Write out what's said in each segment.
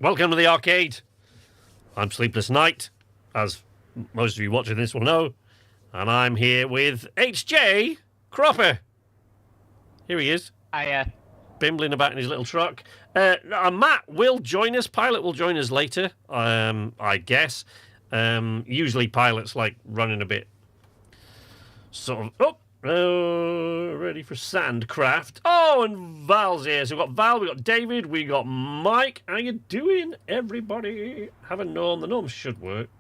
Welcome to the arcade. I'm Sleepless Night, as most of you watching this will know, and I'm here with HJ Cropper. Here he is. Hiya. Bimbling about in his little truck. Matt will join us. Pilot will join us later, I guess. Usually Pilot's like running a bit sort of... ready for Sandcraft. Oh, and Val's here. So we've got Val, we've got David, we got Mike. How you doing, everybody? Have a norm. The norm should work.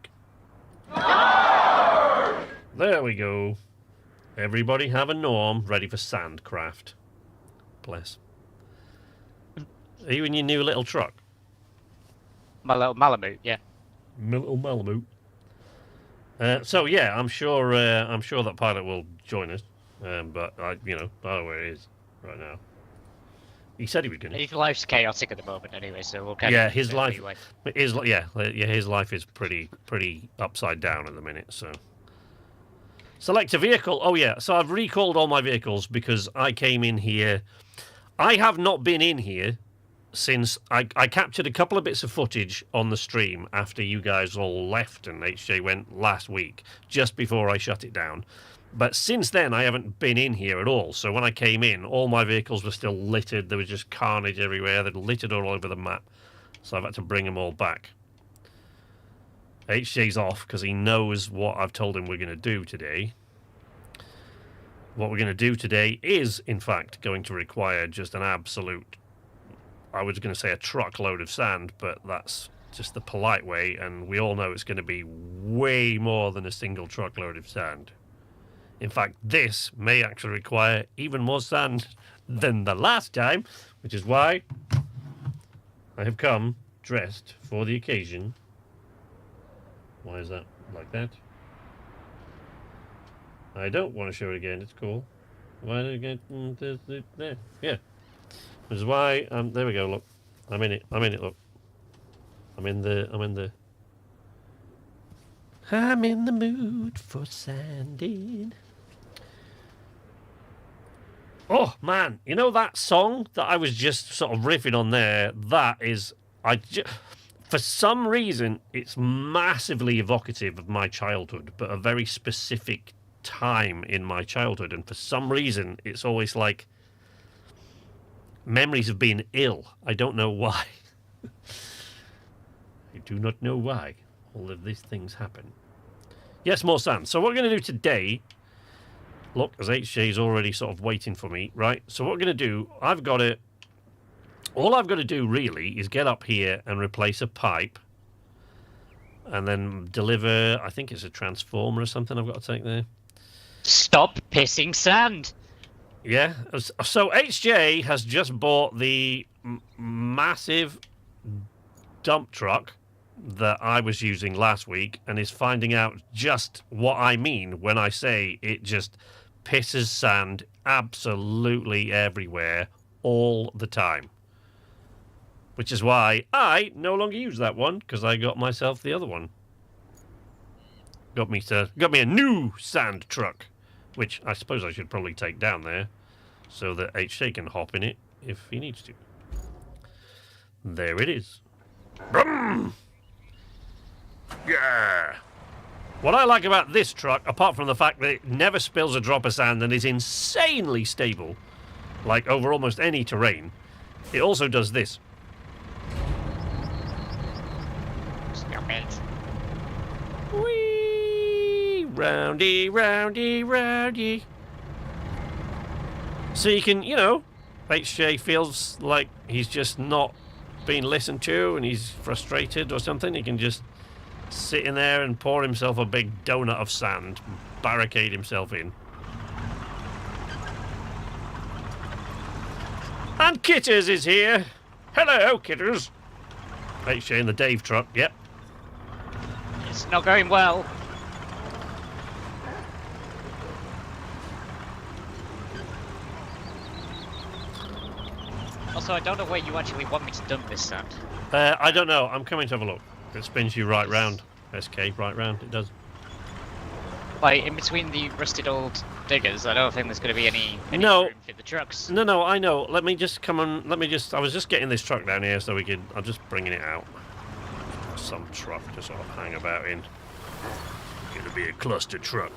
There we go. Everybody have a norm. Ready for Sandcraft. Bless. Are you in your new little truck? My little Malamute, yeah. Little Malamute. So yeah, I'm sure that Pilot will join us. But I don't know where he is right now. He said he was going to. His life's chaotic at the moment, anyway. So we'll kind of his life. anyway. His life is pretty upside down at the minute. So select a vehicle. Oh yeah. So I've recalled all my vehicles because I came in here. I have not been in here since I captured a couple of bits of footage on the stream after you guys all left and HJ went last week, just before I shut it down. But since then, I haven't been in here at all. So when I came in, all my vehicles were still littered. There was just carnage everywhere. They'd littered all over the map. So I've had to bring them all back. HJ's off because he knows what I've told him we're going to do today. What we're going to do today is, in fact, going to require just an absolute... I was going to say a truckload of sand, but that's just the polite way. And we all know it's going to be way more than a single truckload of sand. In fact, this may actually require even more sand than the last time, which is why I have come dressed for the occasion. Why is that like that? I don't want to show it again. It's cool. Why did it get there? Yeah. Which is why there we go. Look, I'm in it. Look, I'm in the mood for sanding. Oh man, you know that song that I was just sort of riffing on there? That is, for some reason, it's massively evocative of my childhood, but a very specific time in my childhood. And for some reason, it's always like memories of being ill. I don't know why. I do not know why all of these things happen. Yes, more sand. So what we're going to do today... Look, as HJ's already sort of waiting for me, right? So what we're going to do, all I've got to do really is get up here and replace a pipe and then deliver, I think it's a transformer or something I've got to take there. Stop pissing sand! Yeah, so HJ has just bought the massive dump truck that I was using last week and is finding out just what I mean when I say it just pisses sand absolutely everywhere all the time. Which is why I no longer use that one, because I got myself the other one. Got me a new sand truck, which I suppose I should probably take down there so that HJ can hop in it if he needs to. There it is. Brum! Yeah. What I like about this truck, apart from the fact that it never spills a drop of sand and is insanely stable, like over almost any terrain, it also does this. Stop it. Whee! Roundy, roundy, roundy. So you can, HJ feels like he's just not being listened to and he's frustrated or something. He can just sit in there and pour himself a big donut of sand, barricade himself in. And Kitters is here. Hello, Kitters. HJ in the Dave truck, yep. It's not going well. Also, I don't know where you actually want me to dump this sand. I don't know. I'm coming to have a look. It spins you right round. SK, right round. It does. Like, in between the rusted old diggers, I don't think there's going to be any No. room for the trucks. No, I know. Let me just come on. I was just getting this truck down here so we could. I'm just bringing it out. Some truck to sort of hang about in. Gonna be a cluster truck.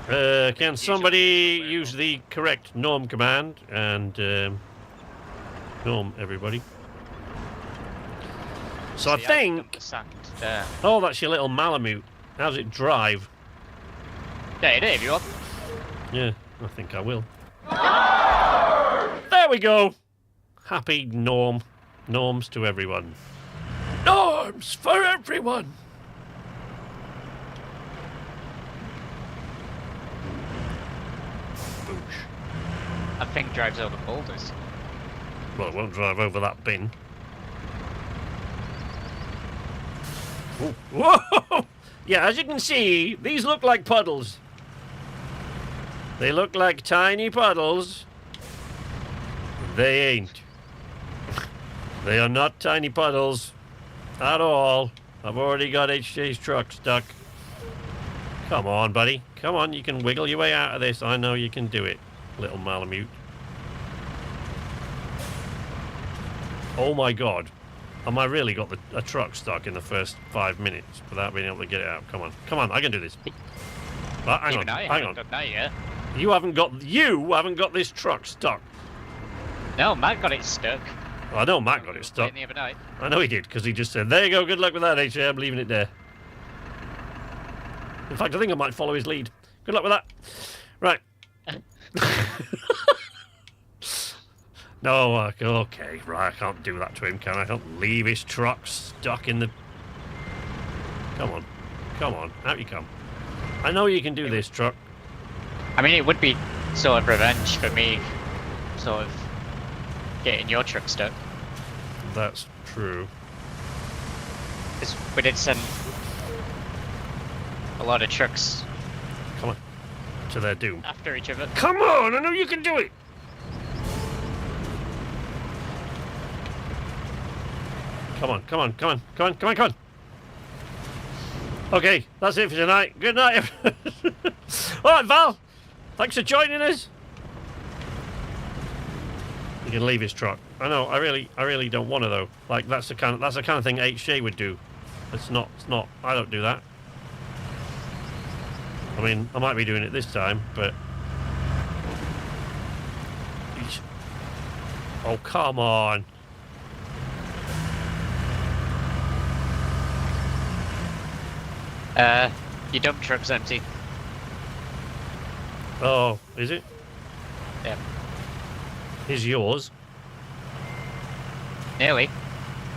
Can somebody use the correct norm command and norm everybody? So I think. Oh, that's your little Malamute. How's it drive? There it is, if you want. Yeah, I think I will. There we go. Happy norm. Norms to everyone. Norms for everyone. Boosh. That thing drives over boulders. Well, it won't drive over that bin. Ooh. Whoa! Yeah, as you can see, these look like puddles. They look like tiny puddles. They ain't. They are not tiny puddles at all. I've already got HJ's truck stuck. Come on, buddy. Come on, you can wiggle your way out of this. I know you can do it, little Malamute. Oh my god. Am I really got a truck stuck in the first 5 minutes without being able to get it out? Come on. Come on, I can do this. Hang on, hang on. You haven't got this truck stuck. No, Matt got it stuck. Well, I know Matt got it stuck. The other night. I know he did, because he just said, there you go, good luck with that, HJ, I'm leaving it there. In fact, I think I might follow his lead. Good luck with that. Right. No, okay, right, I can't do that to him, can I? I can't leave his truck stuck in the... Come on. Come on, out you come. I know you can do this, truck. I mean, it would be sort of revenge for me, sort of getting your truck stuck. That's true. Because we did send a lot of trucks. Come on. To their doom. After each other. Come on, I know you can do it! Come on, come on, come on, come on, come on, come on. Okay, that's it for tonight. Good night, everyone. Alright, Val. Thanks for joining us. You can leave his truck. I know, I really don't want to though. Like that's the kind of thing HJ would do. It's not I don't do that. I mean, I might be doing it this time, but oh come on. Your dump truck's empty. Oh, is it? Yeah. Is yours? Nearly.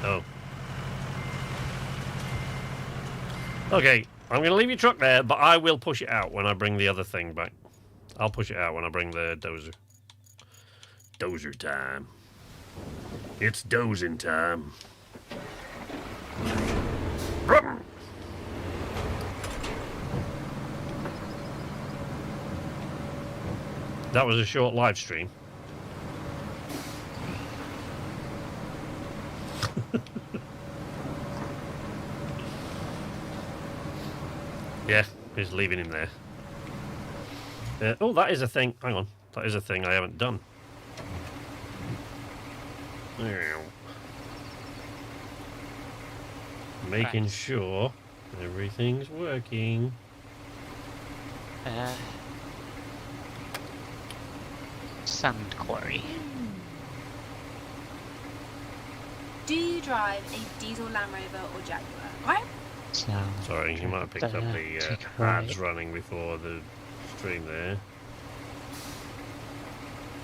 Oh. Okay, I'm going to leave your truck there, but I will push it out when I bring the other thing back. I'll push it out when I bring the dozer. Dozer time. It's dozing time. Brum. That was a short live stream. Yeah, he's leaving him there. Oh, that is a thing. Hang on. That is a thing I haven't done. Making Right. sure everything's working. Sand quarry. Do you drive a diesel Land Rover or Jaguar? Right? Sorry, you might have picked up the ads running before the stream there.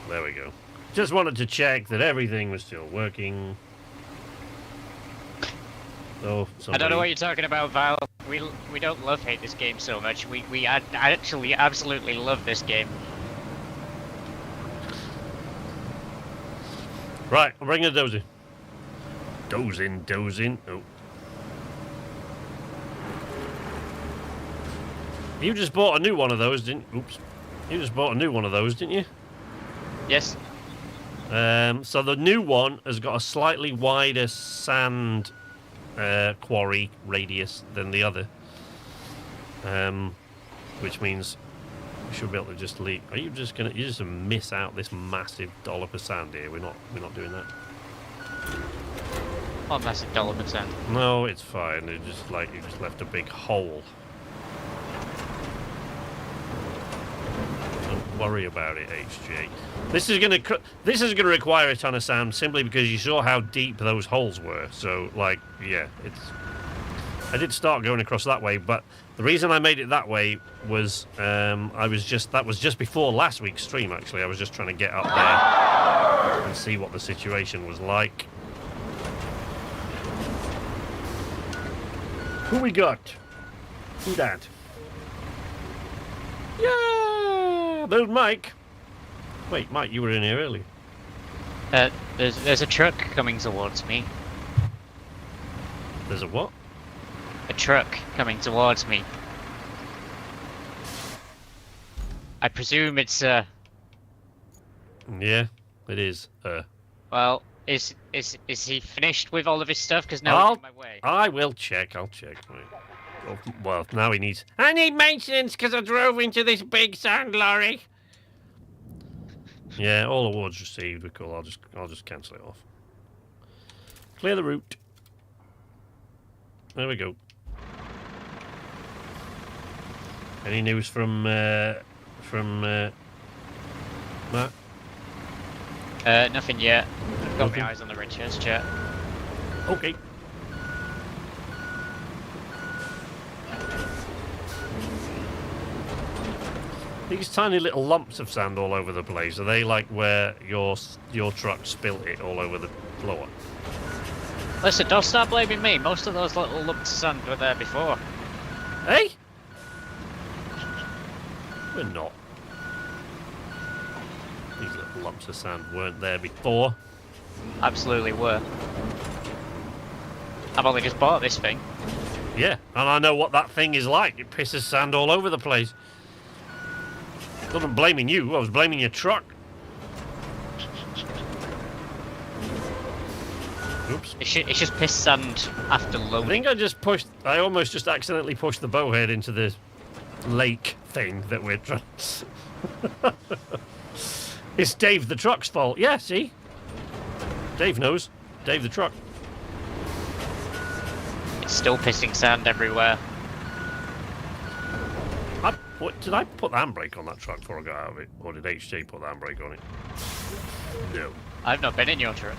There we go. Just wanted to check that everything was still working. Oh, I don't know what you're talking about, Val. We don't hate this game so much. We actually absolutely love this game. Right, I'm bringing the dozer. Dozing. Oh. You just bought a new one of those, didn't you? Oops. You just bought a new one of those, didn't you? Yes. So the new one has got a slightly wider sand quarry radius than the other. Which means We should be able to just leave. Are you just gonna? You just miss out this massive dollop of sand here. We're not doing that. Oh, massive dollop of sand. No, it's fine. It's just like you just left a big hole. Don't worry about it, HG. This is gonna require a ton of sand simply because you saw how deep those holes were. So, like, yeah, it's. I did start going across that way, but the reason I made it that way was that was just before last week's stream. Actually, I was just trying to get up there and see what the situation was like. Who we got? Who that? Yeah, there's Mike. Wait, Mike, you were in here early. There's a truck coming towards me. There's a what? A truck coming towards me. I presume it's Yeah, it is. Well, is he finished with all of his stuff? Because now he's in my way. I will check. I'll check. Oh, well, now he needs. I need maintenance because I drove into this big sand lorry. Yeah, all awards received. We're cool. I'll just cancel it off. Clear the route. There we go. Any news from Matt? Nothing yet. I've got my eyes on the riches, chat. Okay. These tiny little lumps of sand all over the place, are they like where your truck spilt it all over the floor? Listen, don't start blaming me. Most of those little lumps of sand were there before. Hey? We're not. These little lumps of sand weren't there before. Absolutely were. I've only just bought this thing. Yeah, and I know what that thing is like. It pisses sand all over the place. I wasn't blaming you, I was blaming your truck. Oops. It's just piss sand after loading. I think I almost just accidentally pushed the bowhead into the lake thing that we're trying. It's Dave the truck's fault. Yeah, see? Dave knows. Dave the truck. It's still pissing sand everywhere. Did I put the handbrake on that truck before I got out of it? Or did HJ put the handbrake on it? No. I've not been in your truck.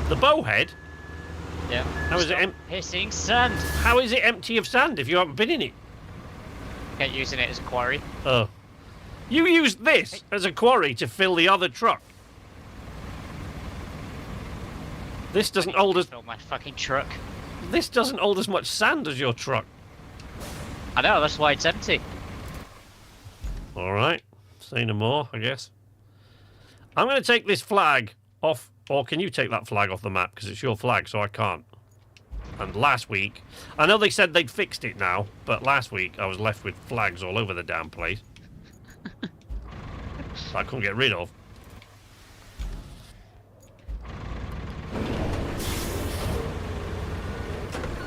The bowhead? Yeah. How is it pissing sand? How is it empty of sand if you haven't been in it? Can't using it as a quarry. Oh. You used this as a quarry to fill the other truck. This doesn't hold as... Fill my fucking truck. This doesn't hold as much sand as your truck. I know, that's why it's empty. Alright. Say no more, I guess. I'm going to take this flag off... Or can you take that flag off the map? Because it's your flag, so I can't. And last week... I know they said they'd fixed it now, but last week I was left with flags all over the damn place. I couldn't get rid of.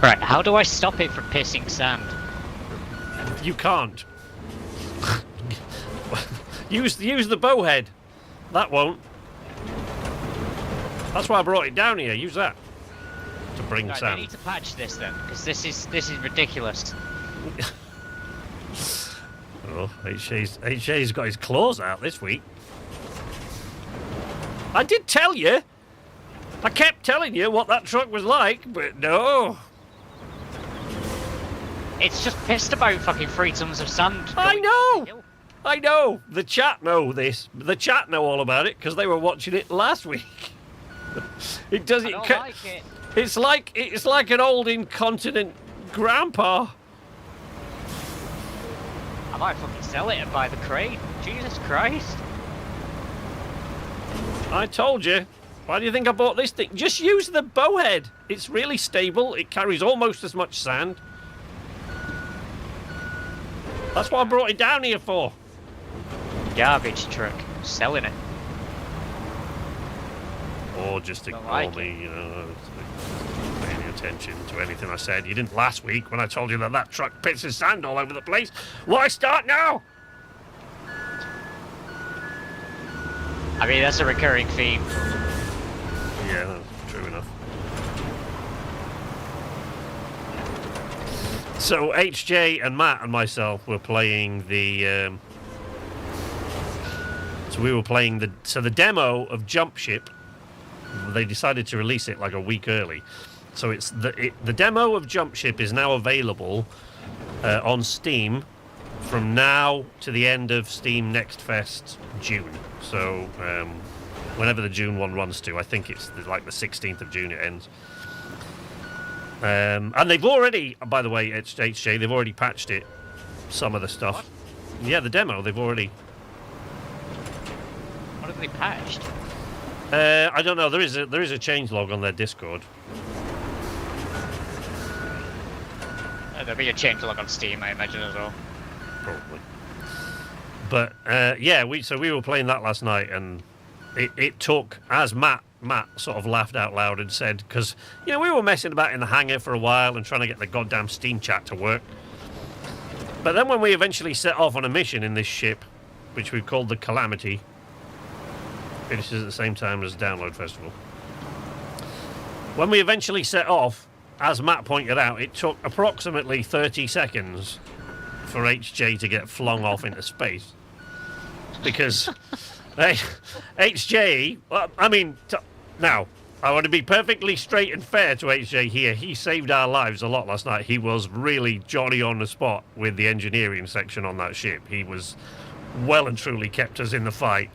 Right, how do I stop it from pissing sand? You can't. use the bowhead. That won't. That's why I brought it down here. Use that to bring Right, sand. I need to patch this then, because this is ridiculous. Oh, HJ's got his claws out this week. I did tell you. I kept telling you what that truck was like, but no. It's just pissed about fucking 3 tons of sand. I going know. up the hill. I know. The chat know this. The chat know all about it because they were watching it last week. It does. I don't like it. It's like an old incontinent grandpa. I might fucking sell it and buy the crane. Jesus Christ. I told you. Why do you think I bought this thing? Just use the bowhead. It's really stable. It carries almost as much sand. That's what I brought it down here for. Garbage truck. Selling it. Or just ignore like me, you know. It's paying attention to anything I said. You didn't last week when I told you that truck pisses sand all over the place. Why start now? I mean, that's a recurring theme. Yeah, that's true enough. So HJ and Matt and myself were playing the... So we were playing the demo of Jump Ship. They decided to release it like a week early. So it's the demo of Jump Ship is now available on Steam from now to the end of Steam Next Fest June. So whenever the June one runs to, I think it's like the 16th of June it ends. And they've already, by the way, it's HJ, they've already patched it, some of the stuff. What? Yeah, the demo, they've already... What have they patched? I don't know. There is a changelog on their Discord. There'll be a changelog on Steam, I imagine, as well. Probably. But yeah, we were playing that last night, and it took, as Matt sort of laughed out loud and said, because we were messing about in the hangar for a while and trying to get the goddamn Steam chat to work. But then when we eventually set off on a mission in this ship, which we called the Calamity, finishes at the same time as Download Festival. When we eventually set off, as Matt pointed out, it took approximately 30 seconds for HJ to get flung off into space. Because HJ, well, I mean, now, I want to be perfectly straight and fair to HJ here. He saved our lives a lot last night. He was really Johnny on the spot with the engineering section on that ship. He was well and truly kept us in the fight.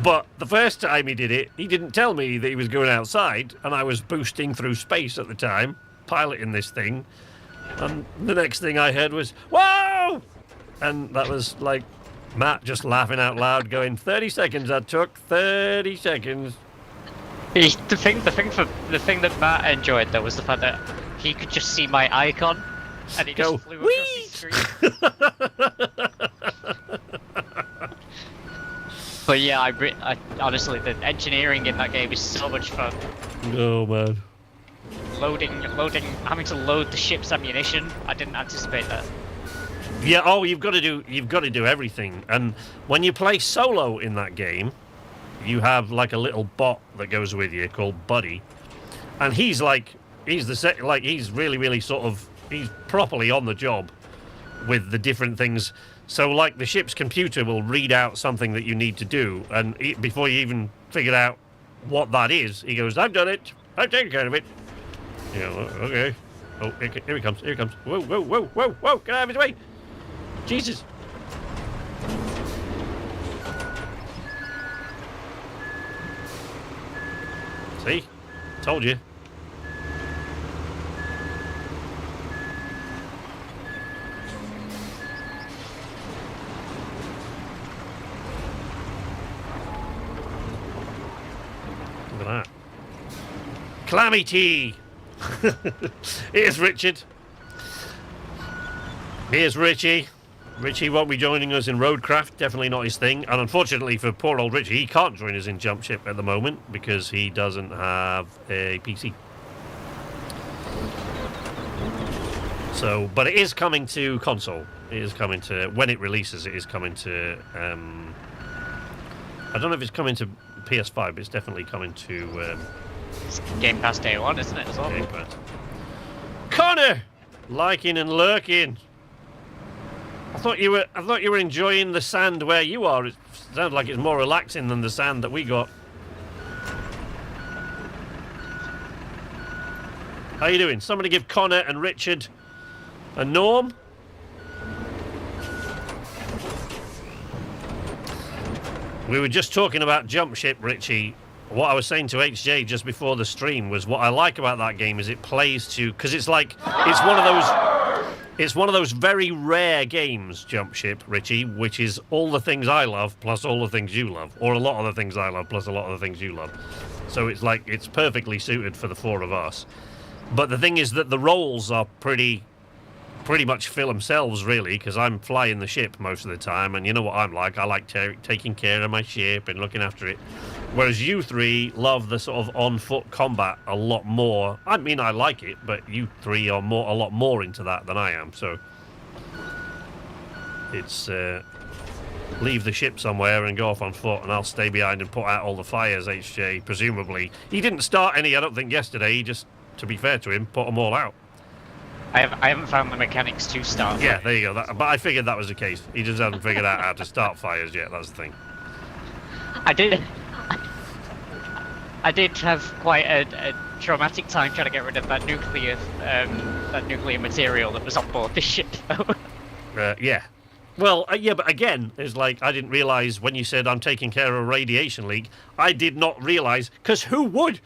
But the first time he did it, he didn't tell me that he was going outside, and I was boosting through space at the time, piloting this thing, and the next thing I heard was, "Whoa!" And that was like Matt just laughing out loud, going, 30 seconds that took, 30 seconds. The thing that Matt enjoyed, though, was the fact that he could just see my icon, and he just flew across the screen. But yeah, I honestly, the engineering in that game is so much fun. Oh man. Loading, having to load the ship's ammunition. I didn't anticipate that. Yeah. Oh, you've got to do everything. And when you play solo in that game, you have like a little bot that goes with you called Buddy, and he's really sort of, he's properly on the job with the different things. So, like, the ship's computer will read out something that you need to do, and before you even figure out what that is, he goes, "I've done it. I've taken care of it." Okay. Oh, here he comes. Here he comes. Whoa, whoa, whoa, whoa, whoa. Get out of his way. Jesus. See? Told you. Look at that. Calamity! Here's Richard. Here's Richie. Richie won't be joining us in Roadcraft, definitely not his thing. And unfortunately for poor old Richie, he can't join us in Jump Ship at the moment because he doesn't have a PC. So, but it is coming to console. It is coming to, when it releases, it is coming to, I don't know if it's coming to PS5, but it's definitely coming to... It's Game Pass Day 1, isn't it, as well? Game Pass. Connor! Liking and lurking. I thought you were enjoying the sand where you are. It sounds like it's more relaxing than the sand that we got. How you doing? Somebody give Connor and Richard a norm. We were just talking about Jump Ship, Richie. What I was saying to HJ just before the stream was what I like about that game is it plays to, because it's like, it's one of those very rare games, Jump Ship, Richie, which is all the things I love plus all the things you love, or a lot of the things I love plus a lot of the things you love. So it's like, it's perfectly suited for the four of us. But the thing is that the roles are pretty much fill themselves, really, because I'm flying the ship most of the time, and you know what I'm like. I like taking care of my ship and looking after it. Whereas you three love the sort of on-foot combat a lot more. I mean, I like it, but you three are a lot more into that than I am. So it's leave the ship somewhere and go off on foot, and I'll stay behind and put out all the fires. HJ, presumably, he didn't start any. I don't think yesterday. He just, to be fair to him, put them all out. I haven't found the mechanics to start. Yeah, there you go. But I figured that was the case. He just hasn't figured out how to start fires yet. That's the thing. I did have quite a traumatic time trying to get rid of that nuclear material that was on board the ship. Yeah. Well, yeah, but again, it's like I didn't realise when you said I'm taking care of a radiation leak. I did not realise, because who would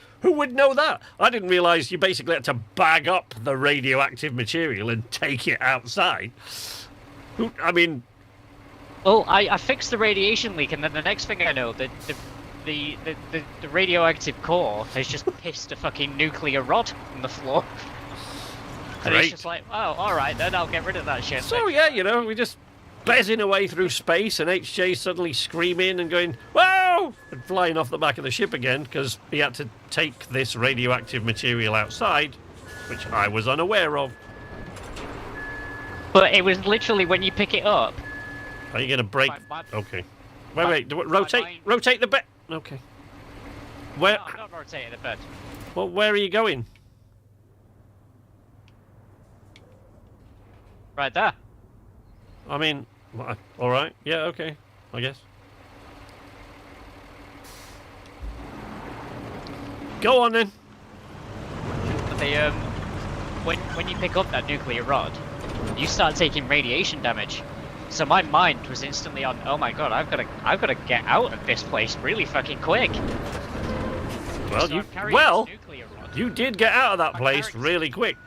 know that? I didn't realise you basically had to bag up the radioactive material and take it outside. I mean, well, I fixed the radiation leak, and then the next thing I know, the radioactive core has just pissed a fucking nuclear rod on the floor. And Great. it's just like, oh, alright, then I'll get rid of that shit. So yeah, you know, we just bezzing away through space, and HJ suddenly screaming and going, "Whoa!" and flying off the back of the ship again because he had to take this radioactive material outside, which I was unaware of. But it was literally when you pick it up. Are you going to break? Okay. Wait. Rotate the bed. Okay. Where? No, I'm not rotating the bed. Well, where are you going? Right there. I mean, all right. Yeah. Okay. I guess. Go on then. They when you pick up that nuclear rod, you start taking radiation damage. So my mind was instantly on, oh my god, I've got to get out of this place really fucking quick. Well, so you did get out of that place really quick.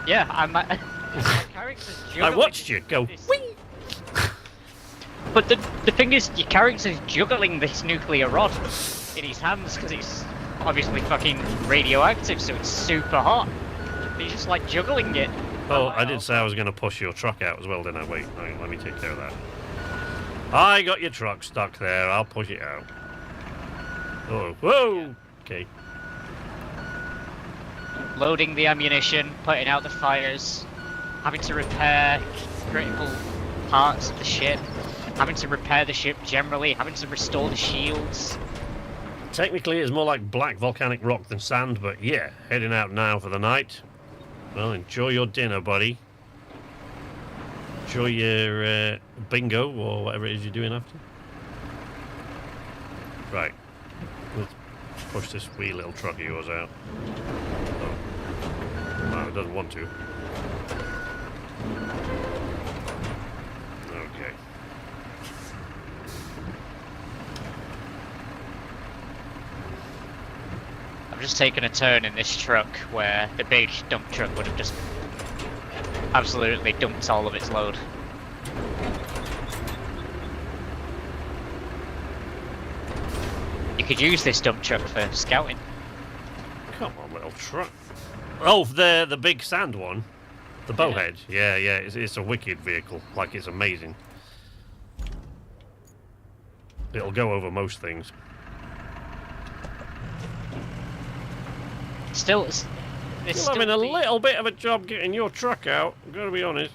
Yeah, I watched you go. Whee! But the thing is, your character's juggling this nuclear rod in his hands because it's obviously fucking radioactive, so it's super hot. He's just like juggling it. Oh, I did say I was going to push your truck out as well, didn't I? Wait, let me take care of that. I got your truck stuck there. I'll push it out. Oh, whoa! Okay. Loading the ammunition, putting out the fires, having to repair critical parts of the ship, having to repair the ship generally, having to restore the shields. Technically, it's more like black volcanic rock than sand, but yeah, heading out now for the night. Well, enjoy your dinner, buddy. Enjoy your bingo or whatever it is you're doing after. Right. Let's push this wee little truck of yours out. Oh. No, it doesn't want to. Okay. I've just taken a turn in this truck where the big dump truck would have just absolutely dumped all of its load. You could use this dump truck for scouting. Come on, little truck. Oh, the big sand one? The bowhead? Yeah, it's a wicked vehicle. Like, it's amazing. It'll go over most things. Still having a little bit of a job getting your truck out, I've got to be honest.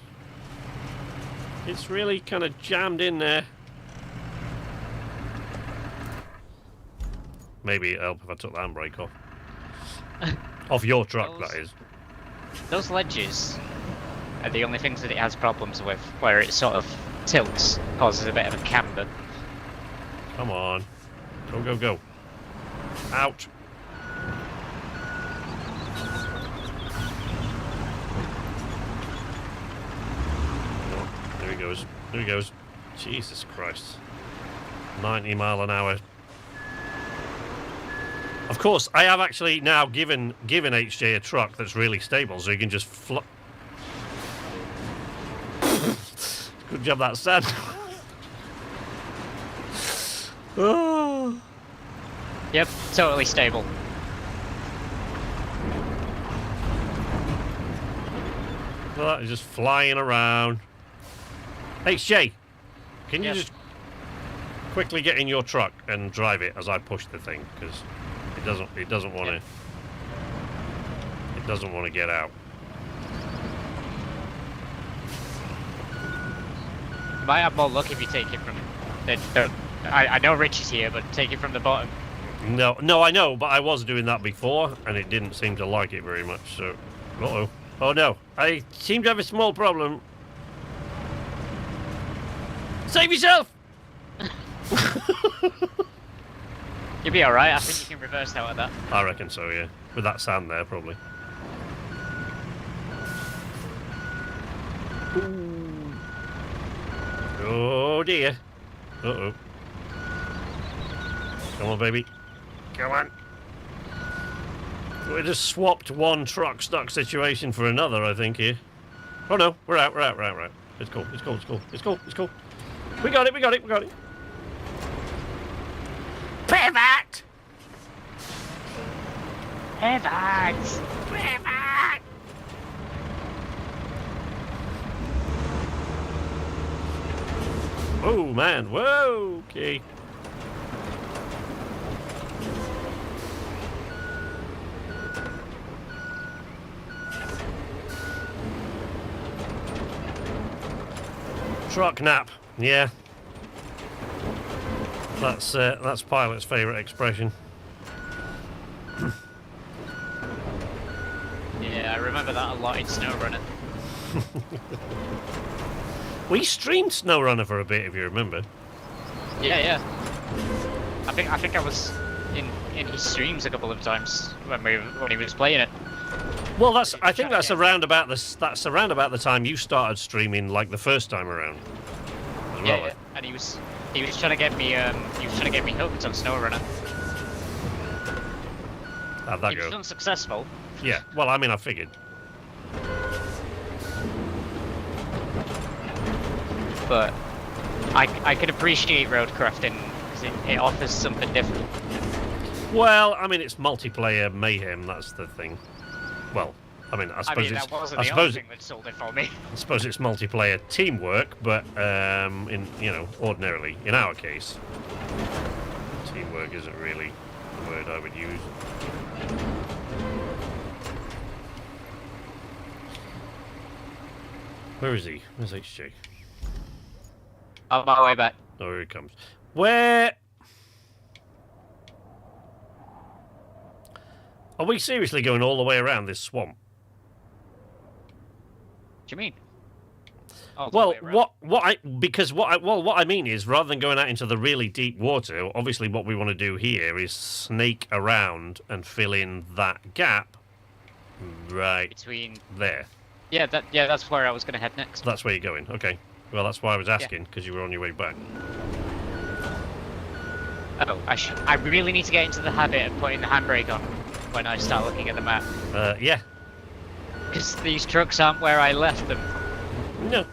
It's really kind of jammed in there. Maybe it'll help if I took the handbrake off. Off your truck, that is. Those ledges are the only things that it has problems with, where it sort of tilts, causes a bit of a camber. Come on. Go. Out. There he goes. Jesus Christ. 90 mile an hour. Of course, I have actually now given HJ a truck that's really stable, so he can just Good job that sand. Oh. Yep, totally stable. That is just flying around. HJ, can you quickly get in your truck and drive it as I push the thing, because it doesn't want to. It doesn't want to get out. You might have more luck if you take it from. I know Rich is here, but take it from the bottom. No, I know, but I was doing that before, and it didn't seem to like it very much. So, uh-oh. Oh no, I seem to have a small problem. Save yourself! You'll be alright, I think you can reverse out of that. I reckon so, yeah. With that sand there, probably. Ooh. Oh dear. Uh-oh. Come on, baby. Come on. We just swapped one truck stuck situation for another, I think, here. Oh no, we're out. It's cool. We got it. Pivot! Pivot! Oh man, whoa, okay. Truck nap, yeah. That's Pilot's favourite expression. Yeah, I remember that a lot in SnowRunner. We streamed SnowRunner for a bit, if you remember. Yeah. I think I was in his streams a couple of times when he was playing it. Well, I think that's around about the time you started streaming, like the first time around. As well. Yeah. And he was trying to get me hooked on SnowRunner. How'd that He go? was unsuccessful. Yeah. Well, I mean, I figured. But I can appreciate roadcrafting because it offers something different. Well, I mean, it's multiplayer mayhem. That's the thing. Well, I mean, I suppose that wasn't I the suppose only thing that sold it for me. I suppose it's multiplayer teamwork, but ordinarily, in our case, teamwork isn't really the word I would use. Where is he? Where's HJ? On my way back. Oh, here he comes. Where? Are we seriously going all the way around this swamp? What do you mean? Oh, Well, what I mean is, rather than going out into the really deep water, obviously what we want to do here is snake around and fill in that gap right between there. Yeah, that's where I was going to head next. That's where you're going. Okay. Well, that's why I was asking, because you were on your way back. Oh, I really need to get into the habit of putting the handbrake on when I start looking at the map. Yeah. Because these trucks aren't where I left them. No.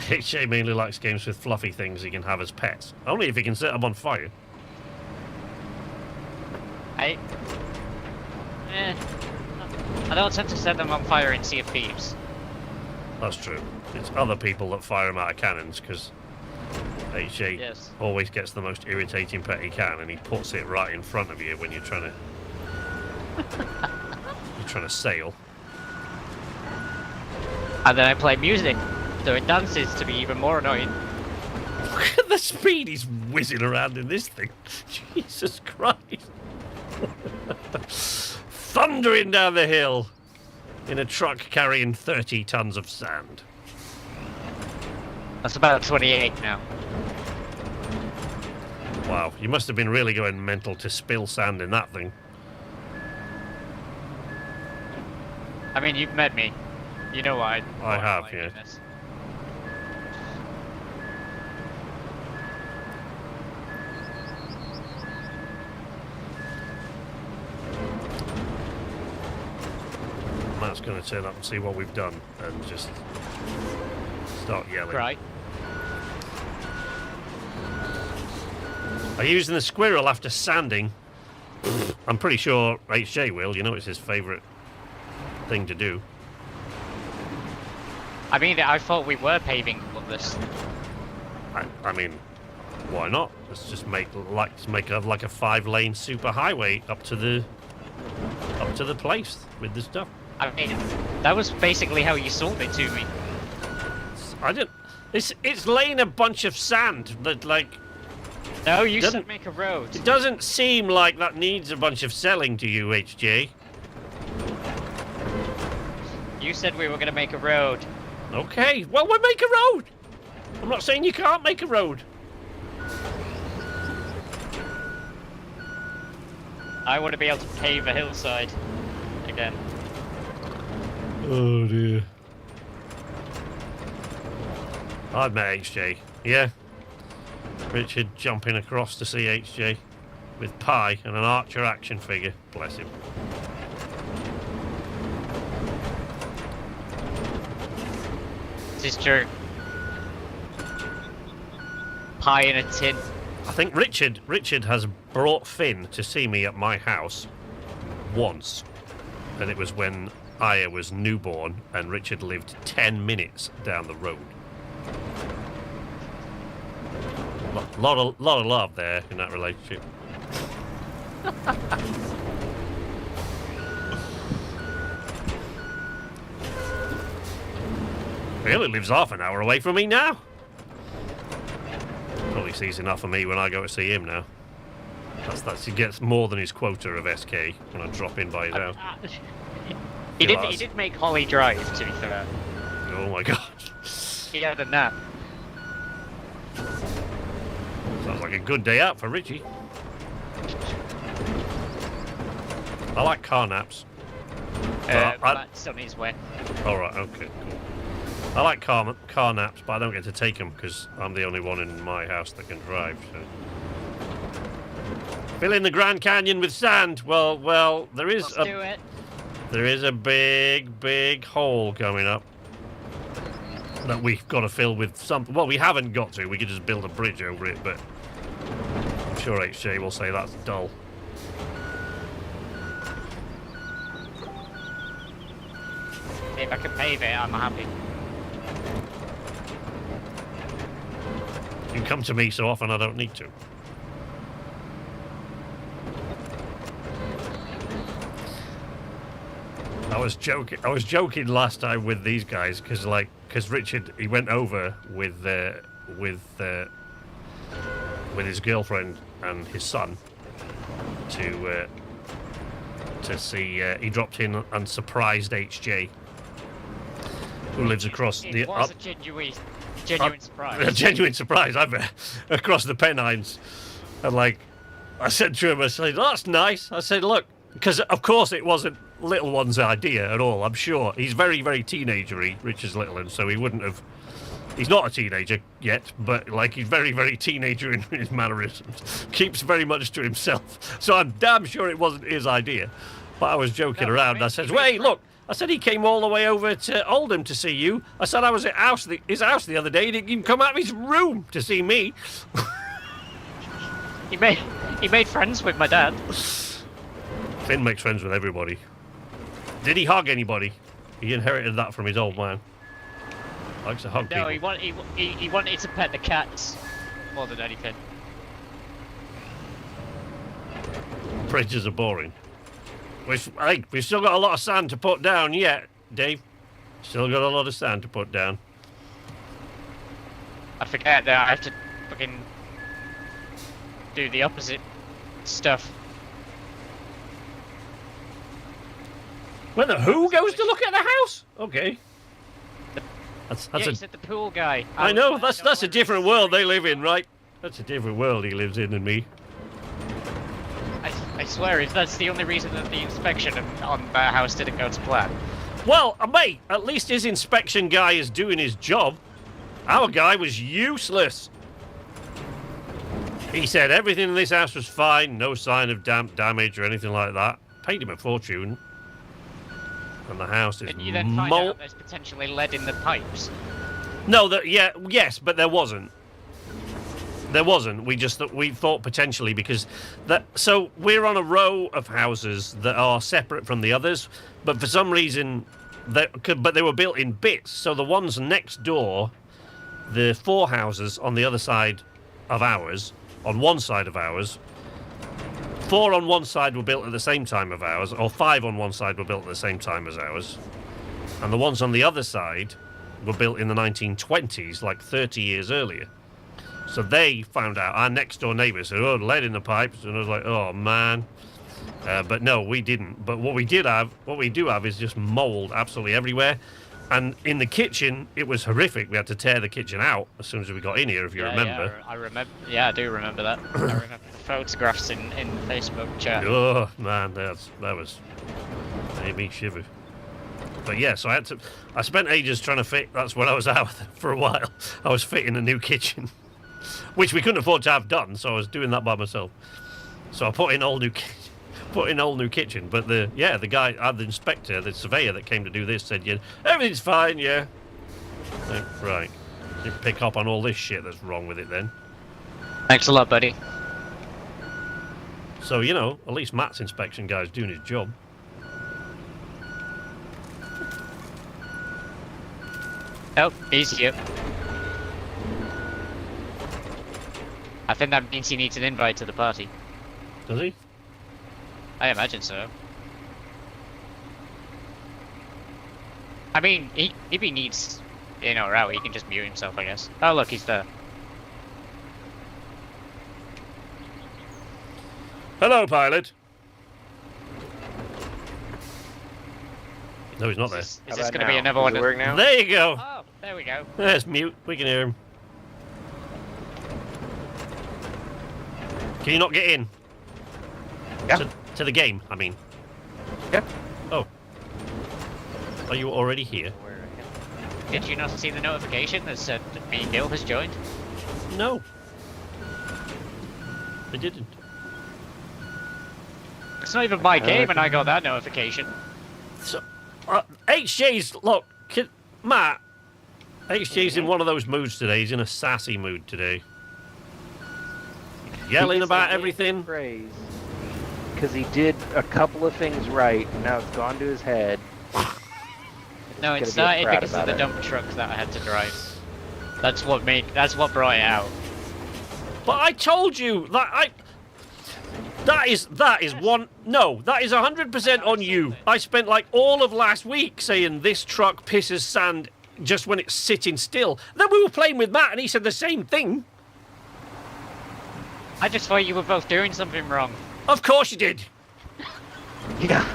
HJ mainly likes games with fluffy things he can have as pets. Only if he can set them on fire. I don't tend to set them on fire in Sea of Thieves. That's true. It's other people that fire them out of cannons, because HJ always gets the most irritating pet he can, and he puts it right in front of you when you're trying to sail. And then I play music, so it dances to be even more annoying. Look at the speed he's whizzing around in this thing. Jesus Christ. Thundering down the hill in a truck carrying 30 tons of sand. That's about 28 now. Wow, you must have been really going mental to spill sand in that thing. I mean, you've met me. You know why I have, yeah. This. Matt's going to turn up and see what we've done and just start yelling. Right. Are you using the squirrel after sanding? I'm pretty sure HJ will. You know it's his favourite thing to do. I mean, I thought we were paving all this. I mean, why not? Let's just make like a 5-lane super highway up to the place with the stuff. I mean, that was basically how you sold it to me. I didn't. It's laying a bunch of sand that like. No, you Doesn't- said make a road. It doesn't seem like that needs a bunch of selling to you, HJ. You said we were gonna make a road. Okay, well we'll make a road. I'm not saying you can't make a road. I want to be able to pave a hillside again. Oh dear. I've met HJ. Yeah. Richard jumping across to see HJ with pie and an Archer action figure. Bless him. This is true. Pie in a tin. I think Richard has brought Finn to see me at my house once. And it was when Aya was newborn and Richard lived 10 minutes down the road. Lot of love there in that relationship. He only lives half an hour away from me now. Probably sees enough of me when I go to see him now. He gets more than his quota of SK when I drop in by his house. He did make Holly drive, to be fair. Oh my god. He had a nap. Sounds like a good day out for Richie. I like car naps. That's on his way. Alright, okay, cool. I like car naps, but I don't get to take them because I'm the only one in my house that can drive. So. Fill in the Grand Canyon with sand. Well, there is Let's do it. There is a big hole coming up that we've got to fill with something. Well, we haven't got to. We could just build a bridge over it, but I'm sure HJ will say that's dull. If I can pave it, I'm happy. You come to me so often I don't need to. I was joking last time with these guys because Richard, he went over with his girlfriend and his son to see. He dropped in and surprised HJ, who lives across It the was a genuine surprise. A genuine surprise, I bet, across the Pennines. And I said to him, I said, "Oh, that's nice." I said, "Look," because of course it wasn't little one's idea at all. I'm sure he's very, very teenagery, Richard's little one, so he wouldn't have. He's not a teenager yet, but he's very, very teenager in his mannerisms. Keeps very much to himself. So I'm damn sure it wasn't his idea. But I was joking around. I said, "Hey, look." I said he came all the way over to Oldham to see you. I said I was at his house the other day. He didn't even come out of his room to see me. He made friends with my dad. Finn makes friends with everybody. Did he hug anybody? He inherited that from his old man. Likes to hug No, people. he wanted to pet the cats more than anything. Bridges are boring. We've still got a lot of sand to put down yet, Dave. Still got a lot of sand to put down. I forget that I have to fucking do the opposite stuff. When the who goes to look at the house? Okay. That's Yeah, you said the pool guy. I know, that's a different world they live in, right? That's a different world he lives in than me. I swear, if that's the only reason that the inspection on that house didn't go to plan. Well, mate, at least his inspection guy is doing his job. Our guy was useless. He said everything in this house was fine, no sign of damage or anything like that. Paid him a fortune. And the house is And you then find out there's potentially lead in the pipes. No, yes, but there wasn't. There wasn't. We thought potentially because that. So we're on a row of houses that are separate from the others, but for some reason, they were built in bits. So the ones next door, the 4 houses on the other side of ours, on one side of ours, 4 on one side were built at the same time of ours, or 5 on one side were built at the same time as ours, and the ones on the other side were built in the 1920s, like 30 years earlier. So they found out. Our next door neighbours said, "Oh, lead in the pipes," and I was like, "Oh man." But no, we didn't. But what we do have is just mould absolutely everywhere. And in the kitchen, it was horrific. We had to tear the kitchen out as soon as we got in here, if you remember. Yeah, I remember. Yeah, I do remember that. I remember the photographs in Facebook chat. Oh man, that made me shiver. But yeah, so I spent ages trying to fit. That's what I was out for a while. I was fitting a new kitchen, which we couldn't afford to have done. So I was doing that by myself. So I put in all new kitchen. But the guy, the inspector, the surveyor that came to do this said, "Yeah, everything's fine, yeah." Like, right, you pick up on all this shit that's wrong with it then. Thanks a lot, buddy. So at least Matt's inspection guy's doing his job. Oh, he's here. I think that means he needs an invite to the party. Does he? I imagine so. I mean, if he needs in or out, he can just mute himself, I guess. Oh, look, he's there. Hello, pilot. No, he's not there. Is this going to be another one? Does it work now? There you go. Oh, there we go. There's mute. We can hear him. Can you not get in? Yeah. To the game, I mean. Yeah. Oh. Are you already here? Did you not see the notification that said that me and Gil has joined? No. I didn't. It's not even my game and I got that notification. So, HJ's, look, Matt, HJ's in one of those moods today. He's in a sassy mood today. Yelling about everything. Because he did a couple of things right, and now it's gone to his head. No, it started because of the dump truck that I had to drive. That's what brought it out. But I told you that that is 100% on you. I spent like all of last week saying this truck pisses sand just when it's sitting still. Then we were playing with Matt and he said the same thing. I just thought you were both doing something wrong. Of course you did. Yeah,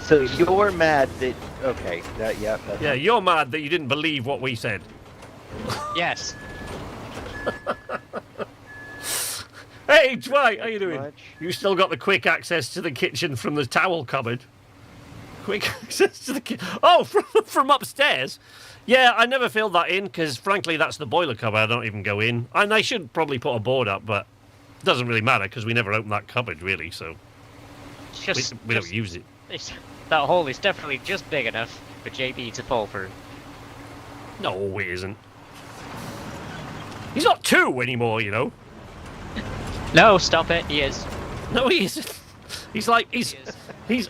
So you're mad that? Okay, yeah, you're mad that you didn't believe what we said. Yes. Hey, Dwight, how you doing? Much. You still got the quick access to the kitchen from the towel cupboard. Quick access to the kitchen. Oh, from upstairs. Yeah, I never filled that in because, frankly, that's the boiler cupboard. I don't even go in. And I should probably put a board up, but it doesn't really matter because we never open that cupboard, really, so we don't use it. That hole is definitely just big enough for JB to fall through. No, it isn't. He's not 2 anymore, you know. No, stop it. He is. No, he isn't. He's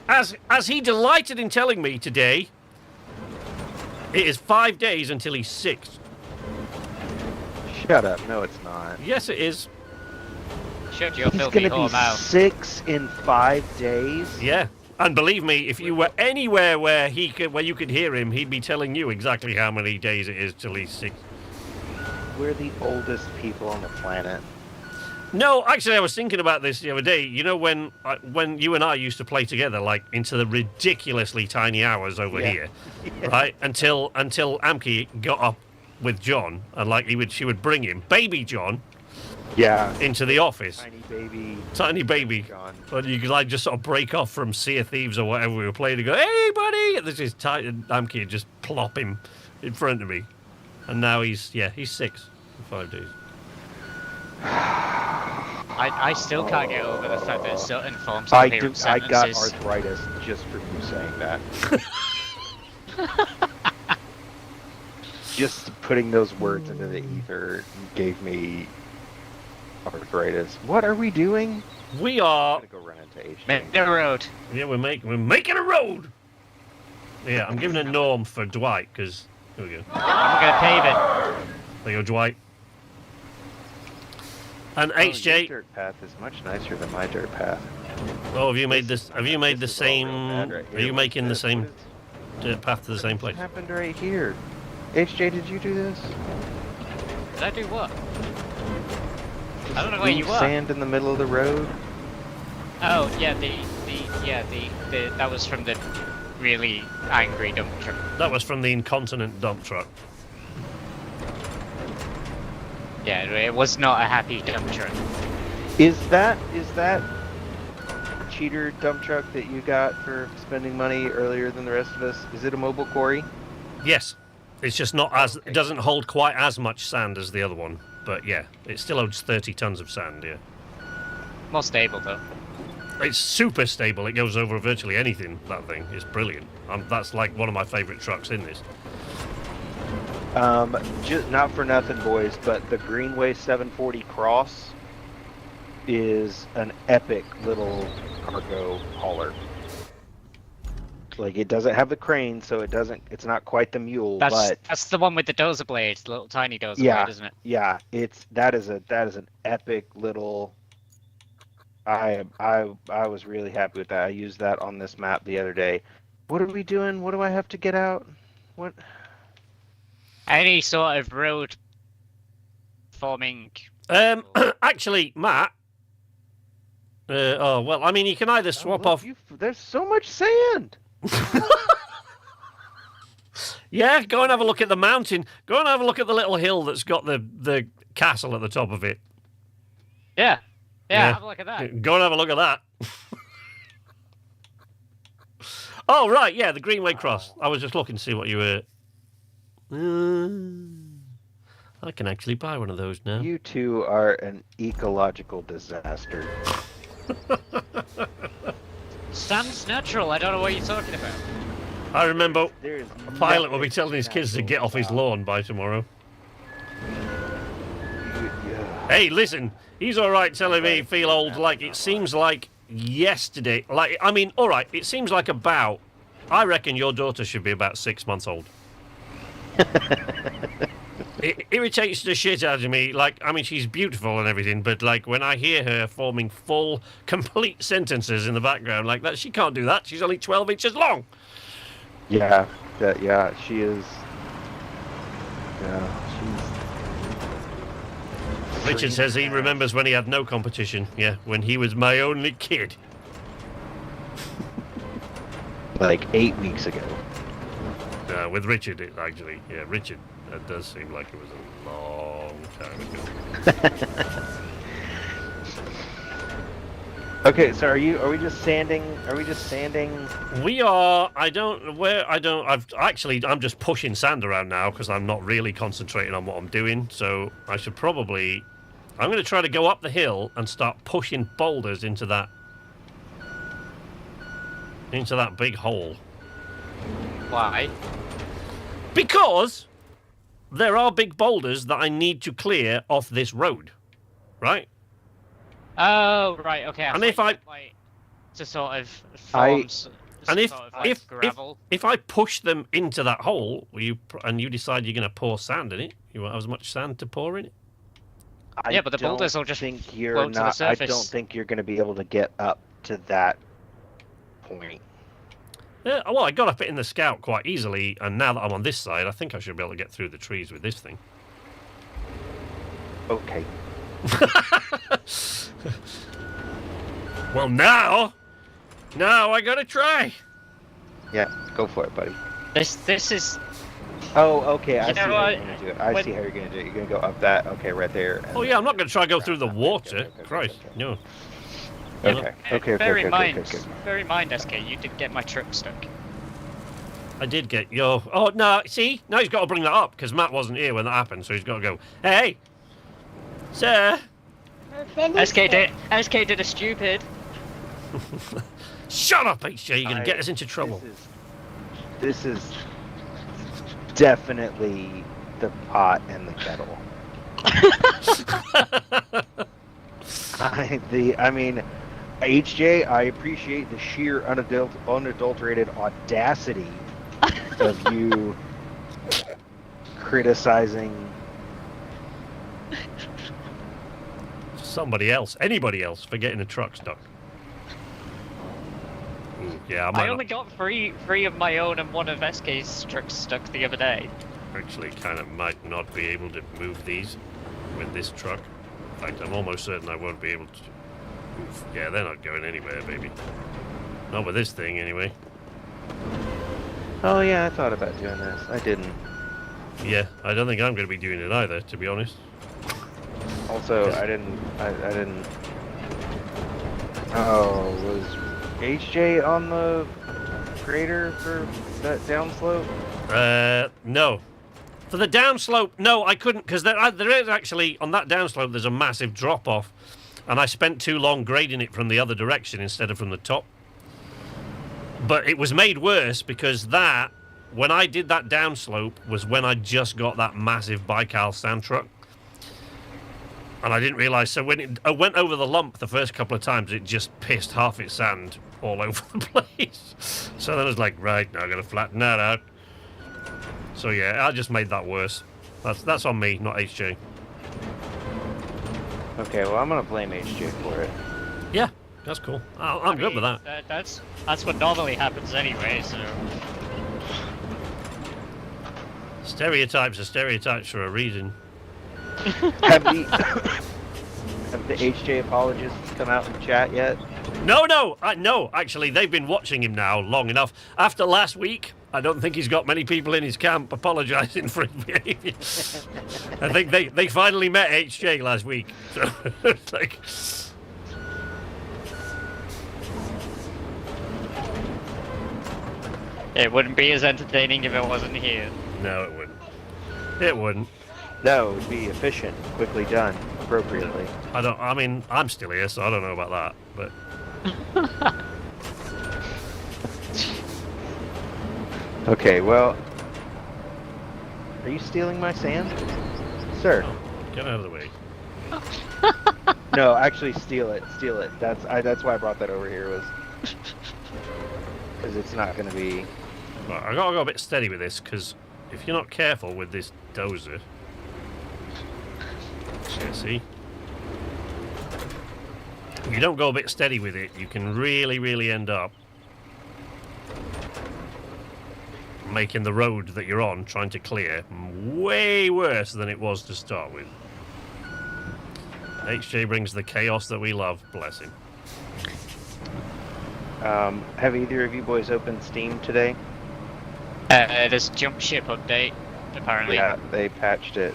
as he delighted in telling me today. It is 5 days until he's 6. Shut up. No, it's not. Yes, it is. Shut your He's filthy gonna whore be mouth. 6 in 5 days. Yeah. And believe me, if you were anywhere where you could hear him, he'd be telling you exactly how many days it is till he's 6. We're the oldest people on the planet. No, actually, I was thinking about this the other day. You know, when you and I used to play together, like into the ridiculously tiny hours over here, right? Until Amki got up with John, and like she would bring him, baby John, into the office. Tiny baby. John. And you could like just sort of break off from Sea of Thieves or whatever we were playing and go, "Hey, buddy!" And this is Amki would just plop him in front of me, and now he's 6 in 5 days. I still can't get over the fact that Sutton forms coherent sentences. I got arthritis just for you saying that. Just putting those words into the ether gave me arthritis. What are we doing? We I'm are. gonna go run into HJ. Make the road. Yeah, we're making a road. Yeah, I'm giving a norm for Dwight because here we go. I'm gonna pave it. There you go, Dwight. And Oh, your HJ. dirt path is much nicer than my dirt path. Oh, have you made this? Have you made the This is all real same? bad right Are here. you What's making the this? same What path to the same place? happened right here? HJ, did you do this? Did I do what? I don't know where you Blue are. Sand in the middle of the road. Oh yeah, the that was from the really angry dump truck. That was from the incontinent dump truck. Yeah, it was not a happy dump truck. Is that cheater dump truck that you got for spending money earlier than the rest of us? Is it a mobile quarry? Yes, it's just not as. It doesn't hold quite as much sand as the other one, but yeah, it still holds 30 tons of sand. Yeah, More stable though. it's super stable. It goes over virtually anything. That thing is brilliant. That's like one of my favourite trucks in this. Just not for nothing, boys, but the Greenway 740 Cross is an epic little cargo hauler. Like, it doesn't have the crane, so it's not quite the mule, but That's the one with the dozer blades, the little tiny dozer yeah, blade, isn't it? yeah, that is an epic little. I was really happy with that. I used that on this map the other day. What are we doing? What do I have to get out? What? Any sort of road forming. Actually, Matt. Oh well, I mean, you can either swap off. There's so much sand. Yeah, go and have a look at the mountain. Go and have a look at the little hill that's got the castle at the top of it. Yeah. Yeah. Have a look at that. Go and have a look at that. Oh right, yeah, the Greenway Cross. I was just looking to see what you were. I can actually buy one of those now. You two are an ecological disaster. Sand's natural. I don't know what you're talking about. I remember There's a pilot will be telling his kids to get off his lawn by tomorrow. Hey, listen, he's all right telling me feel old. Like it seems like yesterday. Like I mean, all right, it seems like about. I reckon your daughter should be about 6 months old. It irritates the shit out of me. Like, I mean, she's beautiful and everything, but like when I hear her forming full, complete sentences in the background like that, she can't do that. She's only 12 inches long. Yeah, she is. Yeah, she's. Richard says he remembers when he had no competition. Yeah, when he was my only kid. Like 8 weeks ago. With Richard, it actually, yeah, Richard. That does seem like it was a long time ago. Okay, so are we just sanding? Are we just sanding? We are. I'm just pushing sand around now because I'm not really concentrating on what I'm doing. So I should probably. I'm going to try to go up the hill and start pushing boulders into that big hole. Why? Because there are big boulders that I need to clear off this road, right? Oh, right. Okay. And if I to sort of form and if gravel. if I push them into that hole, you decide you're going to pour sand in it, you won't have as much sand to pour in it. Yeah, but the boulders will just float to the surface. I don't think you're going to be able to get up to that point. Well, I got up it in the Scout quite easily, and now that I'm on this side, I think I should be able to get through the trees with this thing. Okay. Well, now I gotta try. Yeah, go for it, buddy. This is. Oh, okay. I You see know how what? you're going to do it. I see how you're going to do it. You're going to go up that. Okay, right there. Oh yeah, I'm not gonna try to go through the water. Okay. Christ, no. Okay. Bear in mind, SK, you did get my trip stuck. I did get your. Oh no! See, now he's got to bring that up because Matt wasn't here when that happened, so he's got to go. Hey, sir. SK did a stupid. Shut up, HJ. You're gonna get us into trouble. This is definitely the pot and the kettle. I mean, HJ, I appreciate the sheer unadulterated audacity of you criticizing somebody else, anybody else, for getting a truck stuck. Ooh, yeah, I only got three of my own and one of SK's trucks stuck the other day. actually kind of might not be able to move these with this truck. In fact, I'm almost certain I won't be able to. Oof, yeah, they're not going anywhere, baby. Not with this thing, anyway. Oh yeah, I thought about doing this. I didn't. Yeah, I don't think I'm going to be doing it either, to be honest. Also, I didn't. Oh, was HJ on the grader for that downslope? No. For the downslope, no, I couldn't, because there is actually, on that downslope, there's a massive drop-off, and I spent too long grading it from the other direction instead of from the top. But it was made worse because that, when I did that downslope, was when I just got that massive Baikal sand truck. And I didn't realise, so when I went over the lump the first couple of times, it just pissed half its sand all over the place. So then I was like, right, now I'm going to flatten that out. So yeah, I just made that worse. That's on me, not HJ. Okay, well I'm gonna blame HJ for it. Yeah, that's cool. I'm good with that. That's what normally happens anyway, so... Stereotypes are stereotypes for a reason. Have the HJ apologists come out and chat yet? No, actually, they've been watching him now long enough. After last week, I don't think he's got many people in his camp apologising for his behaviour. I think they finally met HJ last week. So it's like... It wouldn't be as entertaining if it wasn't here. No, it wouldn't. It wouldn't. No, it would be efficient, quickly done, appropriately. I mean, I'm still here, so I don't know about that, but... Okay, well... Are you stealing my sand? Sir. Oh, get out of the way. No, actually steal it. Steal it. That's why I brought that over here, was... Because it's not going to be... Right, I gotta go a bit steady with this, because if you're not careful with this dozer... Yeah, see? If you don't go a bit steady with it, you can really, really end up making the road that you're on, trying to clear, way worse than it was to start with. HJ brings the chaos that we love, bless him. Have either of you boys opened Steam today? There's jump ship update, apparently. Yeah, they patched it.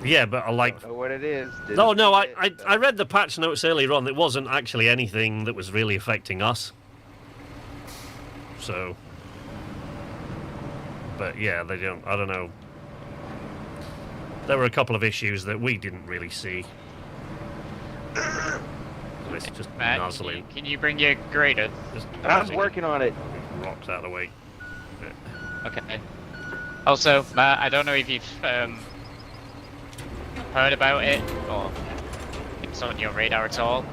Yeah, but I like... I don't know what it is. No, I read the patch notes earlier on. It wasn't actually anything that was really affecting us. So... But yeah, they don't... I don't know. There were a couple of issues that we didn't really see. It's just Matt, nuzzling. can you bring your grader? Just I'm working on it. rocks out of the way. Okay. Also, Matt, I don't know if you've heard about it or if it's on your radar at all.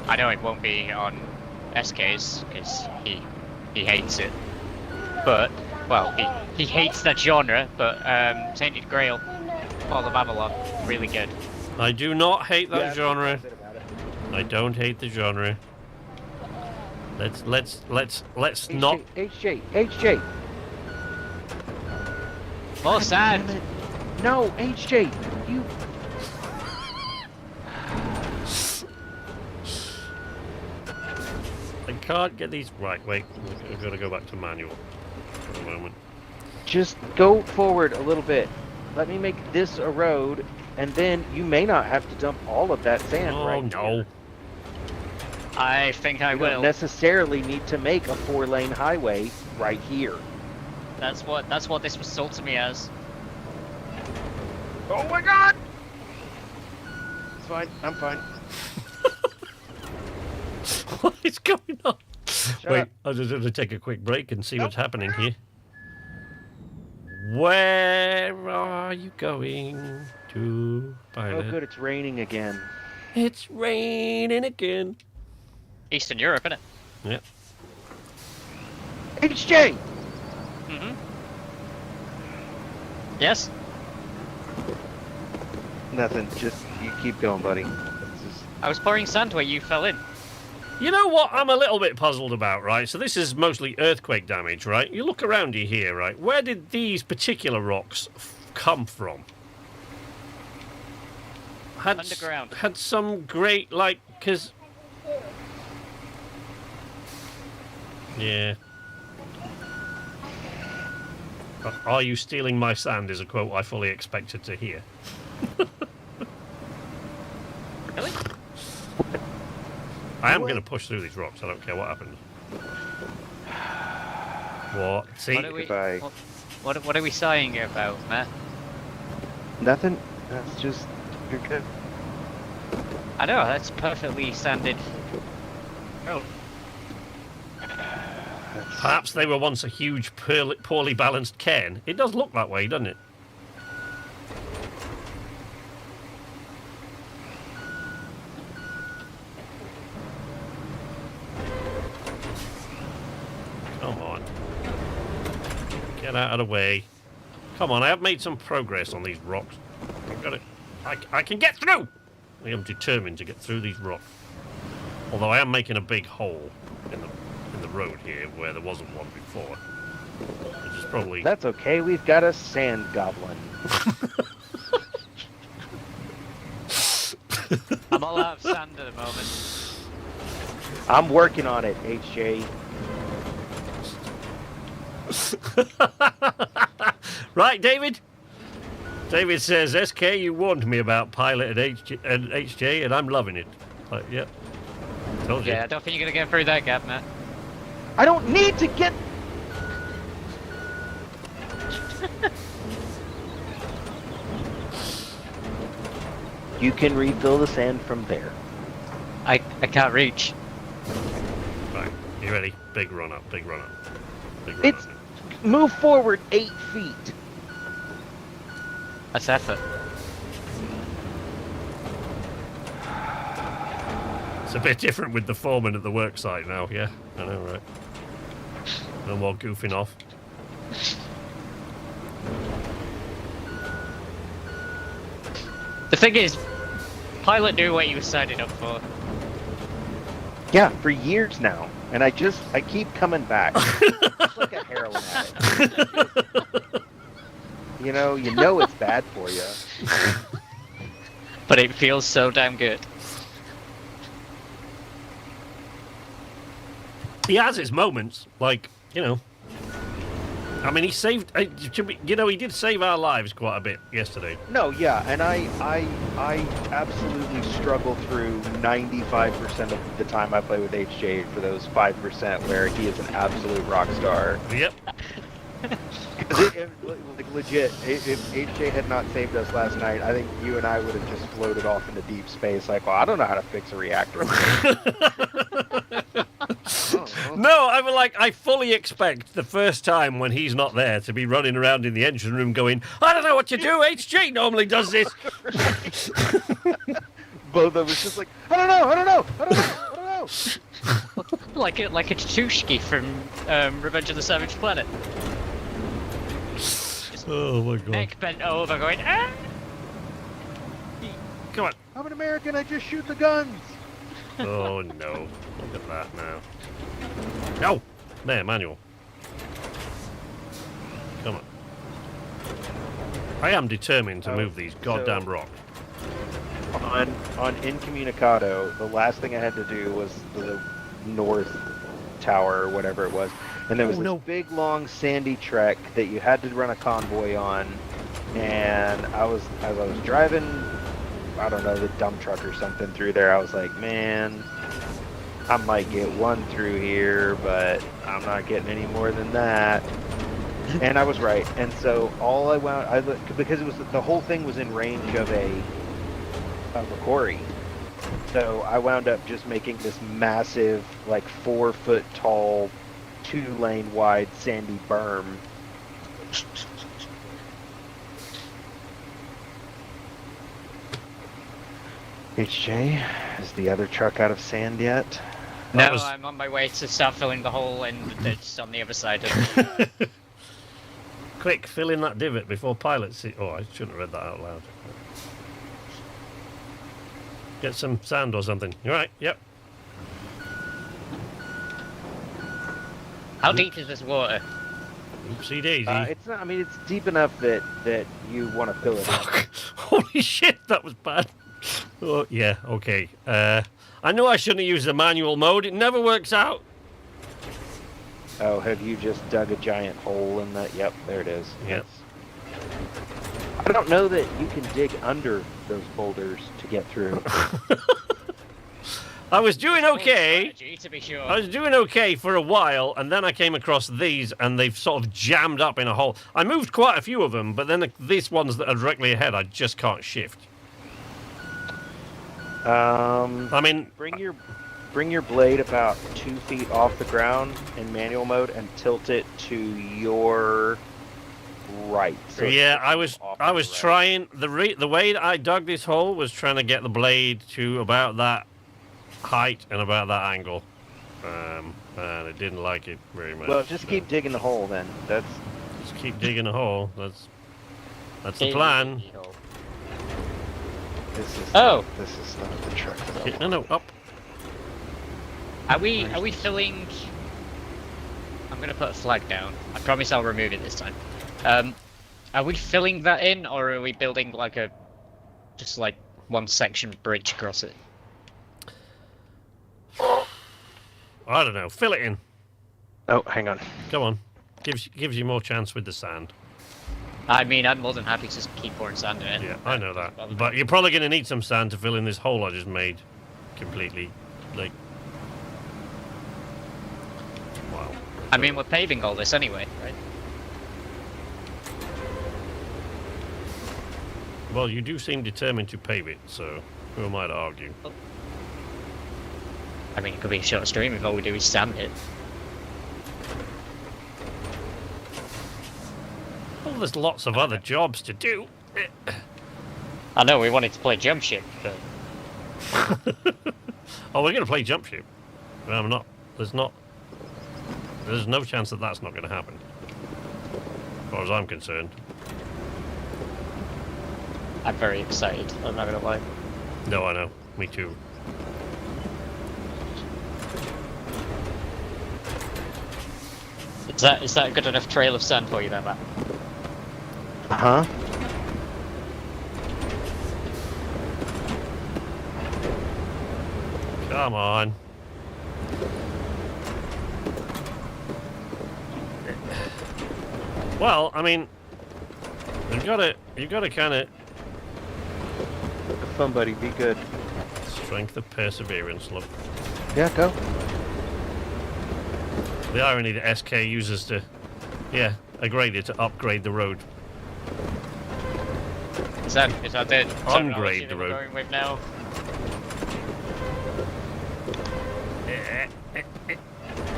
I know it won't be on SK's because he hates it. But, well, he hates that genre, but Tainted Grail, Fall of Avalon, really good. I do not hate that Yeah, genre. bit about it. I don't hate the genre. Let's HJ, not... HJ. More sand! Damn it. No, HJ, you... I can't get these... Right, wait. I've got to go back to manual for a moment. Just go forward a little bit. Let me make this a road, and then you may not have to dump all of that sand Oh, right no. here. I think I You will. don't necessarily need to make a 4-lane highway right here. That's what this was sold to me as. Oh my god! It's fine, I'm fine. What is going on? Shut Wait, up. I'm just going to take a quick break and see what's happening here. Where are you going to, Oh, Pilot? good, it's raining again. It's raining again. Eastern Europe, innit? Yep. HJ! Mm-hmm. Yes? Nothing, just you keep going, buddy. It's just- I was pouring sand where you fell in. You know what I'm a little bit puzzled about, right? So this is mostly earthquake damage, right? You look around you here, right? Where did these particular rocks come from? Underground. Had some great, like, because... Yeah. Are you stealing my sand is a quote I fully expected to hear. Really? I am going to push through these rocks. I don't care what happens. What? See? What are we, Goodbye. what are we sighing about, Matt? Nothing. That's just you're good. I know, that's perfectly sanded. Oh, Perhaps they were once a huge, poorly balanced cairn. It does look that way, doesn't it? Come on. Get out of the way. Come on, I have made some progress on these rocks. I've got it. I can get through! I am determined to get through these rocks. Although I am making a big hole in the road here where there wasn't one before. Which is probably... That's okay. We've got a sand goblin. I'm all out of sand at the moment. I'm working on it, HJ. Right, David? David says, SK, you warned me about Pilot and HJ, and I'm loving it. Like, yep. Told you. Yeah, I don't think you're gonna get through that gap, Matt. I don't need to get. You can refill the sand from there. I can't reach. Right, you ready? Big run up, big run up. Big run It's up. move forward 8 feet. That's effort. It's a bit different with the foreman at the work site now, yeah? I know, right? No more goofing off. The thing is, Pilot knew what he was signing up for. Yeah, for years now, and I keep coming back. It's like a heroin addict. You know it's bad for you. But it feels so damn good. He has his moments, like, you know. I mean, he saved, he did save our lives quite a bit yesterday. No, yeah, and I absolutely struggle through 95% of the time I play with HJ for those 5% where he is an absolute rock star. Yep. Like legit, if HJ had not saved us last night, I think you and I would have just floated off into deep space. Like, well, I don't know how to fix a reactor. No, I fully expect the first time when he's not there to be running around in the engine room going, I don't know what to do, HJ normally does this. Both of us just like, I don't know. Like a Tatushki from Revenge of the Savage Planet. Oh my god. Neck bent over going, ah! Come on. I'm an American, I just shoot the guns. Oh no. Look at that now. No! There, manual. Come on. I am determined to move these goddamn rocks. On Incommunicado, the last thing I had to do was the north tower or whatever it was. And there was this big long sandy trek that you had to run a convoy on. And as I was driving, I don't know, the dump truck or something through there, I was like, man, I might get one through here, but I'm not getting any more than that. And I was right. And so because it was the whole thing was in range of a quarry. So I wound up just making this massive, like 4 foot tall, 2 lane wide sandy berm HJ, is the other truck out of sand yet? That No, was- I'm on my way to start filling the hole in the ditch on the other side of it. Quick, fill in that divot before pilots see. Oh, I shouldn't have read that out loud. Get some sand or something. You right? Yep. How deep is this water? Oopsie daisy. It's not. I mean, it's deep enough that you want to fill it. In. Fuck. Holy shit, that was bad. Oh, yeah, okay. I know I shouldn't have used the manual mode. It never works out. Oh, have you just dug a giant hole in that? Yep, there it is. Yep. I don't know that you can dig under those boulders to get through. I was doing okay. Strategy, to be sure. I was doing okay for a while, and then I came across these, and they've sort of jammed up in a hole. I moved quite a few of them, but then these ones that are directly ahead, I just can't shift. I mean, bring your blade about 2 feet off the ground in manual mode and tilt it to your right. So yeah, it's off I to was the right. trying the way that I dug this hole was trying to get the blade to about that height and about that angle, and I didn't like it very much. Well, just keep digging the hole then. That's Just keep digging a hole. That's the plan. this is Oh. this is not the truck. that I No, up. Are we filling? I'm gonna put a flag down. I promise I'll remove it this time. Are we filling that in, or are we building like just like one section bridge across it? I don't know. Fill it in. Oh, hang on. Come on. Gives you more chance with the sand. I mean, I'm more than happy to just keep pouring sand in it. Yeah, I know that. But you're probably going to need some sand to fill in this hole I just made. Completely. Like. Wow. I mean, we're paving all this anyway, right? Well, you do seem determined to pave it, so who am I to argue? I mean, it could be a short stream if all we do is sand it. Well, there's lots of other jobs to do. I know we wanted to play jump ship, but Oh, we're going to play jump ship. Well, I'm not. There's no chance that that's not going to happen. As far as I'm concerned. I'm very excited. I'm not gonna lie. No, I know. Me too. Is that a good enough trail of sand for you, then, Matt? Huh? Come on. Well, I mean, you gotta kind of Have fun, buddy. Be good. strength of perseverance. Look, Yeah, go. the irony that SK uses to, yeah, a grader to upgrade the road. Is that the terminology Ungrade the that we're road. going with now?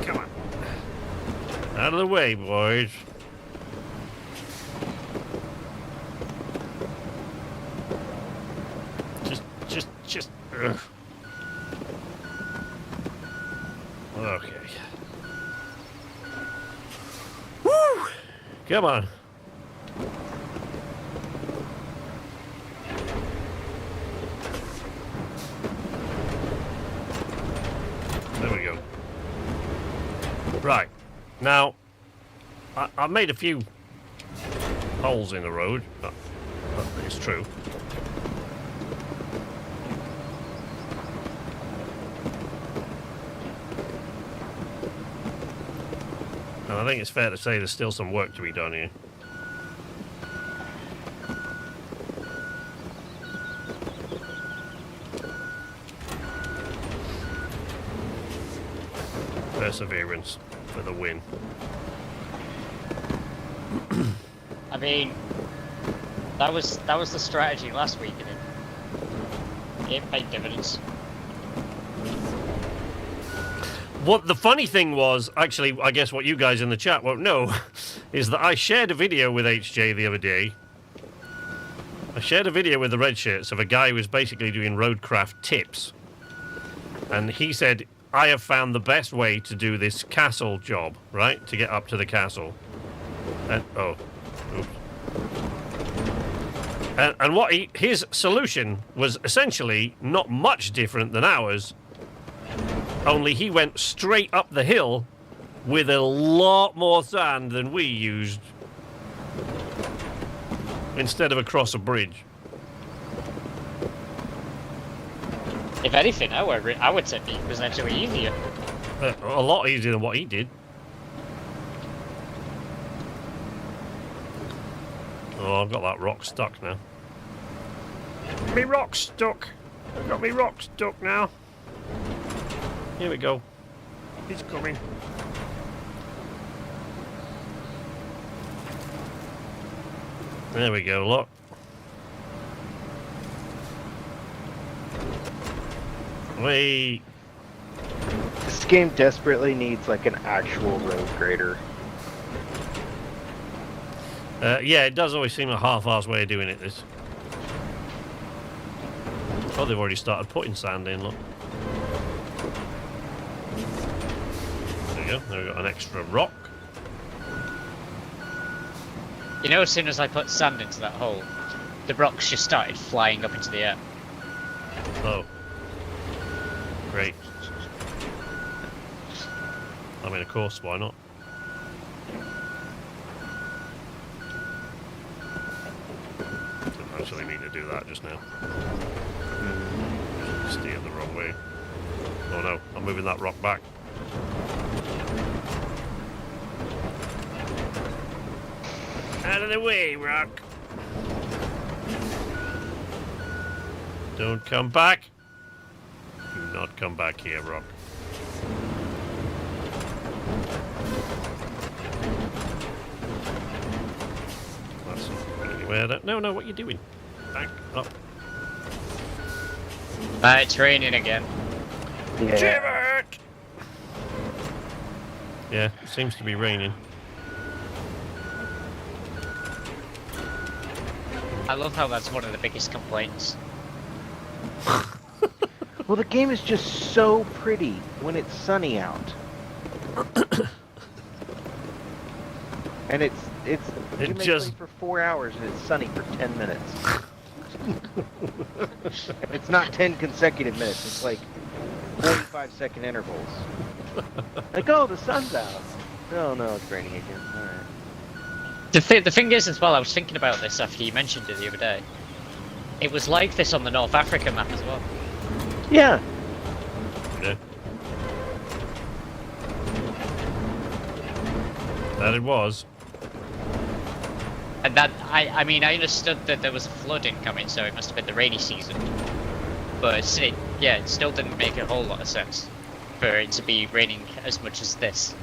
Come on. Out of the way, boys. Just. Ugh. Okay. Woo! Come on. There we go. Right. Now, I made a few holes in the road. It's true. And I think it's fair to say there's still some work to be done here. Perseverance for the win. I mean, that was the strategy last week, and it paid dividends. What the funny thing was, actually, I guess what you guys in the chat won't know, is that I shared a video with HJ the other day, I shared a video with the red shirts of a guy who was basically doing roadcraft tips. And he said, I have found the best way to do this castle job, right? To get up to the castle. And, oops. And what his solution was essentially not much different than ours, only he went straight up the hill with a lot more sand than we used, instead of across a bridge. If anything, I would say it was actually easier. A lot easier than what he did. Oh, I've got that rock stuck now. Me rock stuck. I've got me rock stuck now. Here we go. He's coming. There we go, look. Wait. This game desperately needs like an actual road grader. Yeah, it does always seem a half-assed way of doing it, this. Oh, they've already started putting sand in, look. There we go. There we got an extra rock. You know, as soon as I put sand into that hole, the rocks just started flying up into the air. Oh. Great. I mean, of course, why not? Didn't actually mean to do that just now. Steered the wrong way. Oh no, I'm moving that rock back. Out of the way, rock. Don't come back. Do not come back here, rock. That's not going anywhere. No, what are you doing? Back up. It's raining again. Yeah. Yeah, it seems to be raining. I love how that's one of the biggest complaints. Well, the game is just so pretty when it's sunny out. And you may play for 4 hours and it's sunny for 10 minutes. It's not 10 consecutive minutes, it's like 45-second intervals. Like, oh, the sun's out. Oh no, it's raining again. Alright. The thing is as well, I was thinking about this after you mentioned it the other day. It was like this on the North Africa map as well. Yeah. Yeah. That it was. And that, I mean, I understood that there was a flood incoming, so it must have been the rainy season. But it still didn't make a whole lot of sense for it to be raining as much as this.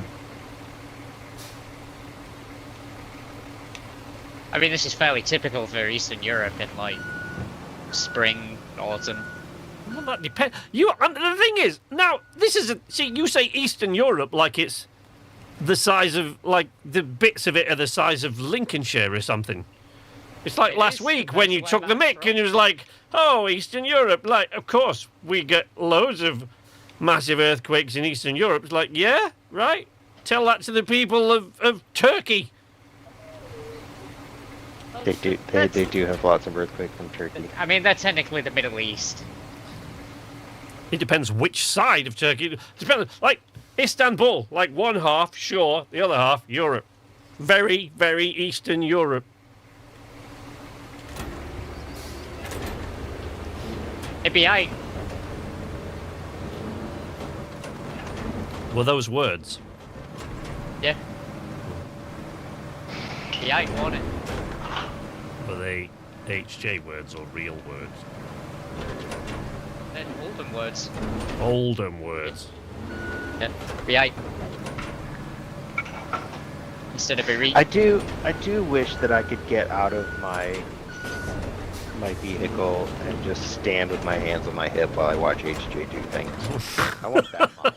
I mean, this is fairly typical for Eastern Europe in like spring, autumn. Well, that depends. The thing is, now this is you say Eastern Europe like it's the size of like the bits of it are the size of Lincolnshire or something. It's like last week when you took the mic and it was like, oh, Eastern Europe. Like, of course we get loads of massive earthquakes in Eastern Europe. It's like, yeah, right. Tell that to the people of Turkey. They do have lots of earthquakes in Turkey. I mean, that's technically the Middle East. It depends which side of Turkey. Depends, like Istanbul, like one half, sure, the other half, Europe. Very, very Eastern Europe. It'd be aight. Were those words? Yeah. Be aight, won't it? Were they HJ words or real words? They're Oldham words. Oldham words. Yeah. Be aight. Instead of be re. I do wish that I could get out of my vehicle and just stand with my hands on my hip while I watch HJ do things. I want that mod.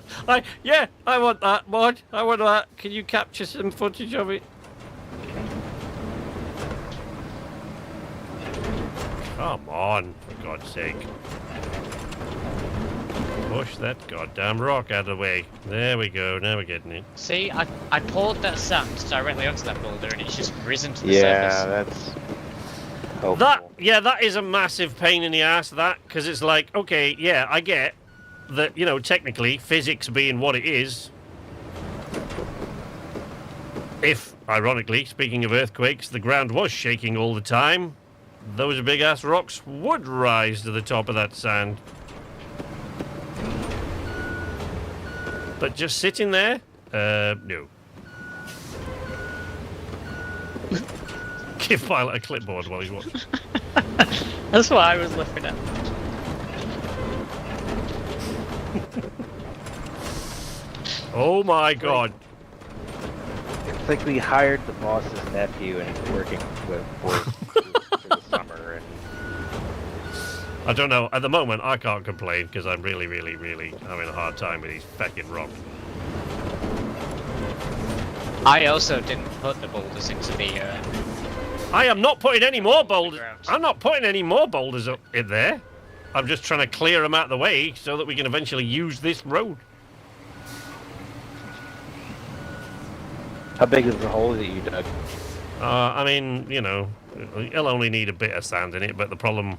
I want that mod. I want that. Can you capture some footage of it? Come on, for God's sake. Push that goddamn rock out of the way. There we go, now we're getting it. See, I poured that sand directly onto that boulder and it's just risen to the Yeah, surface. that's helpful. That is a massive pain in the ass, that, because it's like, okay, yeah, I get that, you know, technically, physics being what it is, if, ironically, speaking of earthquakes, the ground was shaking all the time, those big-ass rocks would rise to the top of that sand. But just sitting there? No. Give Pilot a clipboard while he's watching. That's what I was looking at. Oh my God. It's like we hired the boss's nephew and he's working with for the summer. And I don't know. At the moment, I can't complain because I'm really having a hard time with these feckin' rocks. I also didn't put the boulders into the. I am not putting any more boulders. Ground. I'm not putting any more boulders up in there. I'm just trying to clear them out of the way so that we can eventually use this road. how big is the hole that you dug? I mean, you know, it'll only need a bit of sand in it, but the problem.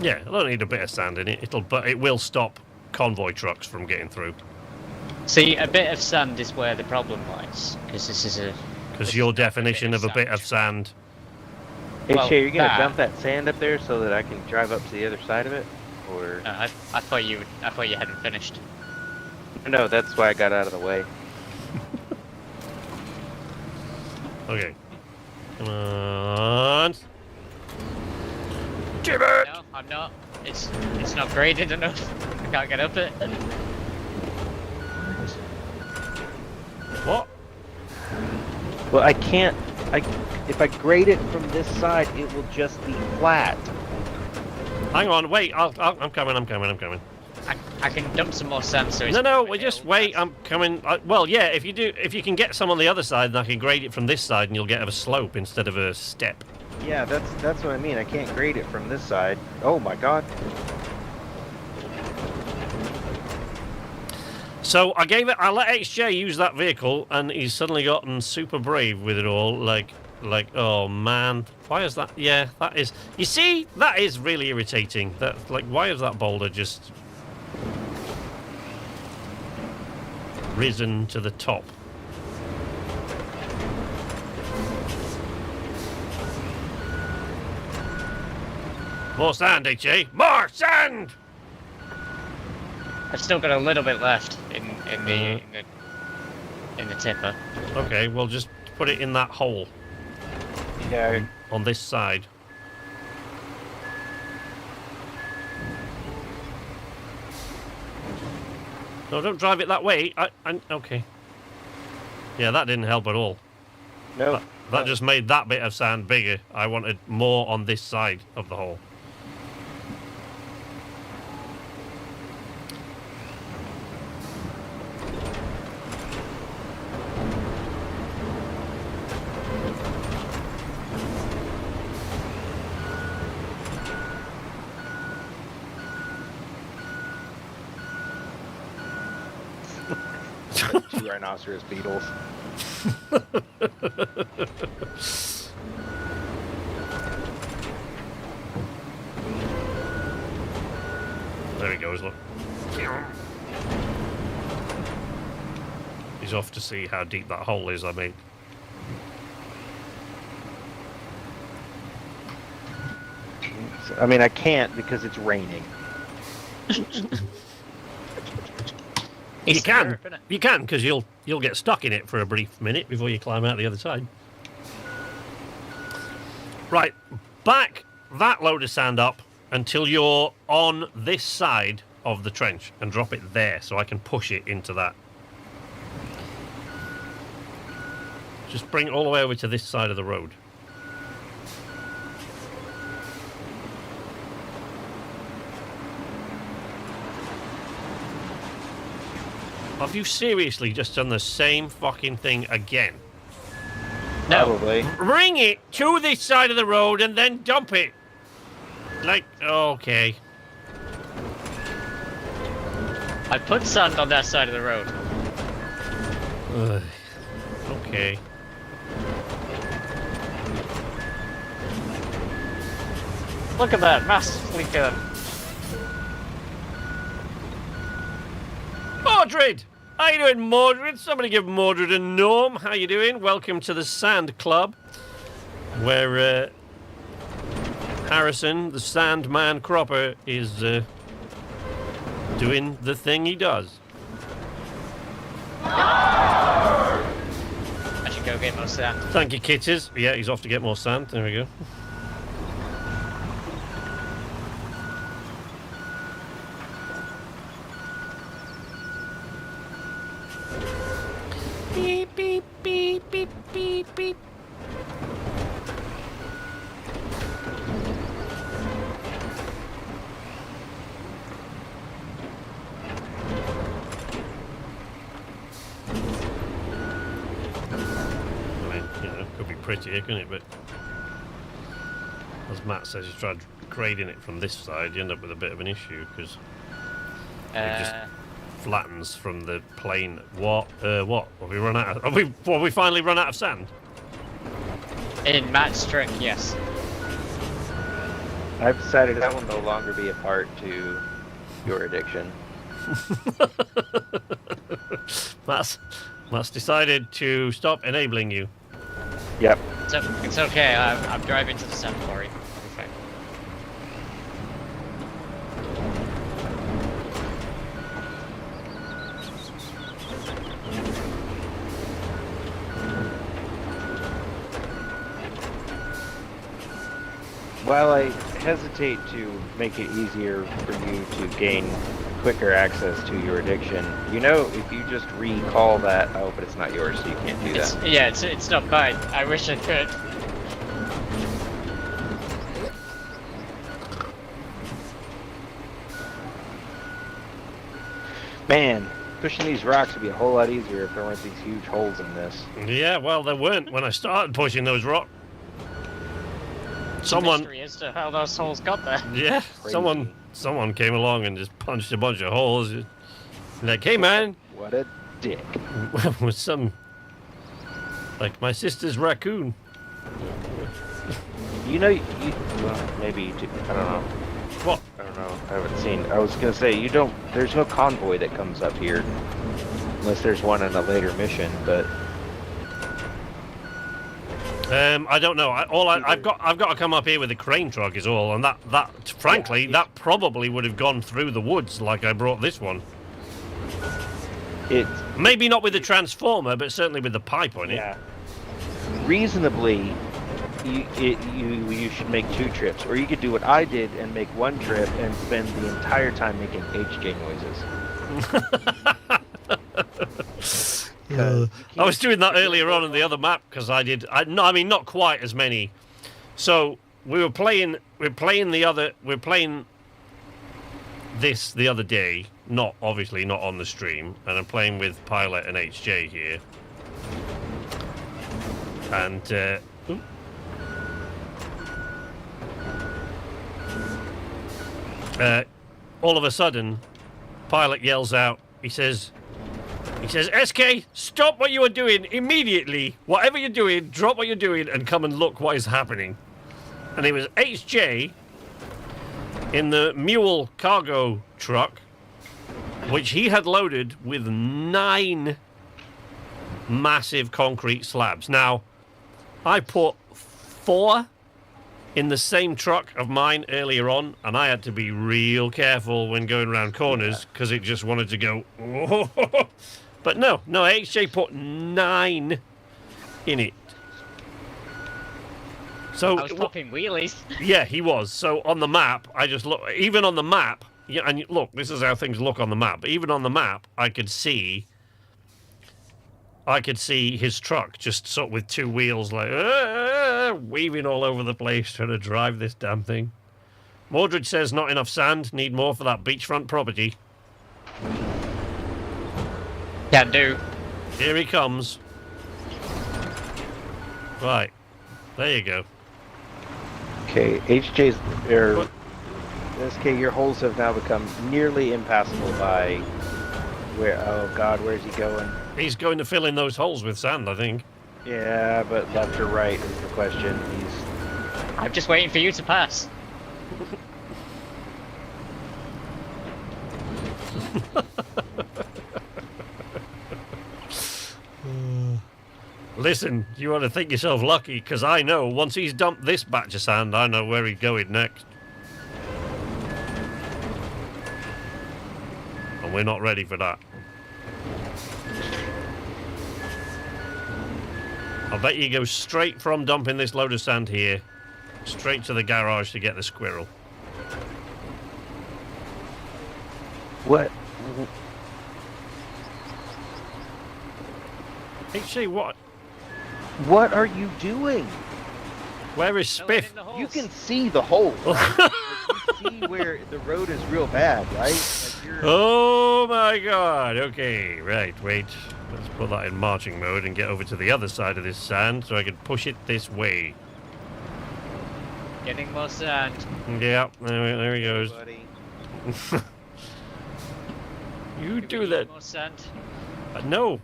Yeah, it'll only need a bit of sand in it. But it will stop convoy trucks from getting through. See, a bit of sand is where the problem lies, because this is a. Because your definition of a bit of sand. Hey, Well, Shay, you're gonna that- dump that sand up there so that I can drive up to the other side of it, or I thought you hadn't finished. no? That's why I got out of the way. Okay. Come on. Jim it! No, I'm not. It's not graded enough. I can't get up it. What? Well, I can't. If I grade it from this side, it will just be flat. Hang on, wait. I'm coming. I can dump some more sand so it's. No, we just wait. I'm coming. Well, yeah. If you can get some on the other side, then I can grade it from this side, and you'll get a slope instead of a step. Yeah, that's what I mean. I can't grade it from this side. Oh my god. So I let HJ use that vehicle, and he's suddenly gotten super brave with it all. Like, oh man, why is that? Yeah, that is. You see, that is really irritating. That, like, why is that boulder just risen to the top? More sand, HJ. More sand. I've still got a little bit left in the tipper. Okay, well, just put it in that hole Yeah. on this side. No, don't drive it that way. Okay. Yeah, that didn't help at all. No. That just made that bit of sand bigger. I wanted more on this side of the hole. Two rhinoceros beetles. There he goes, look. He's off to see how deep that hole is I made. I mean, I can't because it's raining. You can, because you'll get stuck in it for a brief minute before you climb out the other side. Right, back that load of sand up until you're on this side of the trench and drop it there so I can push it into that. Just bring it all the way over to this side of the road. Have you seriously just done the same fucking thing again? No. Probably. Bring it to this side of the road and then dump it. Like, okay. I put sand on that side of the road. Ugh. Okay. Look at that, massively good. Mordred! How you doing, Mordred? Somebody give Mordred a gnome. How you doing? Welcome to the Sand Club, where Harrison, the Sandman Cropper, is doing the thing he does. I should go get more sand. Thank you, Kitters. Yeah, he's off to get more sand. There we go. Beep, beep, beep, beep, beep, beep. I mean, you know, could be prettier, couldn't it? But as Matt says, you tried grading it from this side, you end up with a bit of an issue because it just flattens from the plane. What? What? Have we run out of? Have we finally run out of sand? In Matt's trick, yes. I've decided that will no longer be a part to your addiction. Matt's decided to stop enabling you. Yep. It's okay, I'm driving to the sand quarry. Okay. While I hesitate to make it easier for you to gain quicker access to your addiction, you know, if you just recall that, oh, but it's not yours, so you can't do that. Yeah, it's not mine. I wish I could. Man, pushing these rocks would be a whole lot easier if there weren't these huge holes in this. Yeah, well, there weren't when I started pushing those rocks. Someone, Mystery as to how those holes got there. yeah, Crazy. someone came along and just punched a bunch of holes. Like, hey man, What a dick. with some, like my sister's raccoon. You know, well, maybe you do. I don't know. What? I don't know. I haven't seen. I was gonna say there's no convoy that comes up here, unless there's one in a later mission. But I don't know. I've got to come up here with a crane truck is all, and that frankly that probably would have gone through the woods like I brought this one. it's Maybe not with the transformer, but certainly with the pipe on it. yeah. Reasonably, you should make 2 trips, or you could do what I did and make 1 trip and spend the entire time making HJ noises. I was doing that earlier on the other map because I mean not quite as many. So we're playing this the other day, obviously not on the stream, and I'm playing with Pilot and HJ here. And all of a sudden, Pilot yells out. He says, SK, stop what you are doing immediately. Whatever you're doing, drop what you're doing and come and look what is happening. And it was HJ in the mule cargo truck, which he had loaded with 9 massive concrete slabs. Now, I put 4 in the same truck of mine earlier on, and I had to be real careful when going around corners because it just wanted to go. But no, HJ put 9 in it. So I was popping wheelies. yeah, he was. So on the map, I just look. Even on the map, yeah, and look, this is how things look on the map. Even on the map, I could see his truck just sort of with 2 wheels, like weaving all over the place, trying to drive this damn thing. Mordred says not enough sand. Need more for that beachfront property. Can do. Here he comes. Right, there you go. Okay, HJ's or SK, your holes have now become nearly impassable by where? Oh God, where's he going? He's going to fill in those holes with sand, I think. Yeah, but left or right is the question. I'm just waiting for you to pass. Listen, you ought to think yourself lucky, because I know once he's dumped this batch of sand, I know where he's going next. And we're not ready for that. I bet you go straight from dumping this load of sand here, straight to the garage to get the squirrel. What? HC, what? What are you doing? Where is Fill it Spiff? in the holes. You can see the hole. Right? Like, you see where the road is real bad, right? Like you're... Oh my god, okay, right, wait. Let's put that in marching mode and get over to the other side of this sand so I can push it this way. Getting more sand. Yeah, there he goes. Buddy. You Can do we that. get more sand? No.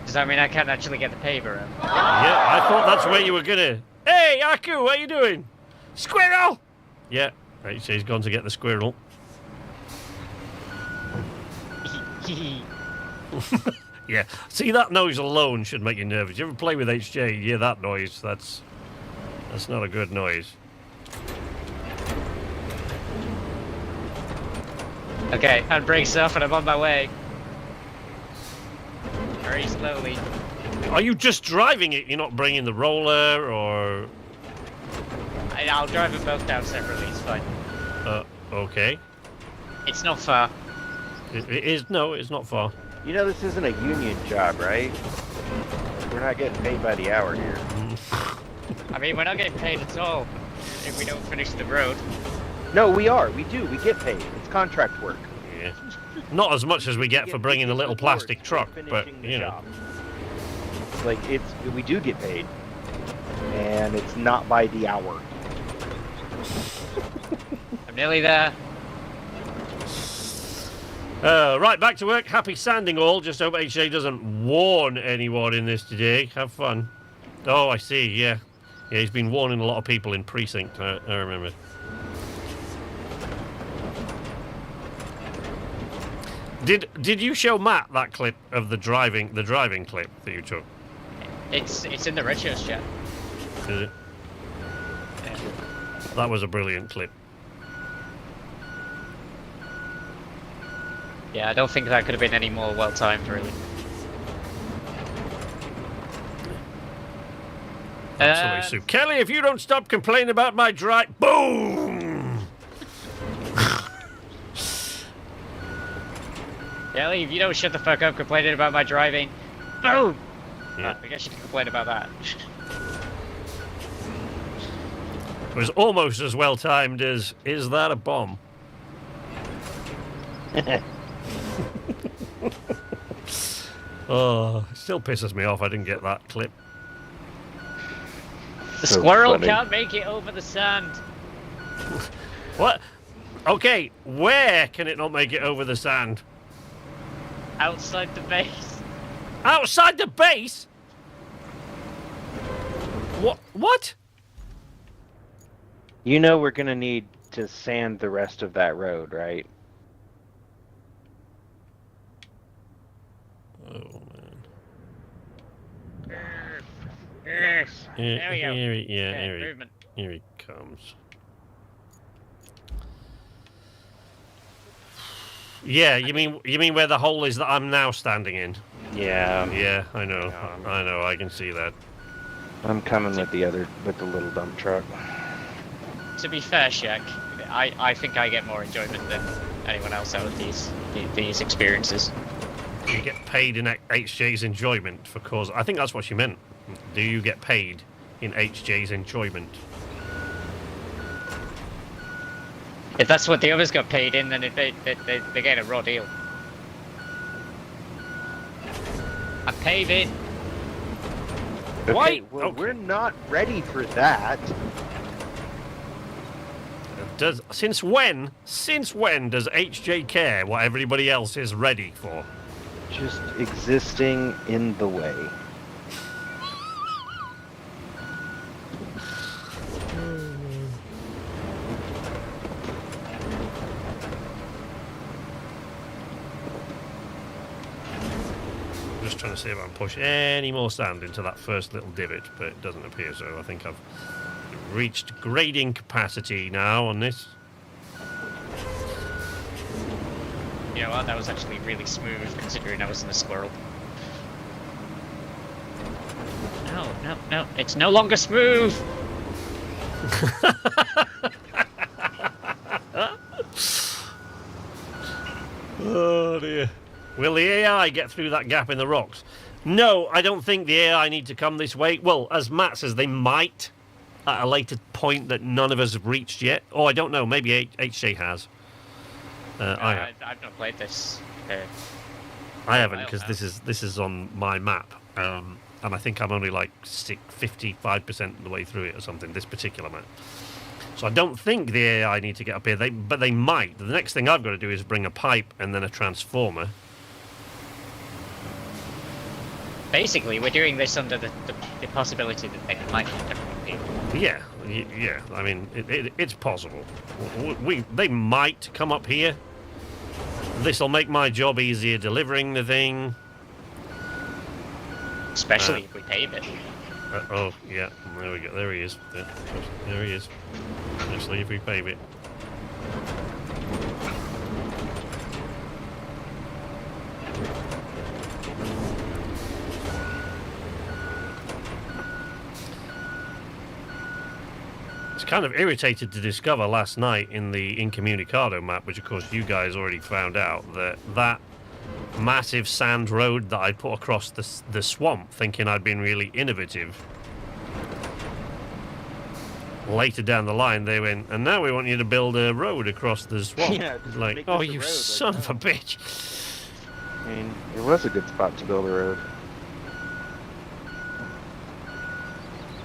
Does that mean I can't actually get the paver out? Yeah, I thought that's where you were gonna. Hey, Aku, what are you doing? Squirrel! Yeah, right, so he's gone to get the squirrel. Yeah, see, that noise alone should make you nervous. You ever play with HJ, you hear that noise, that's not a good noise. Okay, handbrake's off and I'm on my way. Very slowly. Are you just driving it? You're not bringing the roller, or... I'll drive them both down separately, it's fine. Okay. It's not far. It is, no, it's not far. You know this isn't a union job, right? We're not getting paid by the hour here. I mean, we're not getting paid at all if we don't finish the road. No, we are. We do. We get paid. It's contract work. Yeah. Not as much as we get for bringing a little plastic truck, but, finishing the you know. job. Like, we do get paid. And it's not by the hour. I'm nearly there. Right, back to work. Happy sanding all. Just hope HJ doesn't warn anyone in this today. Have fun. Oh, I see, yeah. Yeah, he's been warning a lot of people in precinct, I remember. Did you show Matt that clip of the driving clip that you took? It's in the retros chat. Is it? Yeah. That was a brilliant clip. Yeah, I don't think that could have been any more well timed, really. Absolutely, Sue. Kelly, if you don't stop complaining about my drive, boom! Kelly, if you don't shut the fuck up complaining about my driving, boom! Yeah. I guess you can complain about that. It was almost as well timed as, is that a bomb? Oh, it still pisses me off I didn't get that clip. The So squirrel funny. can't make it over the sand. What? Okay, where can it not make it over the sand? Outside the base. Outside the base? What? You know we're going to need to sand the rest of that road, right? Oh, man. There we go. Here Okay, movement. here he comes. Yeah, you mean where the hole is that I'm now standing in? Yeah. Yeah, I know. Yeah. I know. I can see that. I'm coming with the little dump truck. To be fair, Shaq, I think I get more enjoyment than anyone else out of these experiences. You get paid in HJ's enjoyment for cause. I think that's what she meant. Do you get paid in HJ's enjoyment? If that's what the others got paid in, then they get a raw deal. I'm paving. Okay, Why? well, Okay. we're not ready for that. Since when does HJ care what everybody else is ready for? Just existing in the way. I'm just trying to see if I can push any more sand into that first little divot, but it doesn't appear so. I think I've reached grading capacity now on this. You know what? That was actually really smooth considering I was in a squirrel. No, it's no longer smooth! Oh dear. Will the AI get through that gap in the rocks? No, I don't think the AI need to come this way. Well, as Matt says, they might at a later point that none of us have reached yet. Oh, I don't know. Maybe HJ has. I've not played this. I haven't, because this is on my map, and I think I'm only like 55% of the way through it or something. This particular map. So I don't think the AI need to get up here. But they might. The next thing I've got to do is bring a pipe and then a transformer. Basically, we're doing this under the possibility that they might come here. Yeah. I mean, it's possible. They might come up here. This'll make my job easier delivering the thing. Especially if we pave it. Oh, yeah. There we go. There he is. Yeah, there he is. Especially if we pave it. Kind of irritated to discover last night in the Incommunicado map, which of course you guys already found out, that massive sand road that I put across the swamp, thinking I'd been really innovative. Later down the line, they went, and now we want you to build a road across the swamp. Yeah, like, oh, you son of a bitch! I mean, it was a good spot to build a road.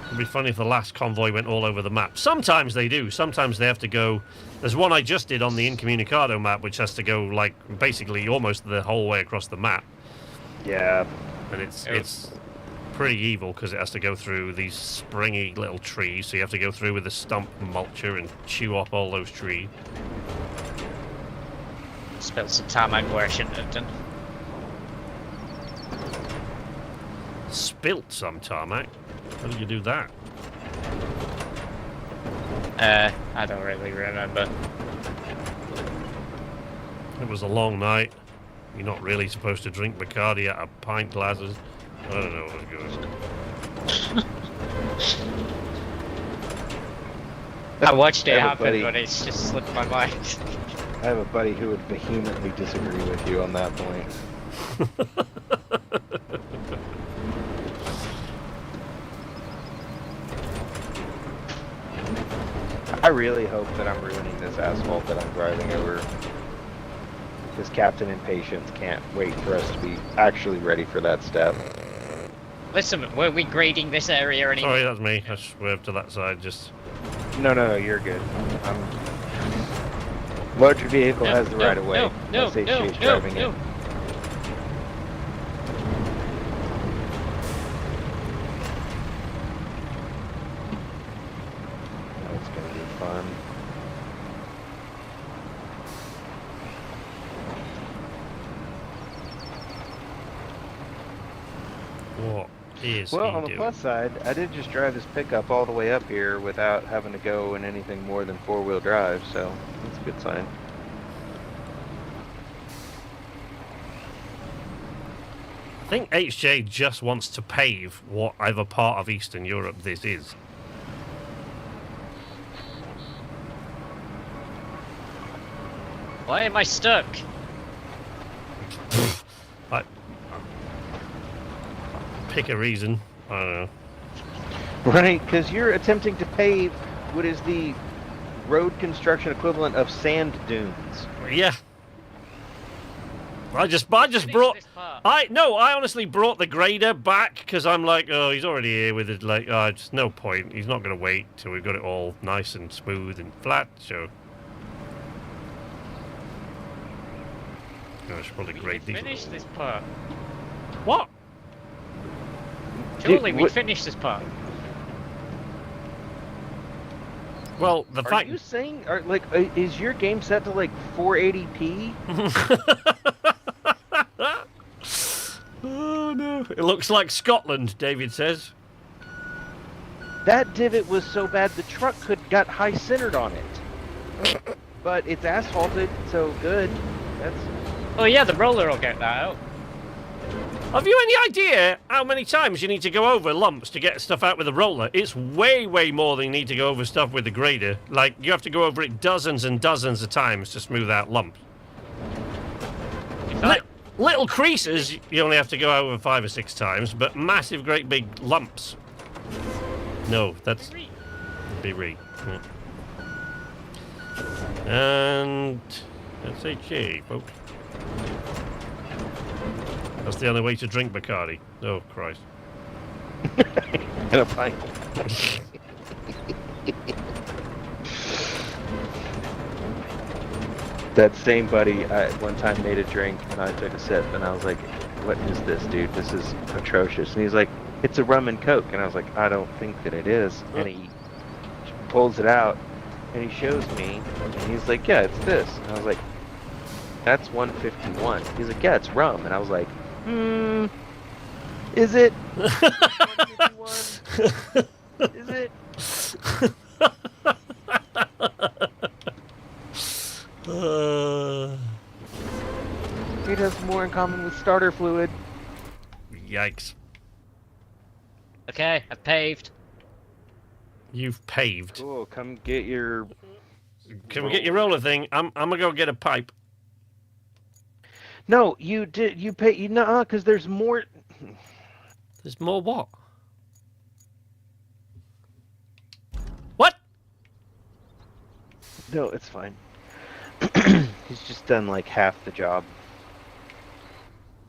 It'd be funny if the last convoy went all over the map. Sometimes they do. Sometimes they have to go... There's one I just did on the Incommunicado map, which has to go, like, basically almost the whole way across the map. Yeah. And it's pretty evil, because it has to go through these springy little trees, so you have to go through with a stump mulcher and chew off all those trees. Spilled some tarmac where I shouldn't have done. Spilt some tarmac? How did you do that? I don't really remember. It was a long night. You're not really supposed to drink Bacardi out of pint glasses. I don't know what it goes. I watched it happen, Everybody- but it's just slipped my mind. I have a buddy who would vehemently disagree with you on that point. I really hope that I'm ruining this asphalt that I'm driving over. Because Captain Impatience can't wait for us to be actually ready for that step. Listen, were we grading this area anymore? Sorry, that's me. I swerved to that side, just... No, you're good. Larger vehicle has the right of way. No, SHG's driving it. That's gonna be fun. What is Well, he on the doing? plus side, I did just drive this pickup all the way up here without having to go in anything more than four-wheel drive, so that's a good sign. I think HJ just wants to pave whatever part of Eastern Europe this is. Why am I stuck? Pick a reason. I don't know. Right, because you're attempting to pave what is the road construction equivalent of sand dunes. Yeah. I just brought... I honestly brought the grader back because I'm like, oh, he's already here with it. Like, just no point. He's not going to wait till we've got it all nice and smooth and flat. So I should probably We grade these. finish this part. What? Surely Dude, we what- finish this part. Well, the Are fact. you saying, is your game set to like 480p? Oh no! It looks like Scotland, David says. That divot was so bad the truck got high centered on it. But it's asphalted, so good. That's Oh yeah, the roller will get that out. Have you any idea how many times you need to go over lumps to get stuff out with a roller? It's way, way more than you need to go over stuff with the grader. Like, you have to go over it dozens and dozens of times to smooth out lumps. In fact, Little creases, you only have to go over 5 or 6 times, but massive, great big lumps. No, that's be re. And that's HA, folks. That's the only way to drink Bacardi. Oh, Christ. in a pint. That same buddy one time made a drink and I took a sip and I was like, what is this, dude? This is atrocious. And he's like, it's a rum and coke. And I was like, I don't think that it is. And he pulls it out and he shows me and he's like, yeah, it's this. And I was like, that's 151. He's like, yeah, it's rum. And I was like, is it? 151? Is it? It has more in common with starter fluid. Yikes. okay, I've paved. You've paved. Cool, come get your... Can we get your roller thing? I'm gonna go get a pipe. No, you did, you pay, you know, because there's more... There's more what? What? No, it's fine. He's just done like half the job.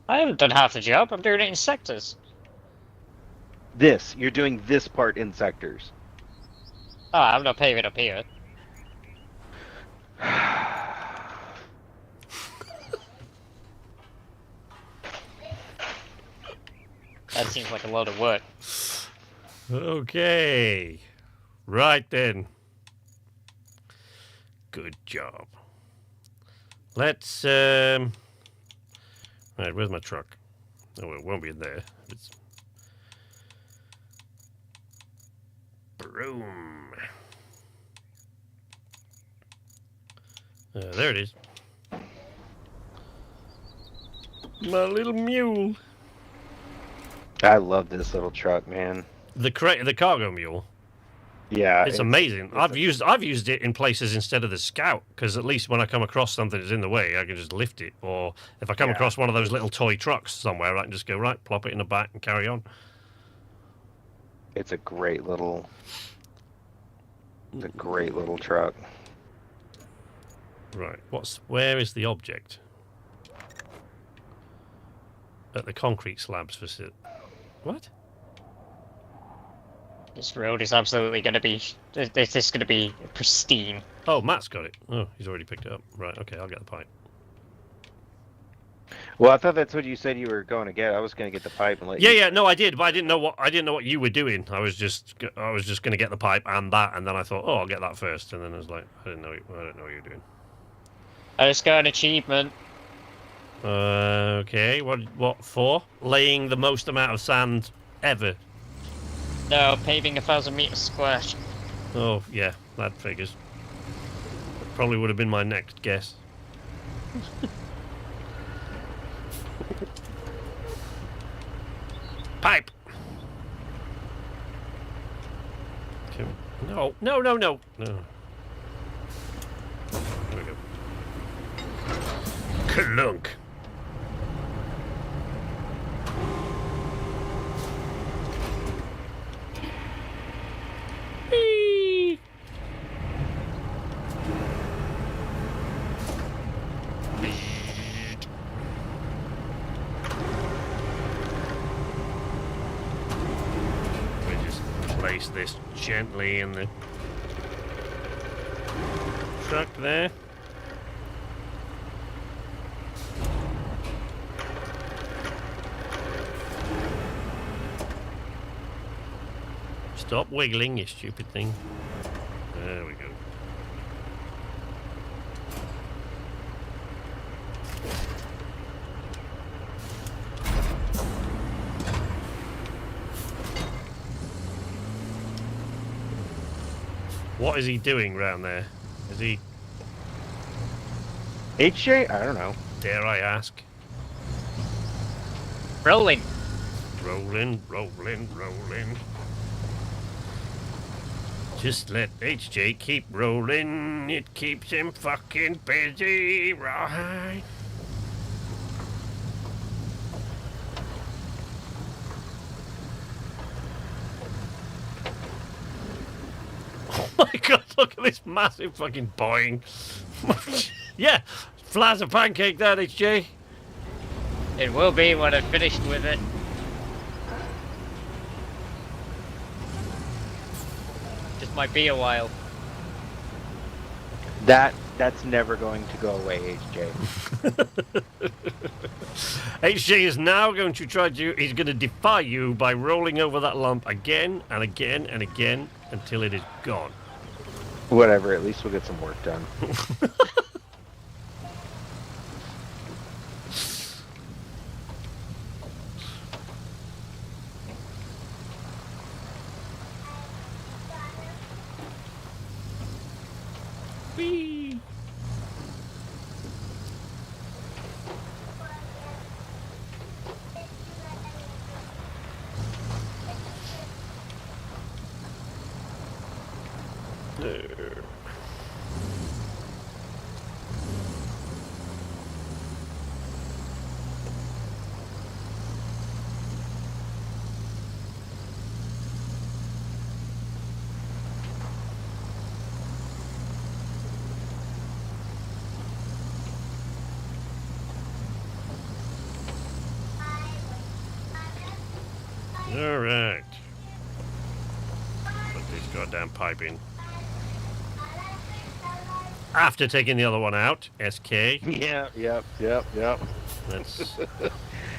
I haven't done half the job. I'm doing it in sectors. You're doing this part in sectors. Oh, I'm not paving up here. That seems like a load of work. Okay. Right then. Good job. Let's right, where's my truck? Oh, it won't be in there. It's broom. There it is. My little mule. I love this little truck, man. The cargo mule. Yeah, It's amazing. I've used it in places instead of the Scout, because at least when I come across something that's in the way, I can just lift it. Or if I come across one of those little toy trucks somewhere, I can just go right, plop it in the back, and carry on. It's a great little truck. Right. Where is the object? At the concrete slabs facility. What? This road is absolutely going to be... This is going to be pristine. Oh, Matt's got it. Oh, he's already picked it up. Right. Okay, I'll get the pipe. Well, I thought that's what you said you were going to get. I was going to get the pipe and let you... Yeah. No, I did, but I didn't know what you were doing. I was just going to get the pipe and that, and then I thought, oh, I'll get that first, and then I was like, I don't know what you were doing. I just got an achievement. Okay. What for? Laying the most amount of sand ever. No, paving 1,000 meters square. Oh, yeah, that figures. Probably would have been my next guess. Pipe! No. No. There we go. Clunk! Whee! We just place this gently in the truck there. Stop wiggling, you stupid thing. There we go. What is he doing round there? Is he... HJ? I don't know. Dare I ask? Rolling. Rolling, rolling, rolling. Just let HJ keep rolling. It keeps him fucking busy, right? Oh my god, look at this massive fucking boing. Yeah, flat as a pancake that, HJ. It will be when I've finished with it. Just might be a while. That's never going to go away, HJ. HJ is now going to try to... He's going to defy you by rolling over that lump again and again and again until it is gone. Whatever, at least we'll get some work done. Whee! There. All right. Put this goddamn pipe in. After taking the other one out, SK. Yep. Let's...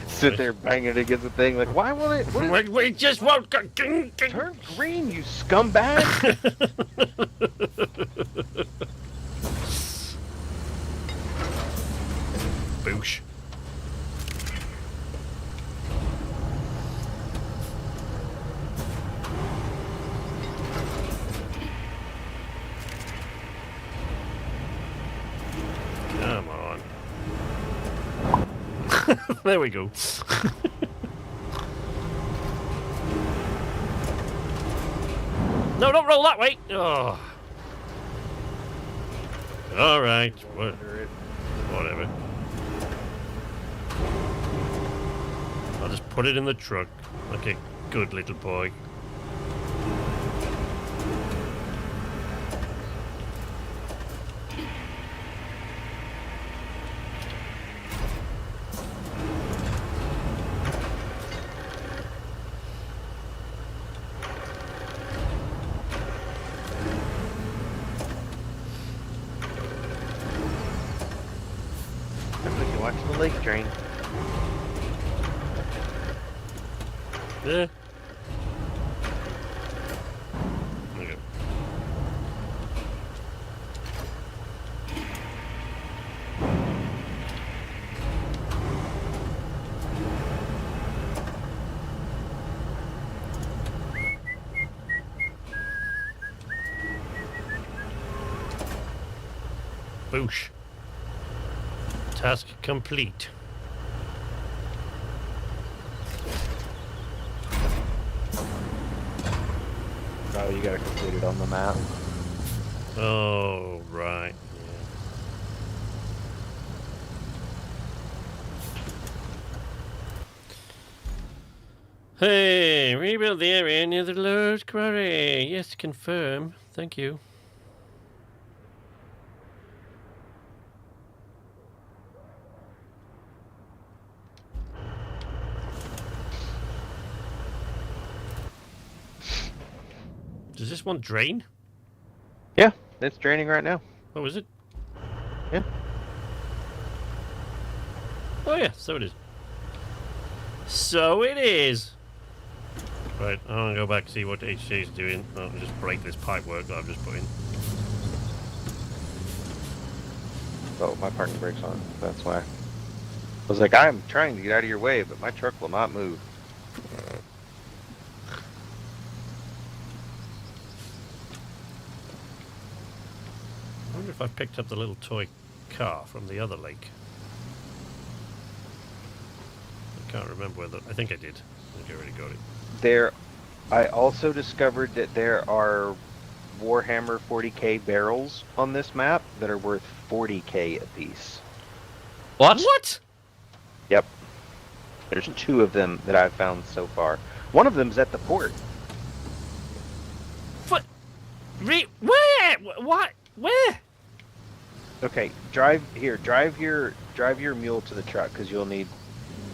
Sit there banging it against the thing like, why won't it? What is, We just won't go. turn green, you scumbag! Boosh. Come on. There we go. No, don't roll that way. Oh. All right. Whatever. I'll just put it in the truck like a good little boy. Watch the lake drain. Yeah. Okay. Boosh. Task complete. Oh, you gotta complete it on the map. Oh, right. Yeah. Hey, rebuild the area near the Lord's Quarry. Yes, confirm. Thank you. Does this one drain? Yeah, it's draining right now. Oh, is it? Yeah. Oh, yeah, so it is. So it is. Right, I'm gonna go back and see what HJ is doing. I'll just break this pipe work that I've just put in. Oh, my parking brake's on. That's why. I was like, I'm trying to get out of your way, but my truck will not move. I wonder if I've picked up the little toy car from the other lake. I can't remember whether... I think I did. I think I already got it. I also discovered that there are Warhammer 40k barrels on this map that are worth 40k apiece. What? Yep. There's 2 of them that I've found so far. One of them's at the port. Where? What? Where? Okay, drive your mule to the truck because you'll need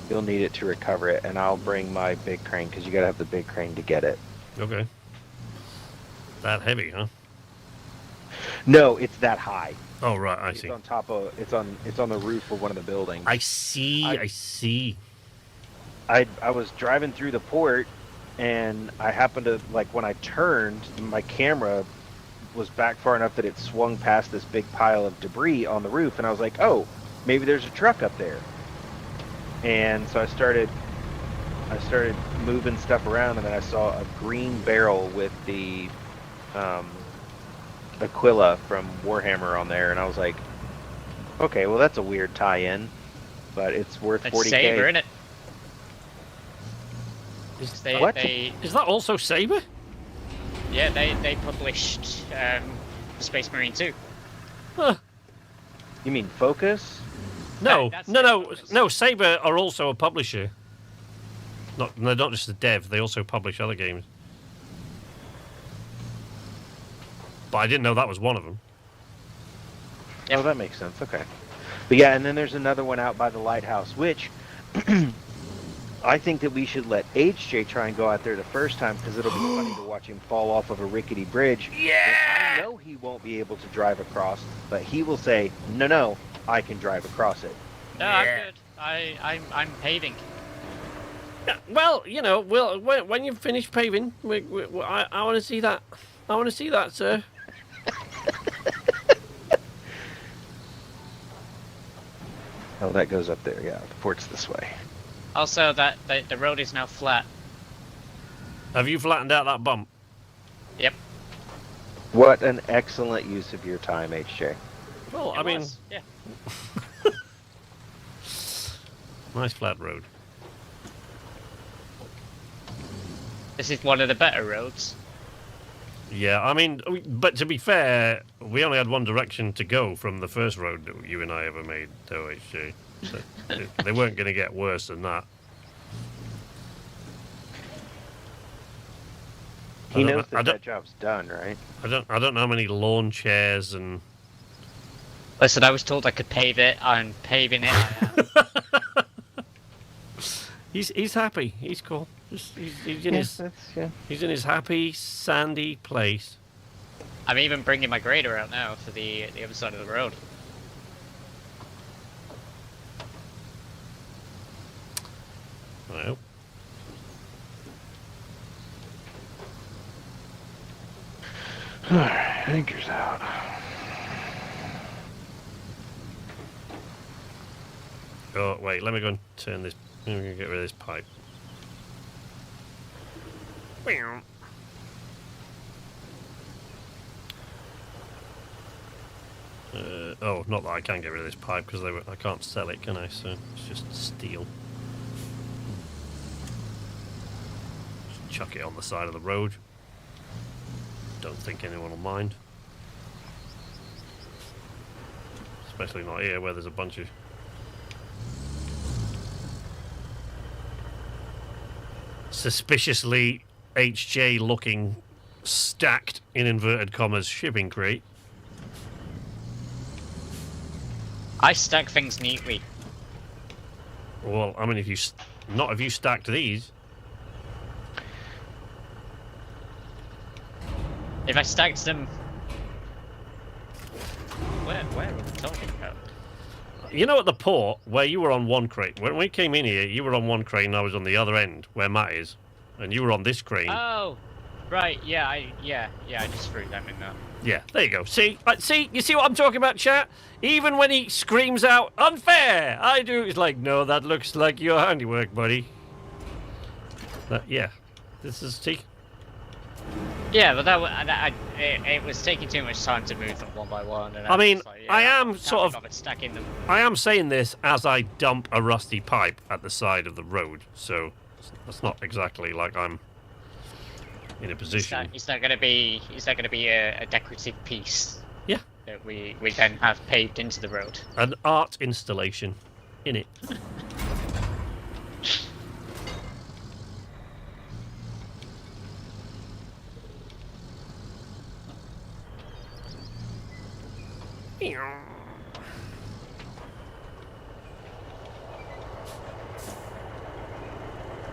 it to recover it, and I'll bring my big crane because you gotta have the big crane to get it. Okay. That heavy, huh? No, it's that high. Oh right, I It's see. on top of it's on the roof of one of the buildings. I see. I was driving through the port, and I happened to, like, when I turned, my camera was back far enough that it swung past this big pile of debris on the roof, and I was like, oh, maybe there's a truck up there. And so I started moving stuff around, and then I saw a green barrel with the Aquila from Warhammer on there, and I was like, okay, well that's a weird tie-in, but it's worth It's 40k. Saber, innit? What? Is that also Saber? Yeah, they published Space Marine 2. Huh. You mean Focus? No, That's no. Saber are also a publisher. They're not just a dev. They also publish other games. But I didn't know that was one of them. Yep. Oh, that makes sense. Okay. But yeah, and then there's another one out by the lighthouse, which I think that we should let HJ try and go out there the first time because it'll be funny to watch him fall off of a rickety bridge. Yeah. I know he won't be able to drive across, but he will say, "No, I can drive across it." No, I'm good. I'm paving. Yeah, well, when you finish paving, I want to see that. I want to see that, sir. Oh, that goes up there. Yeah, the port's this way. Also, the road is now flat. Have you flattened out that bump? Yep. What an excellent use of your time, HJ. Well, It I mean, was, yeah. nice flat road. This is one of the better roads. Yeah, I mean, but to be fair, we only had one direction to go from the first road that you and I ever made, though, HJ. So they weren't going to get worse than that. He knows that job's done, right? I don't know how many lawn chairs and... Listen, I was told I could pave it. I'm paving it. I am. He's happy. He's cool. He's in his happy sandy place. I'm even bringing my grader out now for the other side of the road. Well, Alright, anchor's out. oh wait, let me go and turn this. Let me get rid of this pipe. Oh, not that I can get rid of this pipe because I can't sell it, can I? So it's just steel. Just chuck it on the side of the road. Don't think anyone will mind. Especially not here where there's a bunch of suspiciously HJ looking stacked in inverted commas shipping crate. I stack things neatly. Well, I mean, if you stacked these. If I stacked them... Where are we talking about? You know, at the port where you were on one crate. When we came in here, you were on one crate and I was on the other end where Matt is. and you were on this crane. Oh, right. Yeah, I just threw them in there. Yeah, there you go. See, you see what I'm talking about, chat? Even when he screams out, unfair, I do, it's like, no, that looks like your handiwork, buddy. Yeah, this is, see? Yeah, but it was taking too much time to move them one by one. And I mean, like, I am sort of stacking them. I am saying this as I dump a rusty pipe at the side of the road, so it's not exactly like I'm in a position. Is that going to be a decorative piece? Yeah. That we then have paved into the road. An art installation in it.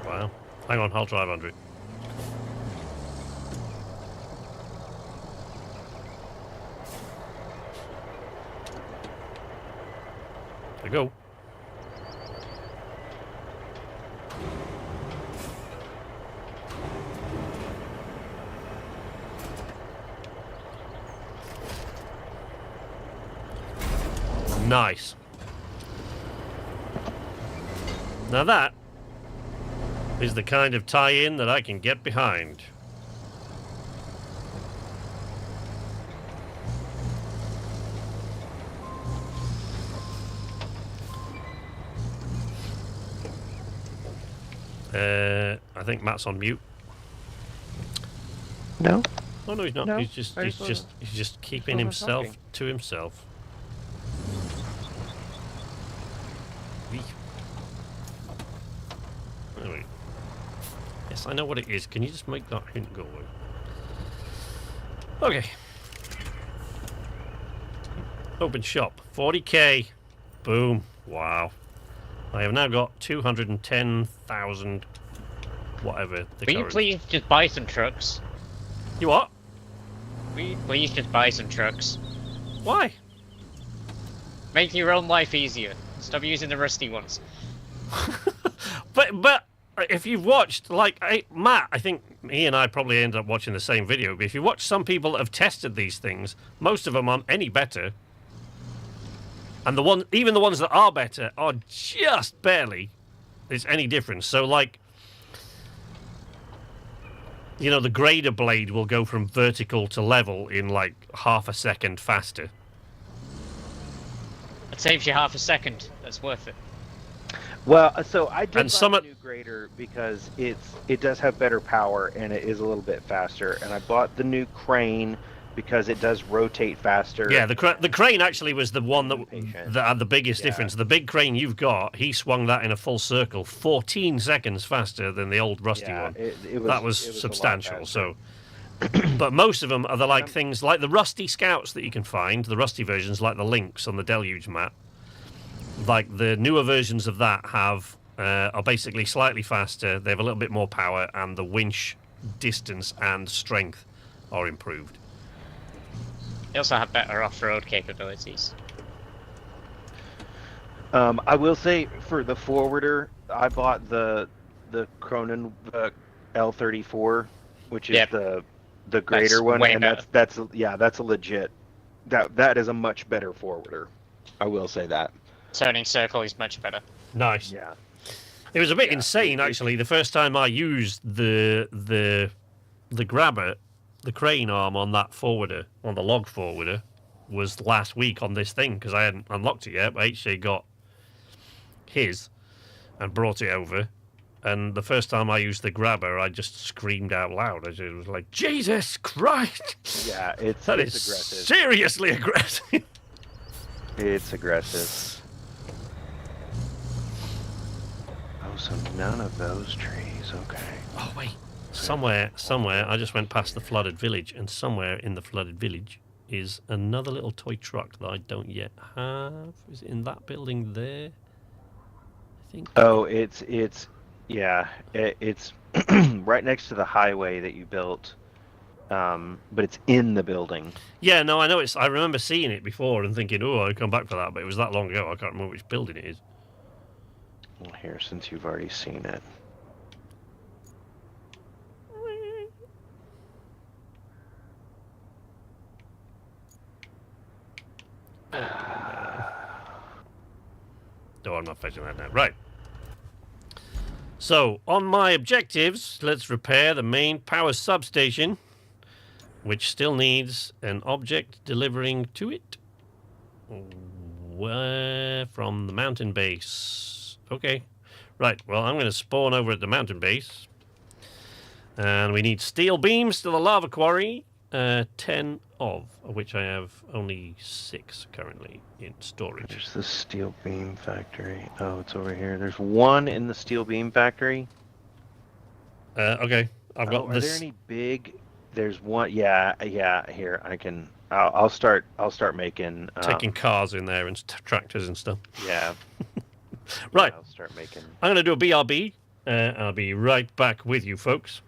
Wow. Hang on, I'll drive under it. There we go. Nice. Now that is the kind of tie-in that I can get behind. I think Matt's on mute. No. Oh no, he's not. No, He's just keeping I'm himself talking. to himself. Anyway. Yes, I know what it is. Can you just make that hint go away? Okay. Open shop. 40k. Boom. Wow. I have now got 210,000 whatever. Will you please just buy some trucks? You what? Will you please just buy some trucks? Why? Make your own life easier. Stop using the rusty ones. But if you've watched, like, Matt, I think he and I probably ended up watching the same video, but if you watch some people that have tested these things, most of them aren't any better. And even the ones that are better are just barely there's any difference. So, like, you know, the grader blade will go from vertical to level in, like, half a second faster. It saves you half a second. That's worth it. Well, so I did And buy some a new grader because it does have better power and it is a little bit faster. And I bought the new crane because it does rotate faster. Yeah, the crane actually was the one that had the biggest Yeah. difference. The big crane you've got, he swung that in a full circle 14 seconds faster than the old rusty one. That was it a lot substantial. faster. So, but most of them are like things like the rusty scouts that you can find, the rusty versions like the Lynx on the Deluge map. Like the newer versions of that are basically slightly faster. They have a little bit more power, and the winch distance and strength are improved. They also have better off-road capabilities. I will say for the forwarder, I bought the Cronin L34, which is Yep. the greater one, way and better. that's a legit. That is a much better forwarder. I will say that. Turning circle is much better. Nice. Yeah. It was a bit insane, actually. The first time I used the grabber, the crane arm on that forwarder, on the log forwarder, was last week on this thing because I hadn't unlocked it yet. But HJ got his and brought it over. And the first time I used the grabber, I just screamed out loud. It was like, Jesus Christ! Yeah, it's That is aggressive. seriously aggressive. It's aggressive. Oh, so none of those trees. Okay. Oh, wait. Somewhere, I just went past the flooded village, and somewhere in the flooded village is another little toy truck that I don't yet have. Is it in that building there? I think. Oh, it's right next to the highway that you built, but it's in the building. Yeah, no, I know it's. I remember seeing it before and thinking, oh, I'll come back for that, but it was that long ago. I can't remember which building it is. Well, here, since you've already seen it. fetching that now. Right. So, on my objectives, let's repair the main power substation, which still needs an object delivering to it. Where? From the mountain base. Okay. Right, well, I'm going to spawn over at the mountain base. And we need steel beams to the lava quarry. 10 of which I have only 6 currently in storage. There's the steel beam factory. Oh, it's over here. There's 1 in the steel beam factory. Okay, I've got Are this. there any big? There's 1. Yeah. Here, I can. I'll start making. Taking cars in there and tractors and stuff. Yeah. Right. I'll start making. I'm going to do a BRB. I'll be right back with you, folks.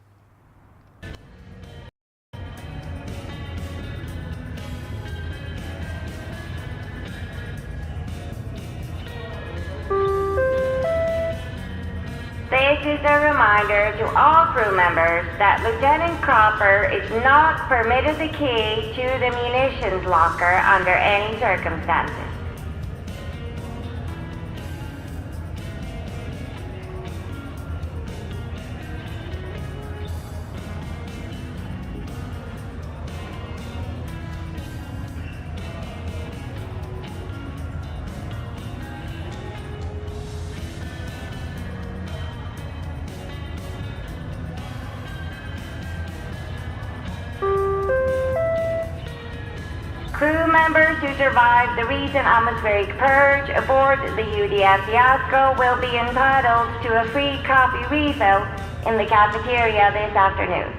This is a reminder to all crew members that Lieutenant Cropper is not permitted the key to the munitions locker under any circumstances. Crew members who survived the recent atmospheric purge aboard the UDF Fiasco will be entitled to a free coffee refill in the cafeteria this afternoon.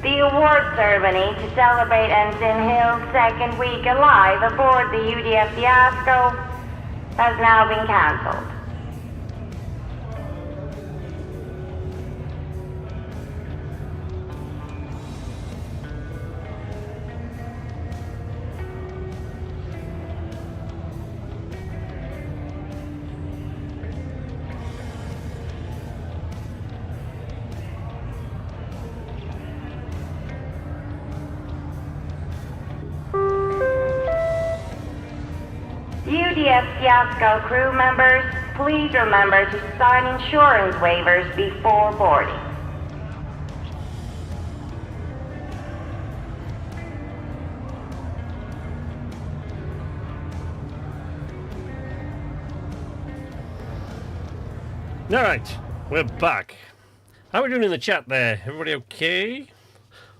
The award ceremony to celebrate Ensign Hill's second week alive aboard the UDF Fiasco has now been cancelled. UDF Fiasco crew members, please remember to sign insurance waivers before boarding. All right, we're back. How are we doing in the chat there? Everybody okay?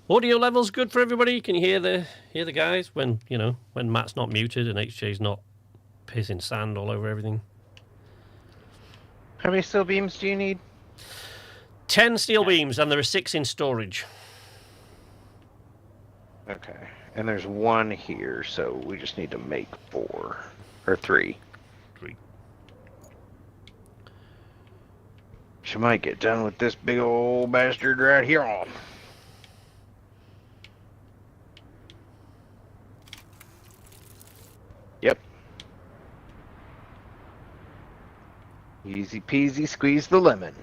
Audio levels good for everybody? Can you hear the guys when when Matt's not muted and HJ's not pissing sand all over everything? How many steel beams do you need? 10 steel beams, and there are 6 in storage. Okay, and there's 1 here, so we just need to make 4 or 3. 3. She might get done with this big old bastard right here. Yep. Easy peasy, squeeze the lemon.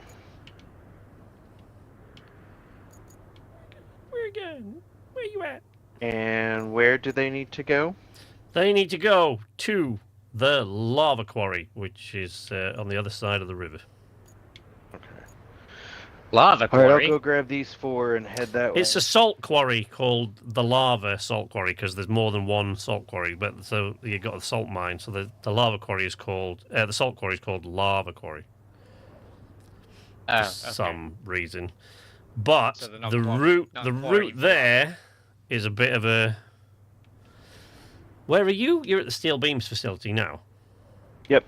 Where again? Where you at? And where do they need to go? They need to go to the lava quarry, which is on the other side of the river. Lava All right, quarry. I'll go grab these 4 and head that way. It's a salt quarry called the lava salt quarry because there's more than one salt quarry. But so you got the salt mine. So the lava quarry is called the salt quarry is called lava quarry Oh, for okay. some reason. But So they're not the quarry- route not the quarry route there is a bit of a. Where are you? You're at the steel beams facility now. Yep.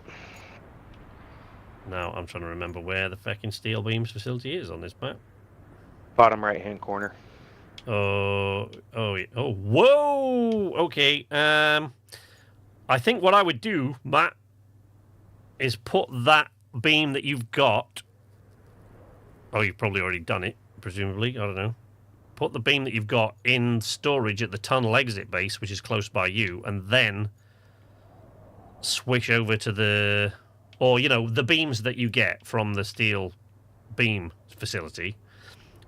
Now I'm trying to remember where the fucking steel beams facility is on this map. Bottom right-hand corner. Oh, yeah. Oh, whoa. Okay. I think what I would do, Matt, is put that beam that you've got Oh, you've probably already done it, presumably. I don't know. Put the beam that you've got in storage at the tunnel exit base, which is close by you, and then switch over to the... Or, you know, the beams that you get from the steel beam facility.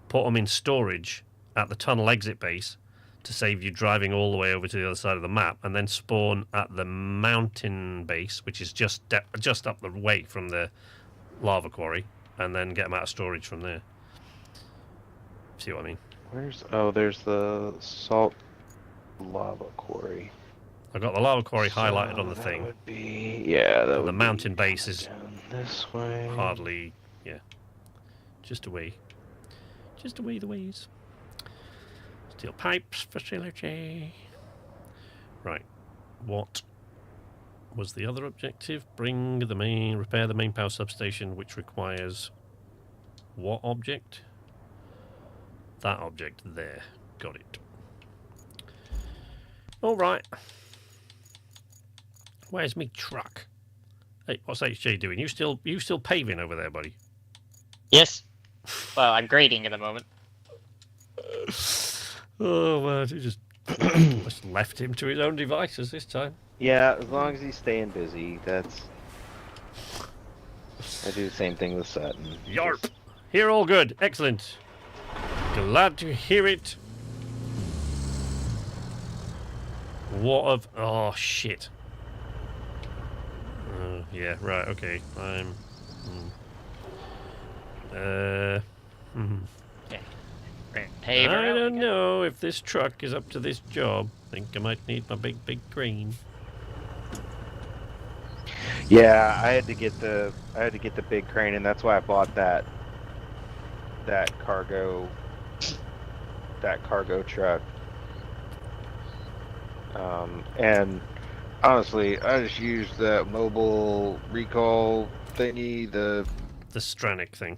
Put them in storage at the tunnel exit base to save you driving all the way over to the other side of the map, and then spawn at the mountain base, which is just up the way from the lava quarry, and then get them out of storage from there. See what I mean? There's the salt lava quarry. I got the lava quarry highlighted on the that thing. Would be, yeah, that And would the mountain be base is down this way. hardly, yeah, just away the ways. Steel pipes facility. Right, what was the other objective? Repair the main power substation, which requires what object? That object there. Got it. All right. Where's me truck? Hey, what's HJ doing? You still paving over there, buddy? Yes. Well, I'm grading at the moment. Oh, well, you just left him to his own devices this time. Yeah, as long as he's staying busy, that's... I do the same thing with Sutton. Yarp! Here, all good. Excellent. Glad to hear it. What of... Oh, shit. Yeah, right, okay. I'm... Okay. I don't know if this truck is up to this job. Think I might need my big crane. Yeah, I had to get the big crane, and that's why I bought that cargo truck. And honestly, I just used that mobile recall thingy, the Stranic thing.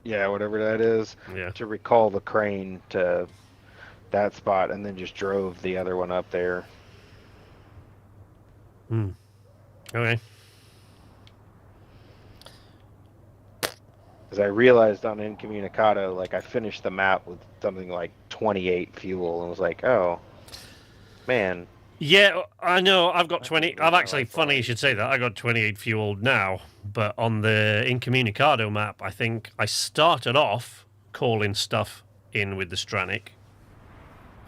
Yeah, whatever that is, Yeah. to recall the crane to that spot, and then just drove the other one up there. Okay. Because I realized on Incommunicado, like, I finished the map with something like 28 fuel, and was like, oh, man. Yeah, I know. I've got 20. I've actually, funny you should say that. I got 28 fuel now, but on the Incommunicado map, I think I started off calling stuff in with the Stranic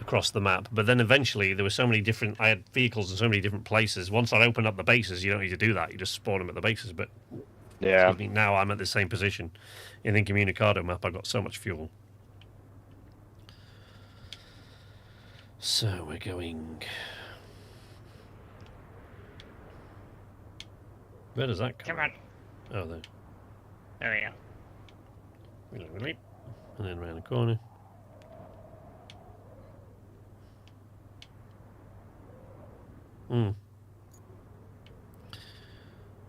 across the map, but then eventually there were so many different. I had vehicles in so many different places. Once I opened up the bases, you don't need to do that. You just spawn them at the bases. But Yeah. excuse me, now I'm at the same position in the Incommunicado map. I got so much fuel. So we're going. Where does that come? Come on. Oh, there. There we go. And then around the corner.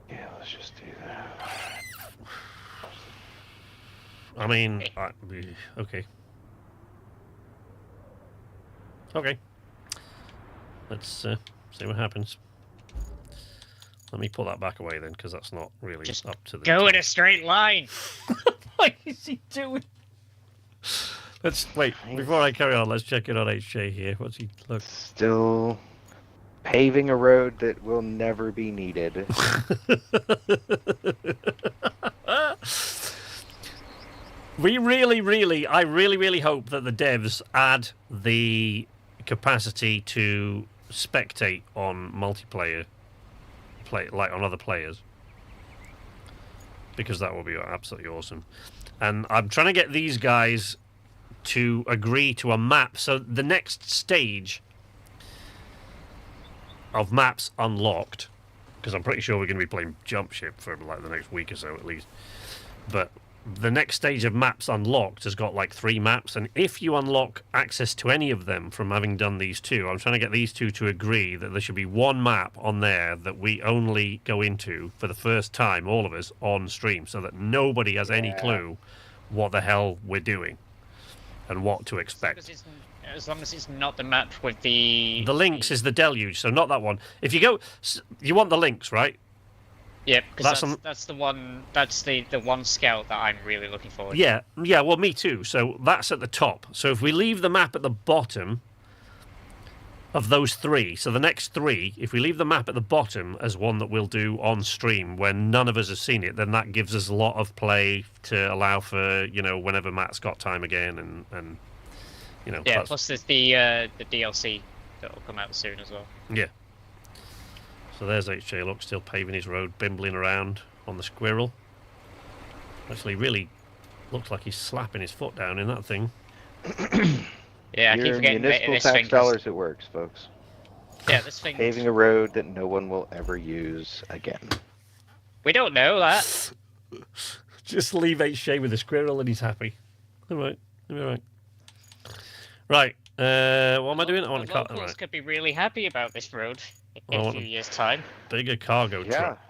Yeah, let's just do that. I mean, okay. Okay. Let's see what happens. Let me pull that back away then, because that's not really Just up to the... Go in a straight line. What is he doing? Let's wait before I carry on. Let's check it on HJ here. What's he look? Still paving a road that will never be needed. I really hope that the devs add the capacity to spectate on multiplayer, like on other players, because that will be absolutely awesome. And I'm trying to get these guys to agree to a map. So the next stage of maps unlocked, because I'm pretty sure we're going to be playing Jump Ship for like the next week or so at least. But the next stage of maps unlocked has got like 3 maps, and if you unlock access to any of them from having done these 2, I'm trying to get these 2 to agree that there should be 1 map on there that we only go into for the first time, all of us, on stream, so that nobody has any clue what the hell we're doing and what to expect. As long as it's not the map with the... The links is the deluge, so not that one. If you go... You want the links, right? Yep, because That's that's the one. That's the one scout that I'm really looking forward to. Yeah, well, me too. So that's at the top. So if we leave the map at the bottom of those three, so the next three, if we leave the map at the bottom as one that we'll do on stream when none of us have seen it, then that gives us a lot of play to allow for, whenever Matt's got time again, and Yeah, plus there's the DLC that'll come out soon as well. Yeah. So there's HJ, look, still paving his road, bimbling around on the squirrel. Actually, really looks like he's slapping his foot down in that thing. Yeah, I keep Your forgetting municipal this tax thing. dollars, it works, folks. Yeah, this thing. Paving a road that no one will ever use again. We don't know that. Just leave HJ with the squirrel and he's happy. All right, all right. Right, what am I doing? I want to cut. Locals Right. could be really happy about this road in I a want few a years' time. Bigger cargo Yeah. truck.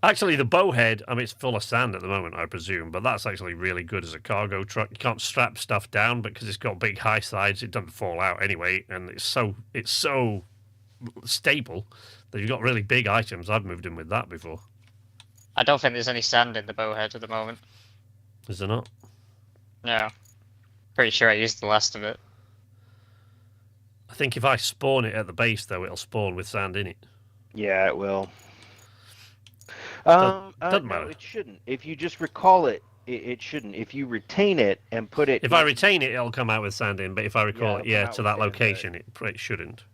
Actually, the bowhead, I mean, it's full of sand at the moment, I presume, but that's actually really good as a cargo truck. You can't strap stuff down because it's got big high sides. It doesn't fall out anyway, and it's so stable that you've got really big items. I've moved in with that before. I don't think there's any sand in the bowhead at the moment. Is there not? No. Pretty sure I used the last of it. I think if I spawn it at the base, though, it'll spawn with sand in it. Yeah, it will. Doesn't matter. No, it shouldn't. If you just recall it, it shouldn't. If you retain it and put it... If I retain it, it'll come out with sand in. But if I recall Yeah, it, it'll come out to with that sand, location, it shouldn't.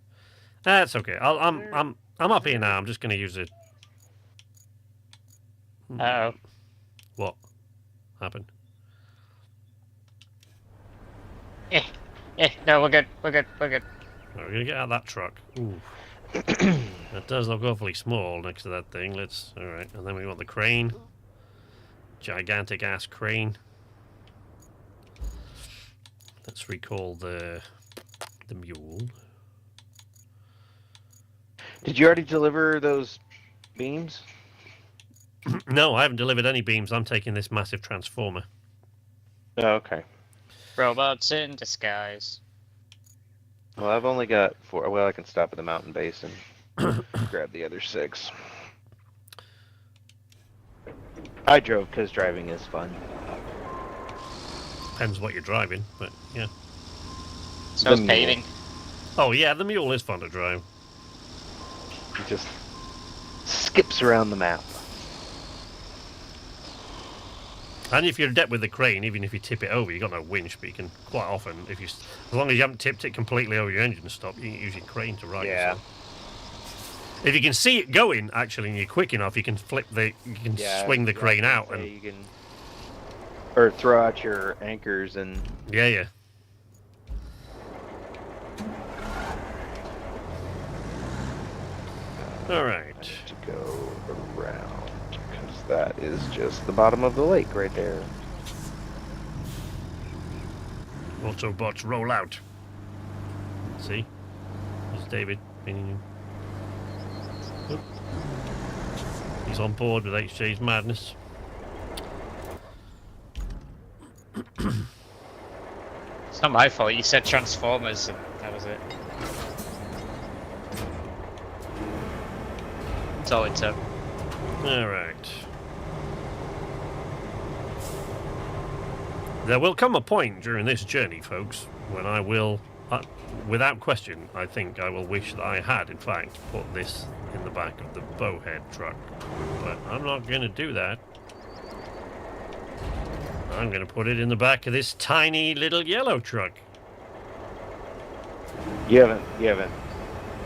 That's okay. I'm up here now. I'm just going to use it. Uh-oh. What happened? No, we're good. We're good. We're good. Right, we're going to get out of that truck. Ooh. That does look awfully small next to that thing. All right, and then we want the crane. Gigantic ass crane. Let's recall the mule. Did you already deliver those beams? No, I haven't delivered any beams. I'm taking this massive transformer. Oh, okay. Robots in disguise. Well, I've only got 4. Well, I can stop at the mountain base and grab the other 6. I drove because driving is fun. Depends what you're driving, but yeah. So it's mule. paving. Oh yeah, the mule is fun to drive. It just skips around the map. And if you're adept with the crane, even if you tip it over, you've got no winch, but you can quite often, as long as you haven't tipped it completely over your engine stop, you can use your crane to ride Yeah. yourself. If you can see it going, actually, and you're quick enough, you can swing the crane out and you can, or throw out your anchors and yeah. All right. to go around because that is just the bottom of the lake right there. Autobots roll out. See? There's David. Oop. He's on board with HJ's madness. It's not my fault. You said Transformers, and that was it. That's all it took. All right. There will come a point during this journey, folks, when I will, without question, I think I will wish that I had, in fact, put this in the back of the bowhead truck. But I'm not going to do that. I'm going to put it in the back of this tiny little yellow truck. You haven't.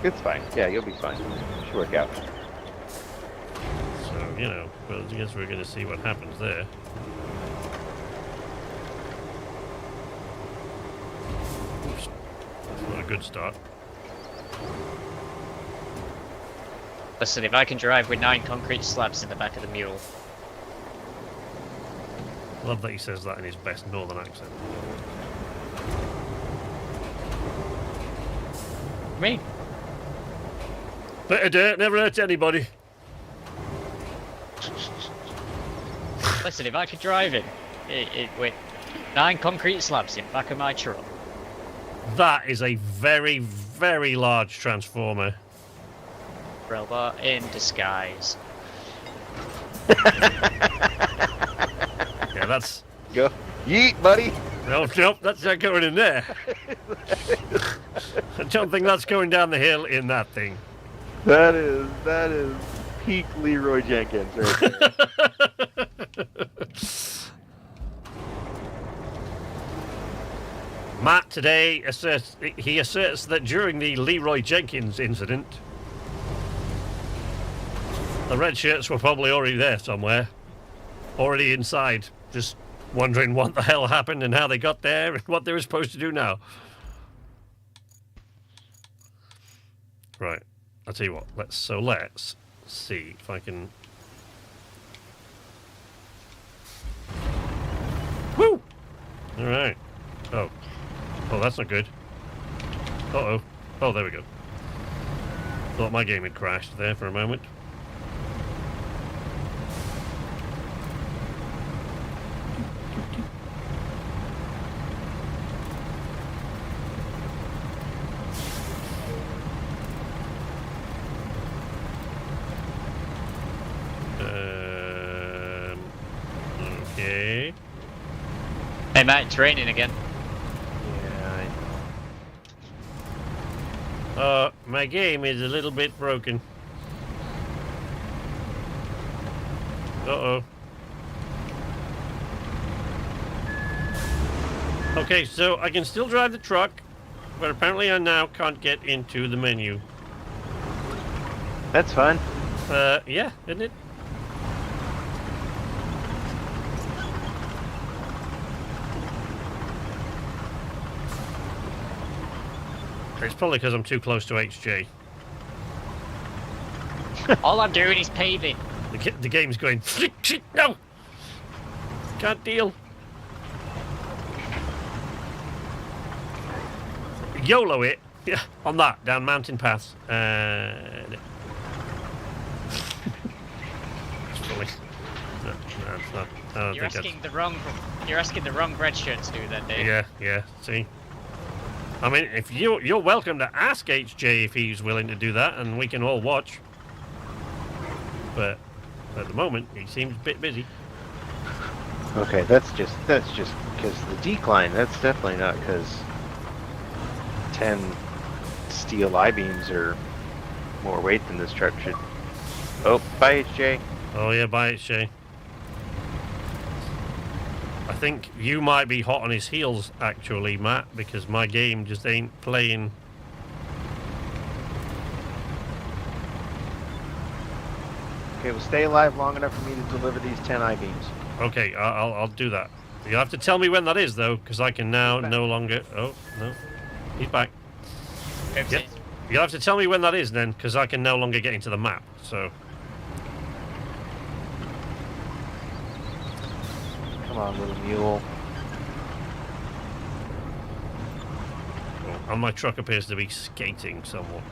It's fine. Yeah, you'll be fine. Should work out. So, well, I guess we're going to see what happens there. Oops. That's not a good start. Listen, if I can drive with 9 concrete slabs in the back of the mule. Love that he says that in his best northern accent. Me? Bit of dirt never hurt anybody. Listen, if I could drive it with 9 concrete slabs in the back of my truck. That is a very, very large transformer. Robot in disguise. Yeah, that's... Go. Yeet, buddy. Nope, that's not going in there. I don't think that's going down the hill in that thing. That is peak Leroy Jenkins right there. Matt today asserts that during the Leroy Jenkins incident, the red shirts were probably already there somewhere, already inside, just wondering what the hell happened and how they got there and what they were supposed to do now. Right, I'll tell you what. Let's see if I can. Woo! All right. Oh, that's not good. Uh-oh. Oh, there we go. Thought my game had crashed there for a moment. Okay. Hey Matt, it's raining again. Yeah. My game is a little bit broken. Uh-oh. Okay, so I can still drive the truck, but apparently I now can't get into the menu. That's fine. Yeah, isn't it? It's probably because I'm too close to HJ. All I'm doing is paving. The game's going, no! Can't deal. YOLO it. Yeah, on that, down mountain paths. It's funny. No, it's not. I don't You're asking the wrong red shirt to do that, Dave. Yeah, see? I mean, if you're welcome to ask HJ if he's willing to do that, and we can all watch. But at the moment, he seems a bit busy. Okay, that's just because the decline. That's definitely not because 10 steel I-beams are more weight than this truck should. Oh, bye HJ. Oh yeah, bye HJ. I think you might be hot on his heels, actually, Matt, because my game just ain't playing. Okay, well, stay alive long enough for me to deliver these 10 I-beams. Okay, I'll do that. You have to tell me when that is, though, because I can now no longer. Oh no, he's back. Yep. You'll have to tell me when that is, then, because I can no longer get into the map. So. Come on, little mule. And my truck appears to be skating somewhat.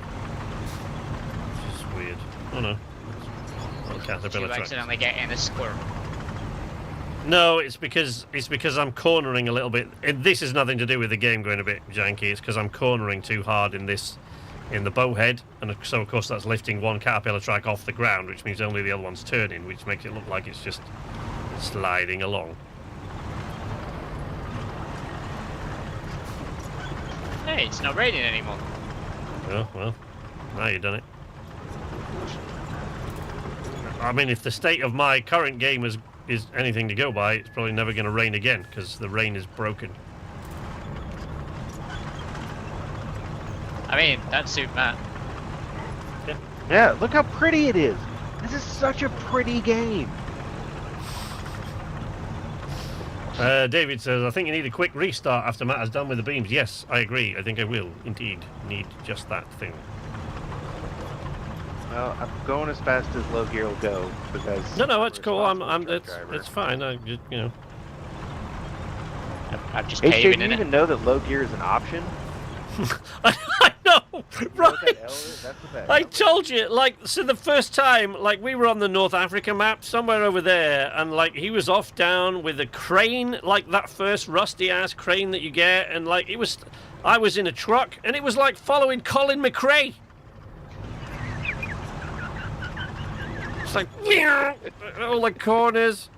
Which is weird. Oh no. Well, Did Caterpillar you truck. accidentally get in a squirrel? No, it's because I'm cornering a little bit. This has nothing to do with the game going a bit janky. It's because I'm cornering too hard in the bowhead, and so of course that's lifting one Caterpillar track off the ground, which means only the other one's turning, which makes it look like it's just sliding along. Hey, it's not raining anymore. Oh well, now you've done it. I mean, if the state of my current game is anything to go by, it's probably never going to rain again because the rain is broken. I mean, that suit Matt. Yeah, look how pretty it is. This is such a pretty game. David says, I think you need a quick restart after Matt has done with the beams. Yes, I agree. I think I will indeed need just that thing. Well, I'm going as fast as low gear will go because. No, it's cool. It's It's fine. I just, I'm just HJ, paving do you in even it. know that low gear is an option? I know, You know what right? that L is? That's what that I L is. told you, like, so the first time, like, we were on the North Africa map, somewhere over there, and, like, he was off down with a crane, like that first rusty-ass crane that you get, and, like, I was in a truck, and it was like following Colin McRae. It's like all the corners.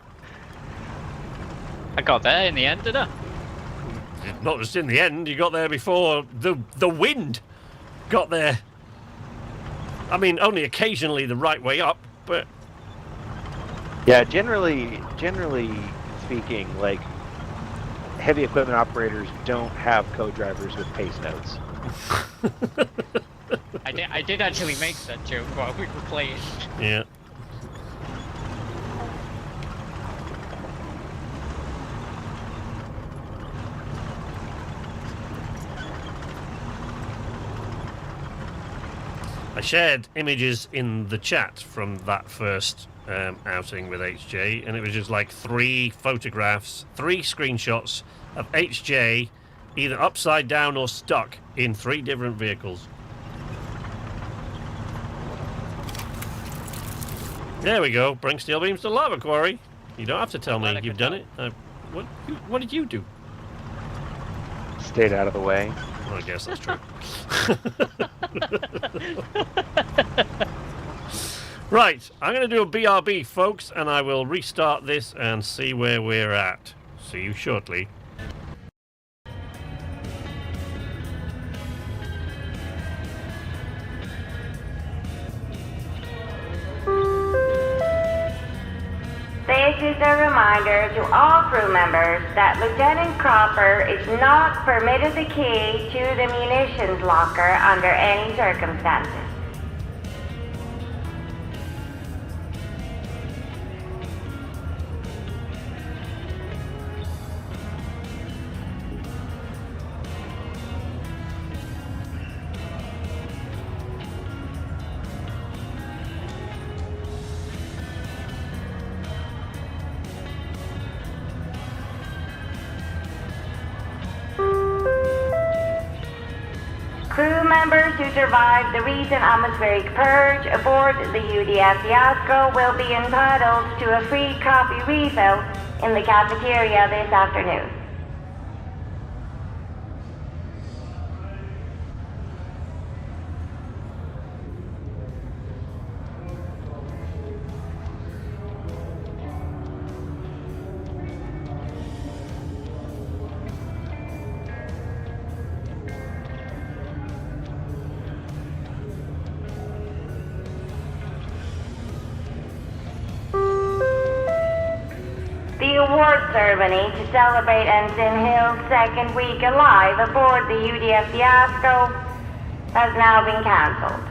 I got there in the end, didn't I? Not just in the end, you got there before the wind got there. I mean, only occasionally the right way up, but Yeah, generally speaking, like heavy equipment operators don't have co-drivers with pace notes. I did actually make that joke while we were playing. yeah. I shared images in the chat from that first outing with HJ, and it was just like 3 photographs, 3 screenshots of HJ either upside down or stuck in 3 different vehicles. There we go. Bring steel beams to lava quarry. You don't have to tell me you've done it. What did you do? Stayed out of the way. Well, I guess that's true. Right, I'm going to do a BRB, folks, and I will restart this and see where we're at. See you shortly. This is a reminder to all crew members that Lieutenant Cropper is not permitted the key to the munitions locker under any circumstances. Crew members who survived the recent atmospheric purge aboard the UDF Fiasco will be entitled to a free coffee refill in the cafeteria this afternoon. The award ceremony to celebrate Ensign Hill's second week alive aboard the UDF Fiasco has now been cancelled.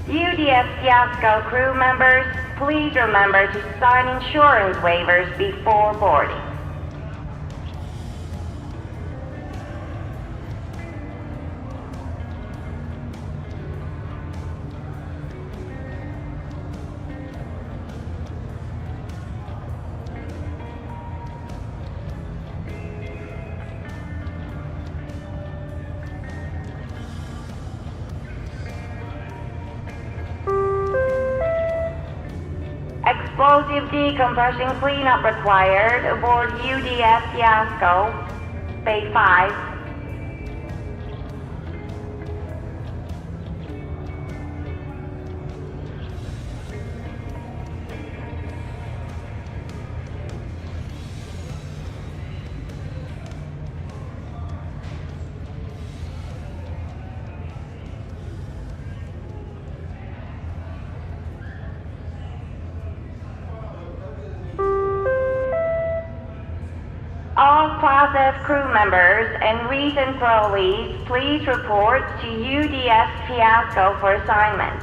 UDF Fiasco crew members, please remember to sign insurance waivers before boarding. Explosive decompression cleanup required aboard UDF Fiasco, Bay 5. All Class F crew members and recent parolees, please report to UDF Fiasco for assignment.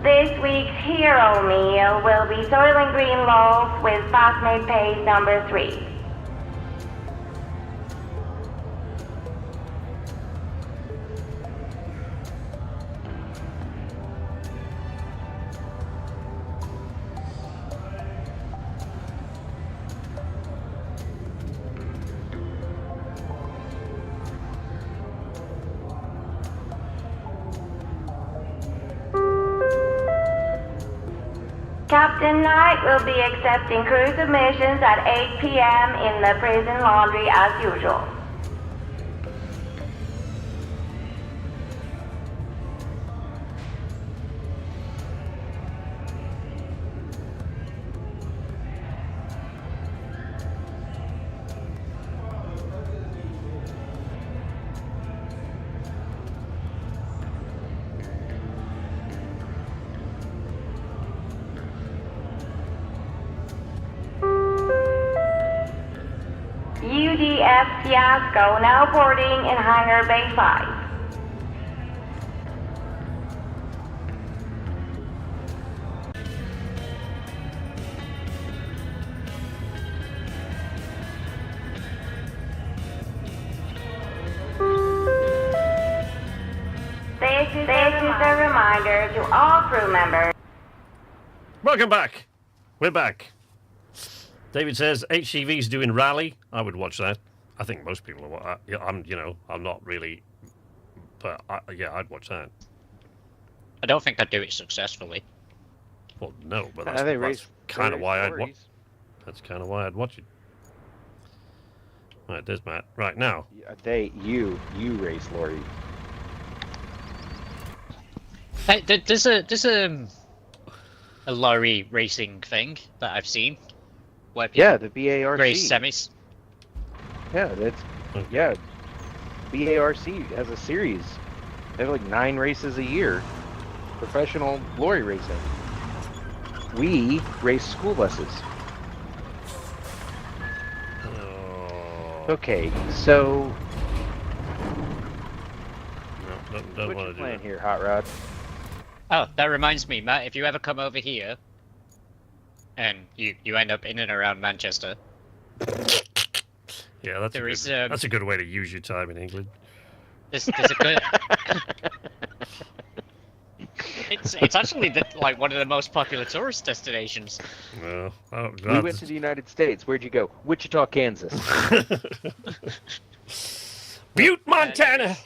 This week's hero meal will be Soylent Green loaf with fast-made paste number 3. Captain Knight will be accepting crew submissions at 8 p.m. in the prison laundry as usual. UDF Fiasco now boarding in Hangar Bay 5. This is a reminder to all crew members. Welcome back. We're back. David says HCV's doing rally. I would watch that. I think most people are. I'm not really, but yeah, I'd watch that. I don't think I'd do it successfully. Well, no, but They that's race kind of why I'd watch. lorries. That's kind of why I'd watch it. Right, there's Matt. Right now. You race lorry. Hey, there's a lorry racing thing that I've seen. Where people Yeah, the BARC. race semis. Yeah, BARC has a series. They have like 9 races a year. Professional lorry racing. We race school buses. Oh, Okay, so no, don't what's want your to do plan that. here, Hot Rod? Oh, that reminds me, Matt, if you ever come over here and you end up in and around Manchester, Yeah, that's a good way to use your time in England. there's a good... It's actually like one of the most popular tourist destinations. No, oh, We God. went to the United States. Where'd you go? Wichita, Kansas. Butte, Montana.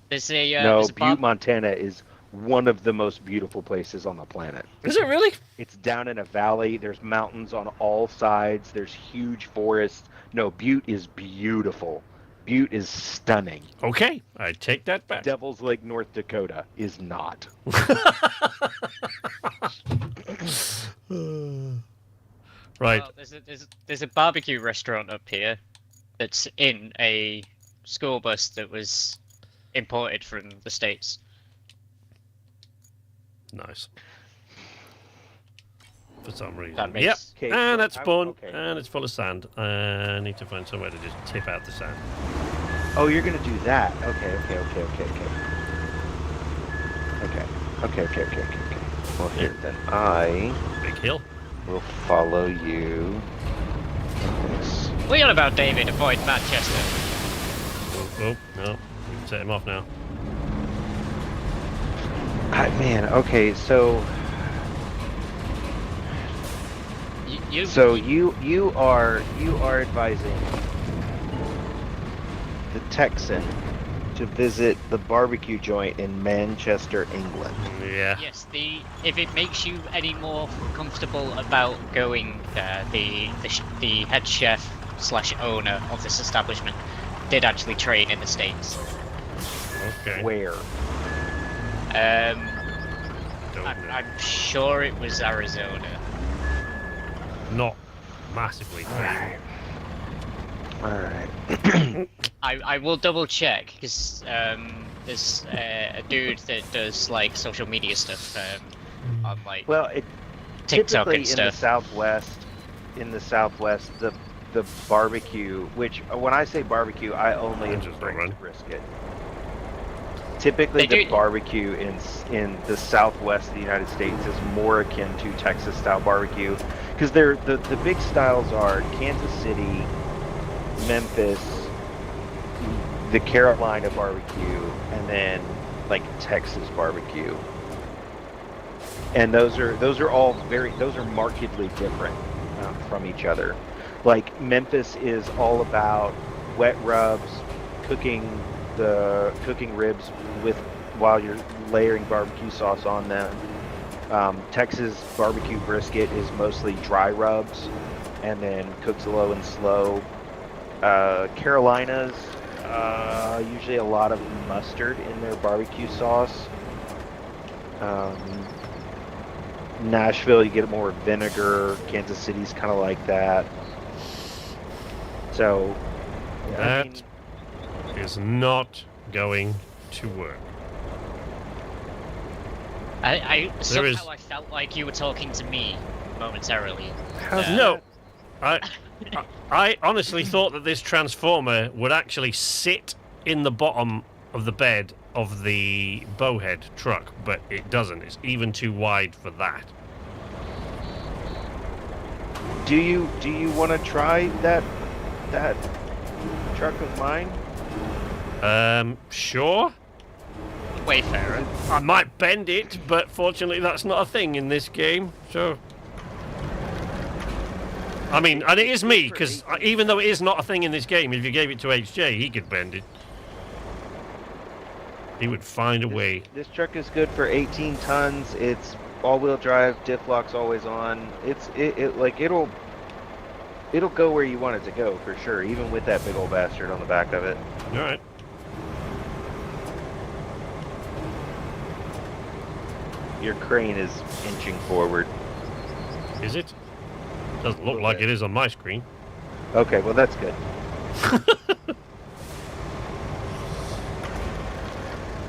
There's a No, there's a Butte, Montana is one of the most beautiful places on the planet. Is it really? It's down in a valley. There's mountains on all sides. There's huge forests. No, Butte is beautiful. Butte is stunning. Okay, I take that back. Devil's Lake, North Dakota is not. Right. Well, there's a barbecue restaurant up here that's in a school bus that was imported from the States. Nice. For some reason. That makes- Yep. Okay, And so that's spawn, okay. and it's full of sand. I need to find somewhere to just tip out the sand. Oh, you're gonna do that. Okay. Well, here then I Big hill. will follow you. Yes. What are you on about, David? Avoid Manchester. Oh, no. We can set him off now. Man, okay, so you are advising the Texan to visit the barbecue joint in Manchester, England. Yeah. Yes, if it makes you any more comfortable about going there, the head chef / owner of this establishment did actually train in the States. Okay. Where? Don't know. I'm sure it was Arizona. Not massively. Alright. I will double check because there's a dude that does like social media stuff on like Well, it TikTok typically and stuff. in the Southwest, the barbecue, which when I say barbecue, I only Just don't run. brisket. Typically, They the do- barbecue in the Southwest of the United States is more akin to Texas style barbecue, because the big styles are Kansas City, Memphis, the Carolina barbecue, and then like Texas barbecue. And those are all those are markedly different from each other. Like Memphis is all about wet rubs, cooking ribs while you're layering barbecue sauce on them. Texas barbecue brisket is mostly dry rubs and then cooked low and slow. Carolinas, usually a lot of mustard in their barbecue sauce. Nashville, you get more vinegar. Kansas City's kind of like that. So, That is not going to work. Somehow I felt like you were talking to me momentarily. No, I honestly thought that this transformer would actually sit in the bottom of the bed of the bowhead truck, but it doesn't. It's even too wide for that. do you want to try that truck of mine? Sure. Wayfarer. I might bend it, but fortunately that's not a thing in this game, so... I mean, and it is me, because even though it is not a thing in this game, if you gave it to HJ, he could bend it. He would find a way. This truck is good for 18 tons. It's all-wheel drive, diff lock's always on. It'll go where you want it to go for sure, even with that big old bastard on the back of it. All right. Your crane is inching forward. Is it? Doesn't look like it is on my screen. Okay, well that's good.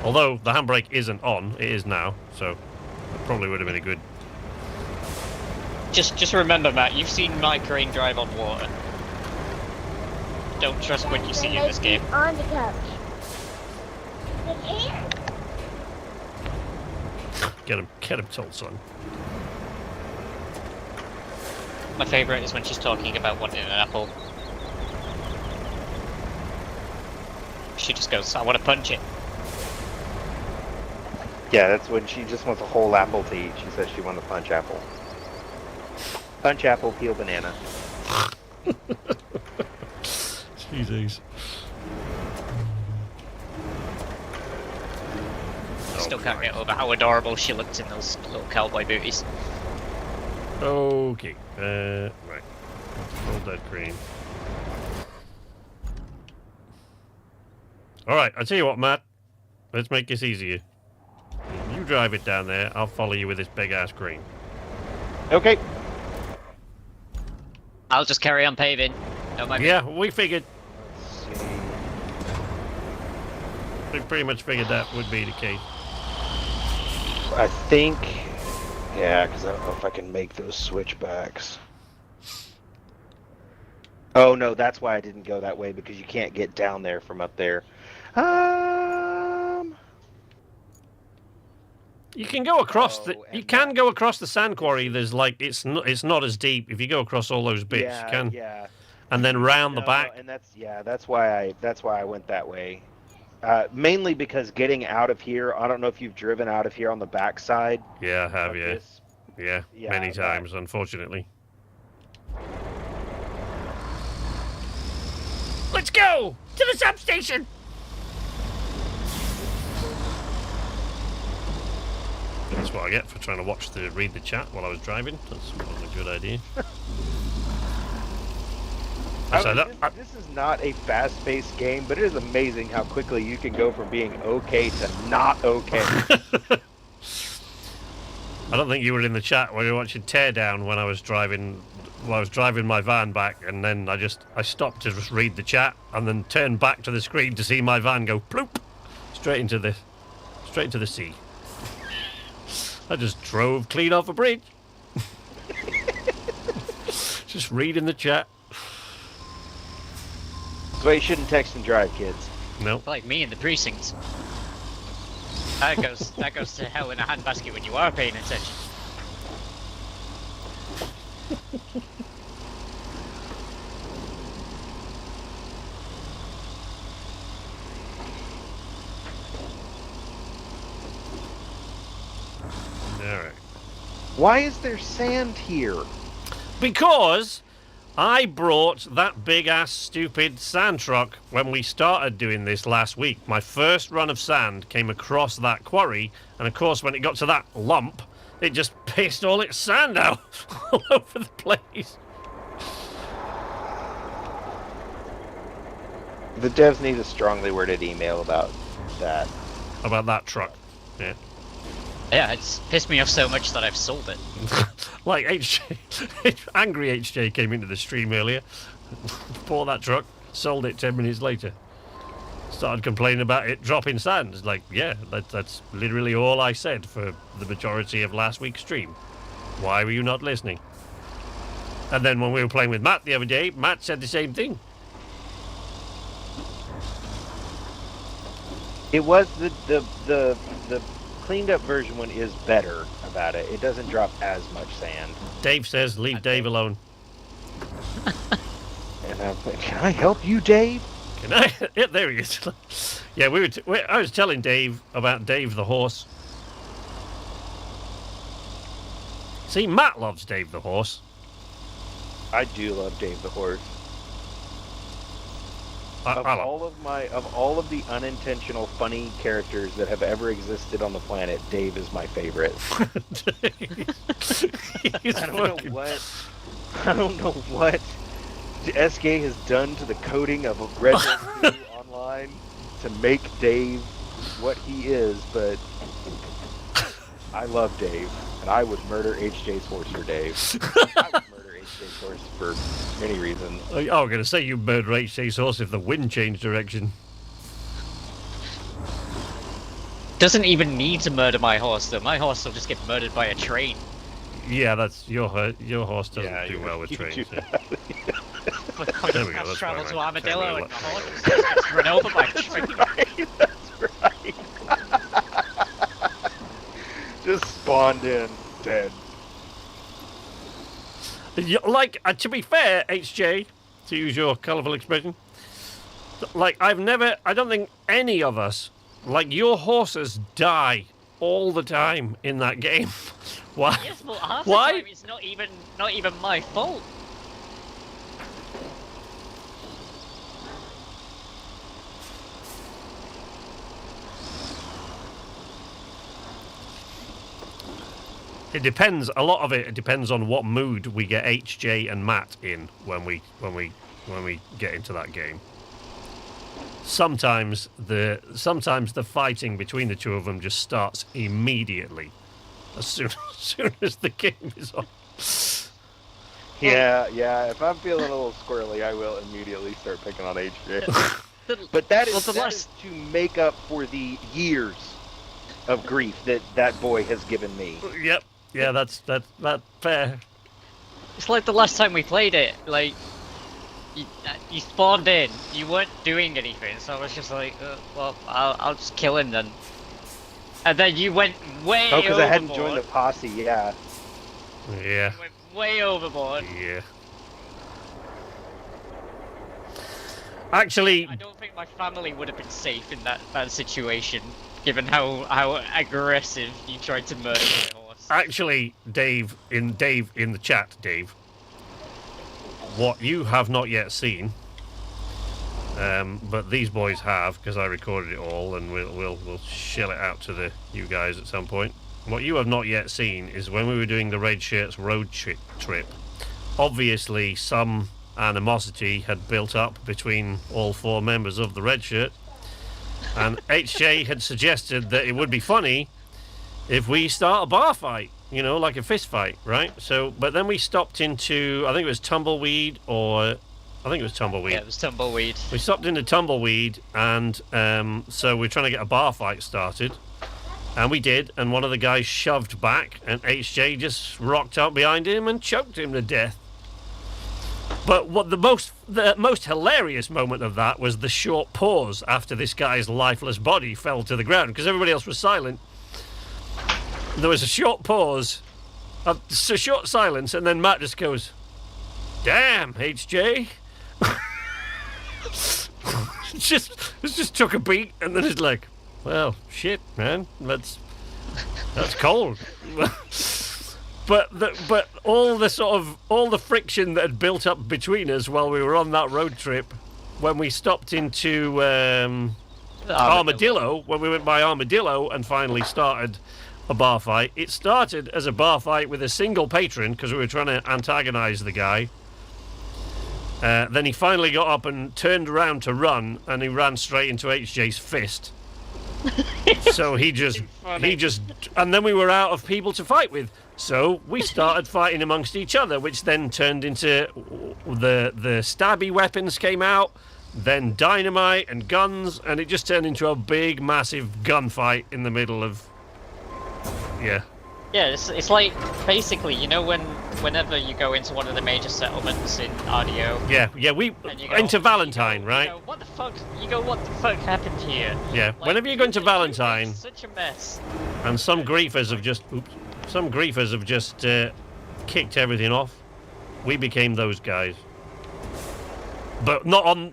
Although the handbrake isn't on, it is now, so that probably would have been a good... Just remember, Matt, you've seen my crane drive on water. Don't trust what you see in this game. On the couch. Get him told, son. My favourite is when she's talking about wanting an apple. She just goes, I want to punch it. Yeah, that's when she just wants a whole apple to eat. She says she wants a punch apple. Punch apple, peel banana. Jesus. Still can't get over how adorable she looked in those little cowboy booties. Okay. Right. Hold that crane. Alright, I'll tell you what, Matt. Let's make this easier. You drive it down there, I'll follow you with this big-ass crane. Okay. I'll just carry on paving. No, my Yeah, we figured. Let's see. We pretty much figured that would be the case. I think... Yeah, because I don't know if I can make those switchbacks. Oh, no, that's why I didn't go that way, because you can't get down there from up there. You can go across Oh, you and can that- go across the sand quarry. There's like it's not as deep. If you go across all those bits, Yeah, you can, yeah. and then round the No, back. and that's why I went that way. Mainly because getting out of here, I don't know if you've driven out of here on the backside. Yeah, I have of yeah, this. yeah, Yeah, many that- times, unfortunately. Let's go to the substation. That's what I get for trying to read the chat while I was driving. That wasn't a good idea. This is not a fast-paced game, but it is amazing how quickly you can go from being okay to not okay. I don't think you were in the chat when you were watching Teardown when I was driving. Well, I was driving my van back, and then I stopped to just read the chat, and then turned back to the screen to see my van go ploop straight into the sea. I just drove clean off a bridge. Just reading the chat. That's why you shouldn't text and drive, kids. No. Like me in the precinct. That goes to hell in a handbasket when you are paying attention. Alright. Why is there sand here? Because I brought that big-ass stupid sand truck when we started doing this last week. My first run of sand came across that quarry, and of course when it got to that lump, it just pissed all its sand out all over the place. The devs need a strongly worded email about that. About that truck. Yeah. Yeah, it's pissed me off so much that I've sold it. Like HJ, angry HJ came into the stream earlier, bought that truck, sold it 10 minutes later. Started complaining about it dropping sand. It's like, yeah, that's literally all I said for the majority of last week's stream. Why were you not listening? And then when we were playing with Matt the other day, Matt said the same thing. It was the cleaned up version one is better about it. It doesn't drop as much sand. Dave says, leave Dave alone. And I'm like, can I help you, Dave? Can I? Yeah, there he is. Yeah, I was telling Dave about Dave the horse. See, Matt loves Dave the horse. I do love Dave the horse. Of all of the unintentional funny characters that have ever existed on the planet, Dave is my favorite. I don't know what SK has done to the coding of Red Dead 2 Online to make Dave what he is, but I love Dave, and I would murder HJ's horse for Dave. I would murder HJ's horse for many reasons. Oh, I was going to say you murder HJ's horse if the wind changed direction. Doesn't even need to murder my horse, though. My horse will just get murdered by a train. Yeah, that's your horse doesn't do well with trains. Yeah. There we go, that's Travel fine, to right. Armadillo Totally and the horse gets run over by a train. That's right. Just spawned in, dead. Like, to be fair, HJ, to use your colourful expression, like, I don't think any of us, like, your horses die all the time in that game. Why? Yes, well, half Why? the time it's not even my fault. It depends. A lot of it depends on what mood we get HJ and Matt in when we get into that game. Sometimes the fighting between the two of them just starts immediately, as soon as the game is on. Yeah. If I'm feeling a little squirrely, I will immediately start picking on HJ. But that is to make up for the years of grief that boy has given me. Yep. Yeah, that's fair. It's like the last time we played it, like, you spawned in, you weren't doing anything, so I was just like, well, I'll just kill him then. And then you went way overboard. Oh, because I hadn't joined the posse, yeah. Yeah. You went way overboard. Yeah. Actually, I don't think my family would have been safe in that situation, given how aggressive you tried to murder my horse. Actually, Dave in the chat, Dave, what you have not yet seen, but these boys have, because I recorded it all, and we'll shell it out to you guys at some point. What you have not yet seen is when we were doing the Red Shirts road trip. Obviously, some animosity had built up between all four members of the Red Shirt, and HJ had suggested that it would be funny if we start a bar fight, like a fist fight, right? So, but then we stopped into, I think it was Tumbleweed, Yeah, it was Tumbleweed. We stopped into Tumbleweed, and so we're trying to get a bar fight started, and we did, and one of the guys shoved back, and HJ just rocked up behind him and choked him to death. But what the most hilarious moment of that was the short pause after this guy's lifeless body fell to the ground, because everybody else was silent. There was a short pause, a short silence, and then Matt just goes, "Damn, HJ." just took a beat, and then it's like, "Well, shit, man, that's cold." But all the friction that had built up between us while we were on that road trip, when we stopped into Armadillo, when we went by Armadillo and finally started a bar fight. It started as a bar fight with a single patron because we were trying to antagonize the guy. Then he finally got up and turned around to run, and he ran straight into HJ's fist. So he just, and then we were out of people to fight with. So we started fighting amongst each other, which then turned into the stabby weapons came out, then dynamite and guns, and it just turned into a big, massive gunfight in the middle of, yeah. Yeah, it's like, basically, you know, whenever you go into one of the major settlements in RDO. Yeah, we into Valentine, right? What the fuck? You go, what the fuck happened here? Yeah, like, whenever you go into Valentine, such a mess. And some griefers have just, kicked everything off. We became those guys, but not on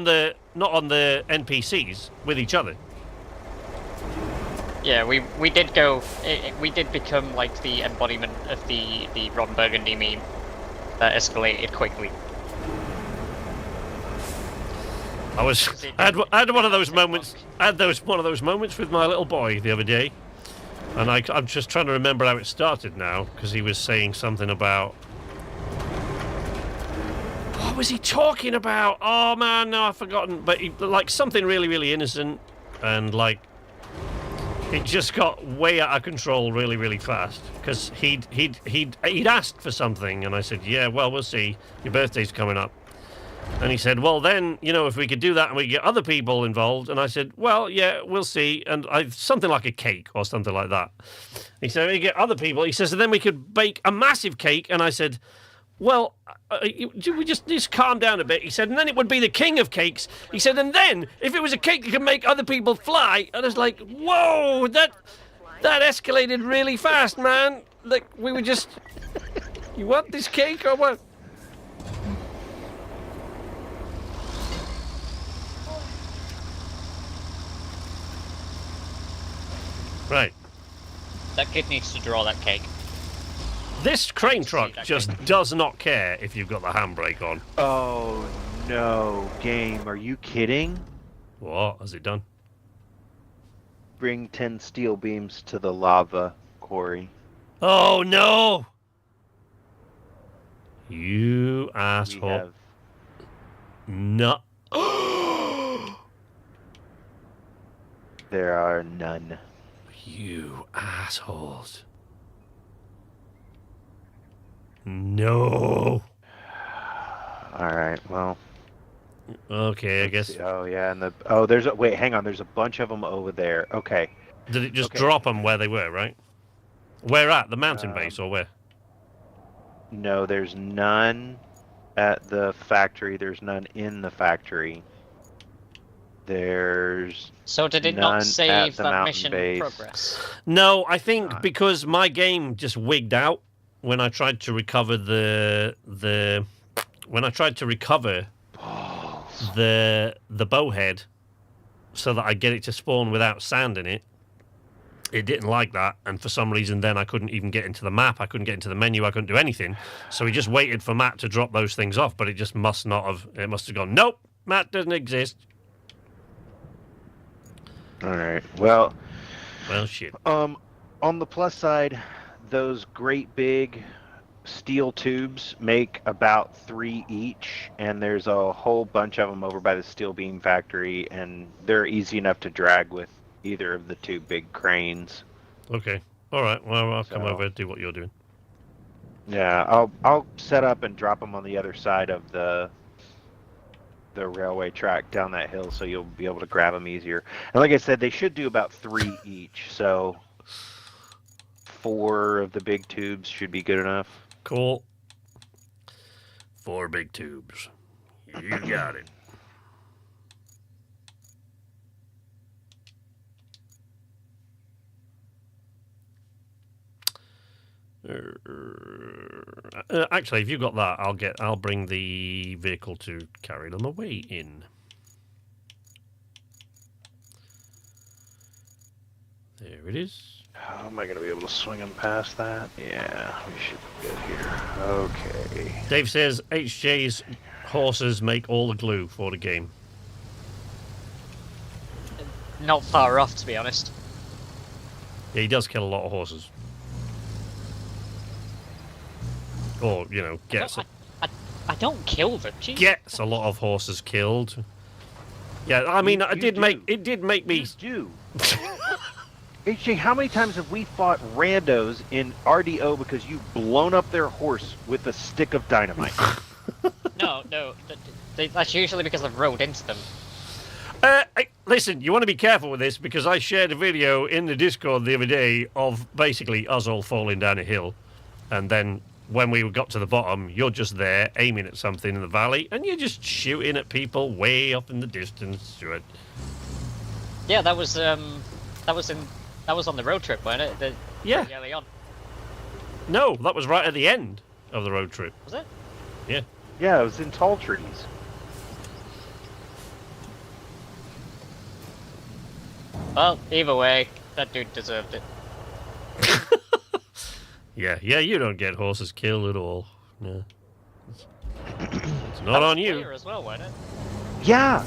the NPCs, with each other. Yeah, we did go. We did become like the embodiment of the Ron Burgundy meme that escalated quickly. I had one of those moments. I had one of those moments with my little boy the other day, and I'm just trying to remember how it started now, because he was saying something about. What was he talking about? Oh man, no, I've forgotten. But like something really, really innocent, and like. It just got way out of control really, really fast, because he'd asked for something, and I said, yeah, well, we'll see. Your birthday's coming up. And he said, well, then, you know, if we could do that and we get other people involved. And I said, well, yeah, we'll see. And something like a cake or something like that. He said, we get other people. He says, and then we could bake a massive cake. And I said, well, we just calm down a bit. He said, and then it would be the king of cakes. He said, and then if it was a cake that could make other people fly. And I was like, whoa, that escalated really fast, man. Like, we were just, you want this cake or what? Right. That kid needs to draw that cake. This crane truck just does not care if you've got the handbrake on. Oh no, game, are you kidding? What has it done? Bring 10 steel beams to the lava quarry. Oh no! You asshole. No. There are none. You assholes. No. Alright, well. Okay, I guess. Oh, yeah, and wait, hang on, there's a bunch of them over there. Okay. Did it just drop them where they were, right? Where at? The mountain base, or where? No, there's none at the factory. There's none in the factory. There's So did it not save that mission progress? No, I think because my game just wigged out when I tried to recover the bowhead, so that I get it to spawn without sand in it. It didn't like that, and for some reason then I couldn't even get into the map, I couldn't get into the menu, I couldn't do anything. So he just waited for Matt to drop those things off, but it just must have gone, nope, Matt doesn't exist. Alright, well, shit. On the plus side, those great big steel tubes make about 3 each, and there's a whole bunch of them over by the steel beam factory, and they're easy enough to drag with either of the 2 big cranes. Okay. All right. Well, I'll come over and do what you're doing. Yeah, I'll set up and drop them on the other side of the railway track down that hill, so you'll be able to grab them easier. And like I said, they should do about 3 each, so 4 of the big tubes should be good enough. Cool. 4 big tubes. You got it. Actually, if you've got that, I'll bring the vehicle to carry them away in. There it is. How am I going to be able to swing him past that? Yeah, we should be good here. Okay. Dave says HJ's horses make all the glue for the game. Not far off, to be honest. Yeah, he does kill a lot of horses. Or, you know, I don't kill them. Jeez. gets a lot of horses killed. Yeah, I mean, it did make me... You do. HJ, how many times have we fought randos in RDO because you've blown up their horse with a stick of dynamite? No, that's usually because I've rode into them. Listen, you want to be careful with this because I shared a video in the Discord the other day of basically us all falling down a hill, and then when we got to the bottom, you're just there aiming at something in the valley, and you're just shooting at people way up in the distance. Stuart. Yeah, that was on the road trip, wasn't it? Yeah. Pretty early on. No, that was right at the end of the road trip. Was it? Yeah. Yeah, it was in tall trees. Well, either way, that dude deserved it. Yeah, you don't get horses killed at all. No. It's not That was on you. clear as well, wasn't it? Yeah.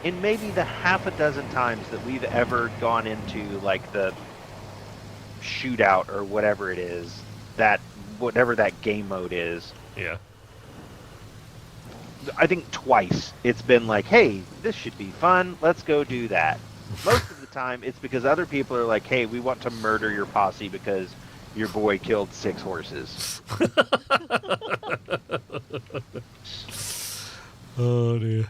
In maybe the half a dozen times that we've ever gone into like the shootout or whatever it is, whatever that game mode is, Yeah. I think twice it's been like, hey, this should be fun, let's go do that. Most of the time it's because other people are like, hey, we want to murder your posse because your boy killed 6 horses. Oh dear.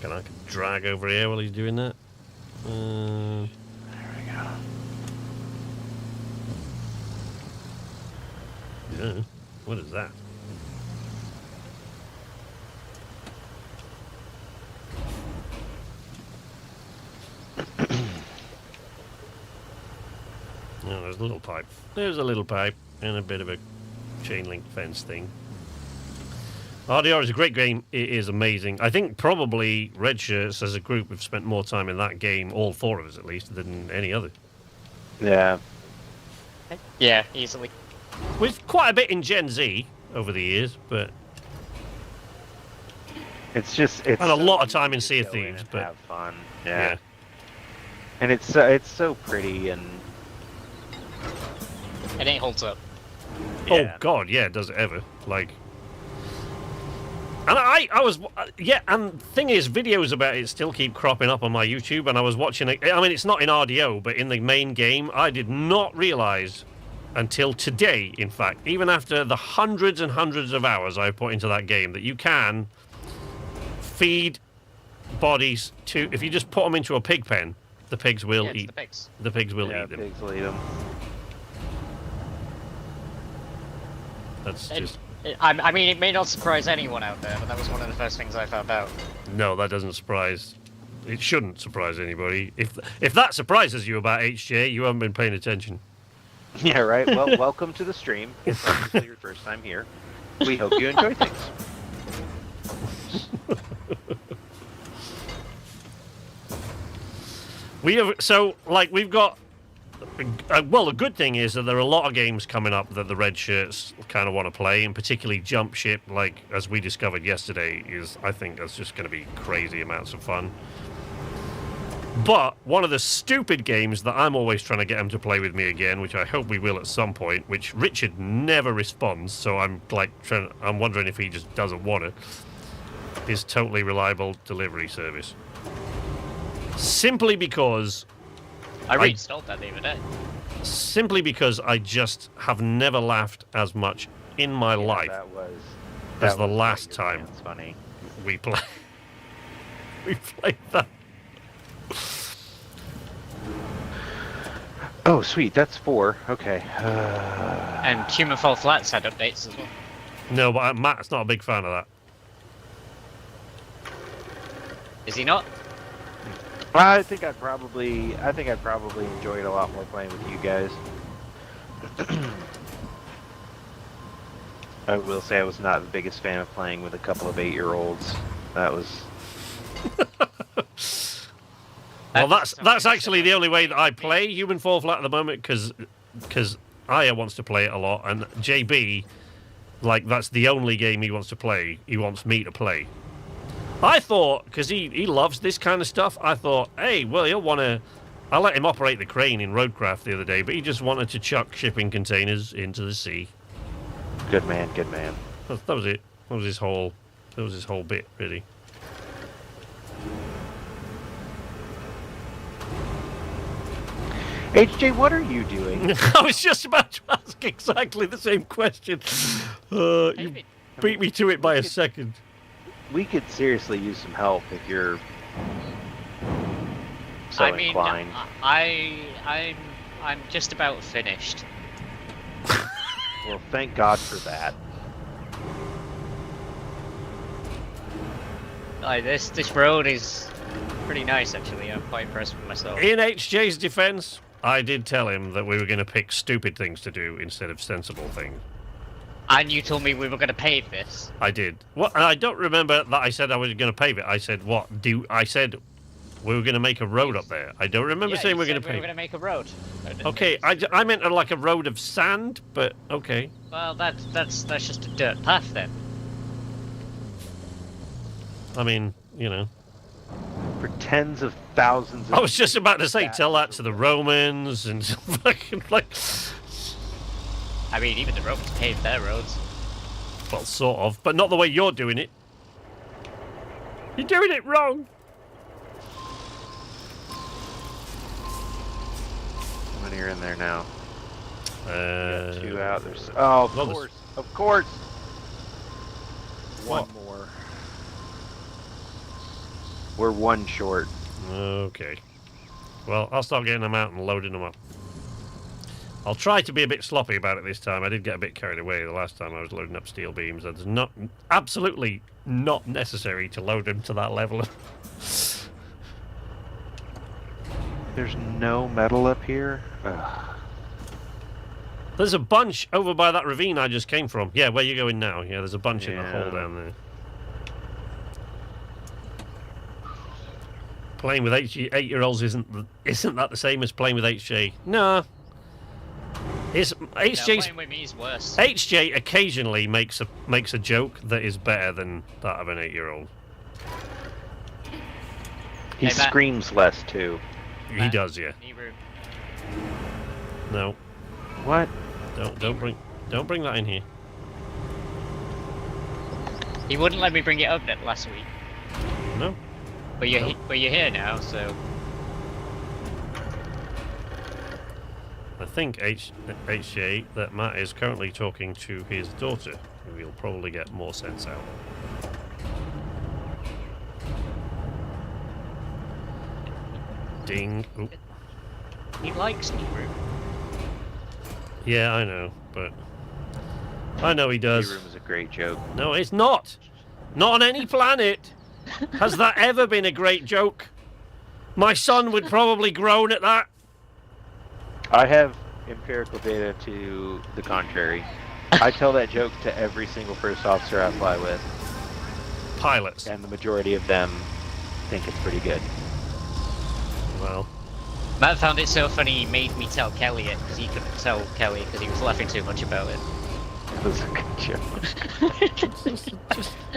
Can I drag over here while he's doing that? There we go. Yeah. What is that? Oh, there's a little pipe. There's a little pipe and a bit of a chain link fence thing. RDR is a great game. It is amazing. I think probably Red Shirts as a group have spent more time in that game, all 4 of us at least, than any other. Yeah. Yeah, easily. With quite a bit in Gen Z over the years, but It's and a so lot of time in easy Sea to of go in Thieves, and but have fun. yeah. Yeah. And it's so pretty and It ain't holds up. Oh yeah. God, yeah, does it ever? Like, and I was, yeah, and thing is, videos about it still keep cropping up on my YouTube, and I was watching it. I mean, it's not in RDO, but in the main game, I did not realize until today, in fact, even after the hundreds and hundreds of hours I've put into that game, that you can feed bodies to, if you just put them into a pig pen, the pigs will Yeah, it's eat. the pigs. The pigs will Yeah, eat them. pigs will eat them. That's It- just I mean, it may not surprise anyone out there, but that was one of the first things I found out. no, that doesn't surprise. It shouldn't surprise anybody. If that surprises you about HJ, you haven't been paying attention. Yeah, right. Well, welcome to the stream. It's obviously your first time here. We hope you enjoy things. We've got. Well, the good thing is that there are a lot of games coming up that the Red Shirts kind of want to play, and particularly Jump Ship, like as we discovered yesterday, I think that's just going to be crazy amounts of fun. But one of the stupid games that I'm always trying to get him to play with me again, which I hope we will at some point, which Richard never responds, so I'm wondering if he just doesn't want it, is Totally Reliable Delivery Service. Simply because I reinstalled that the other day. Simply because I just have never laughed as much in my life That as the was last like, time. It's funny. we play. We played that. Oh, sweet. That's 4. Okay. And Human Fall Flats had updates as well. No, but Matt's not a big fan of that. Is he not? I think I'd probably enjoy it a lot more playing with you guys. I will say I was not the biggest fan of playing with a couple of 8-year-olds. That was. Well, that's actually the only way that I play Human Fall Flat at the moment, because Aya wants to play it a lot, and JB, like, that's the only game he wants to play. He wants me to play. I thought, because he loves this kind of stuff, I thought, hey, well, he'll want to. I let him operate the crane in Roadcraft the other day, but he just wanted to chuck shipping containers into the sea. Good man, good man. That was it. That was his whole bit, really. HJ, what are you doing? I was just about to ask exactly the same question. You beat me to it by a second. We could seriously use some help if you're so inclined. I'm just about finished. Well, thank God for that. Like this road is pretty nice, actually. I'm quite impressed with myself. In HJ's defense, I did tell him that we were going to pick stupid things to do instead of sensible things. And you told me we were going to pave this. I did. What? I don't remember that I said I was going to pave it. I said what? I said we were going to make a road up there. I don't remember saying we were going to pave. We were going to make a road. Okay, I meant like a road of sand, but okay. Well, that's just a dirt path then. I mean, you know. For tens of thousands of I was just about to say, tell that to the Romans and fucking like. I mean, even the Romans paved their roads. Well, sort of, but not the way you're doing it. You're doing it wrong. How many are in there now? Got 2 out. There's. Oh, of course. One more. We're 1 short. Okay. Well, I'll start getting them out and loading them up. I'll try to be a bit sloppy about it this time. I did get a bit carried away the last time I was loading up steel beams. It's not absolutely not necessary to load them to that level. There's no metal up here. Ugh. There's a bunch over by that ravine I just came from. Yeah, where you going now? Yeah, there's a bunch in the hole down there. Playing with 8-year-olds isn't that the same as playing with HJ? No. It's HJ's. Playing with me is worse. HJ occasionally makes a joke that is better than that of an 8-year-old. He screams less too. He does, yeah. No. What? Don't bring that in here. He wouldn't let me bring it up last week. No. But you're here now, so. I think HJ that Matt is currently talking to his daughter, who he'll probably get more sense out. Ding. Oop. He likes me, Room. Yeah, I know, but I know he does. Room is a great joke. No, it's not. Not on any planet. Has that ever been a great joke? My son would probably groan at that. I have empirical data to the contrary. I tell that joke to every single first officer I fly with. Pilots. And the majority of them think it's pretty good. Well. Matt found it so funny he made me tell Kelly it, because he couldn't tell Kelly because he was laughing too much about it. It was a good joke.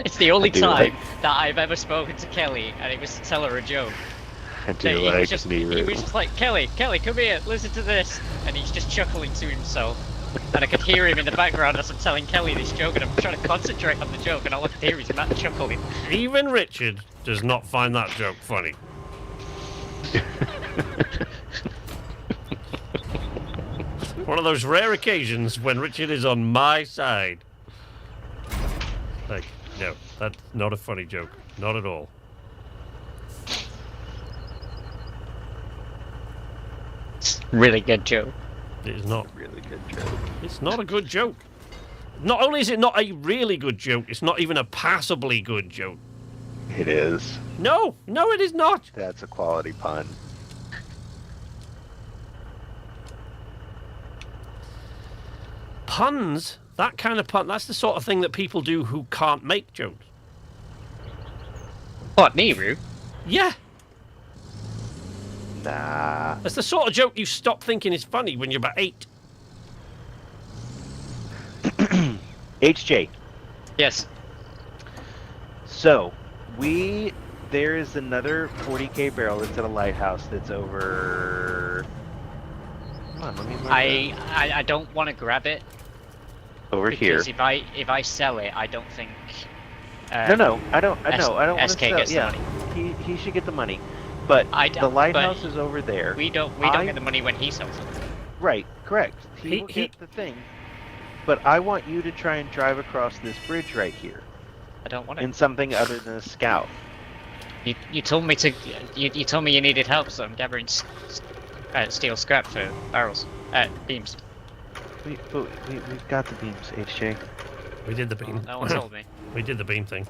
It's the only time that I've ever spoken to Kelly, and it was to tell her a joke. I do He like was just like, Kelly, come here, listen to this. And he's just chuckling to himself. And I could hear him in the background as I'm telling Kelly this joke, and I'm trying to concentrate on the joke, and all I can hear is Matt chuckling. Even Richard does not find that joke funny. One of those rare occasions when Richard is on my side. Like, no. That's not a funny joke. Not at all. Really good joke. It is not. Really good joke. It's not a good joke. Not only is it not a really good joke, it's not even a passably good joke. It is. No, it is not. That's a quality pun. Puns, that kind of pun, that's the sort of thing that people do who can't make jokes. What, me, Roo? Yeah, Nah. that's the sort of joke you stop thinking is funny when you're about 8. HJ. Yes. So, there is another 40k barrel that's at a lighthouse that's over. Come on, let me look I don't want to grab it over here. because if I sell it, I don't think. No, I don't want to SK sell. gets the Yeah, money. he should get the money, but the lighthouse is over there. We don't get the money when he sells it. Right, correct. He will get the thing, but I want you to try and drive across this bridge right here I don't want it. in something other than a scout. You told me to. You told me you needed help, so I'm gathering steel scrap for barrels, beams. We've got the beams, HJ. We did the beam. No one told me. We did the beam thing.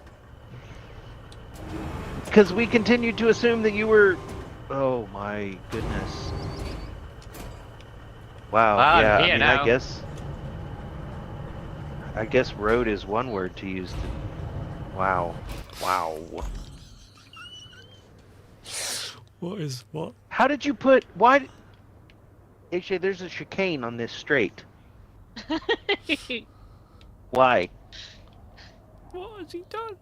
Because we continued to assume that you were. Oh my goodness. Wow. Well, yeah. I'm here now. I guess road is one word to use. Wow. Wow. What? How did you put? Why? HJ, there's a chicane on this straight. Why? What has he done?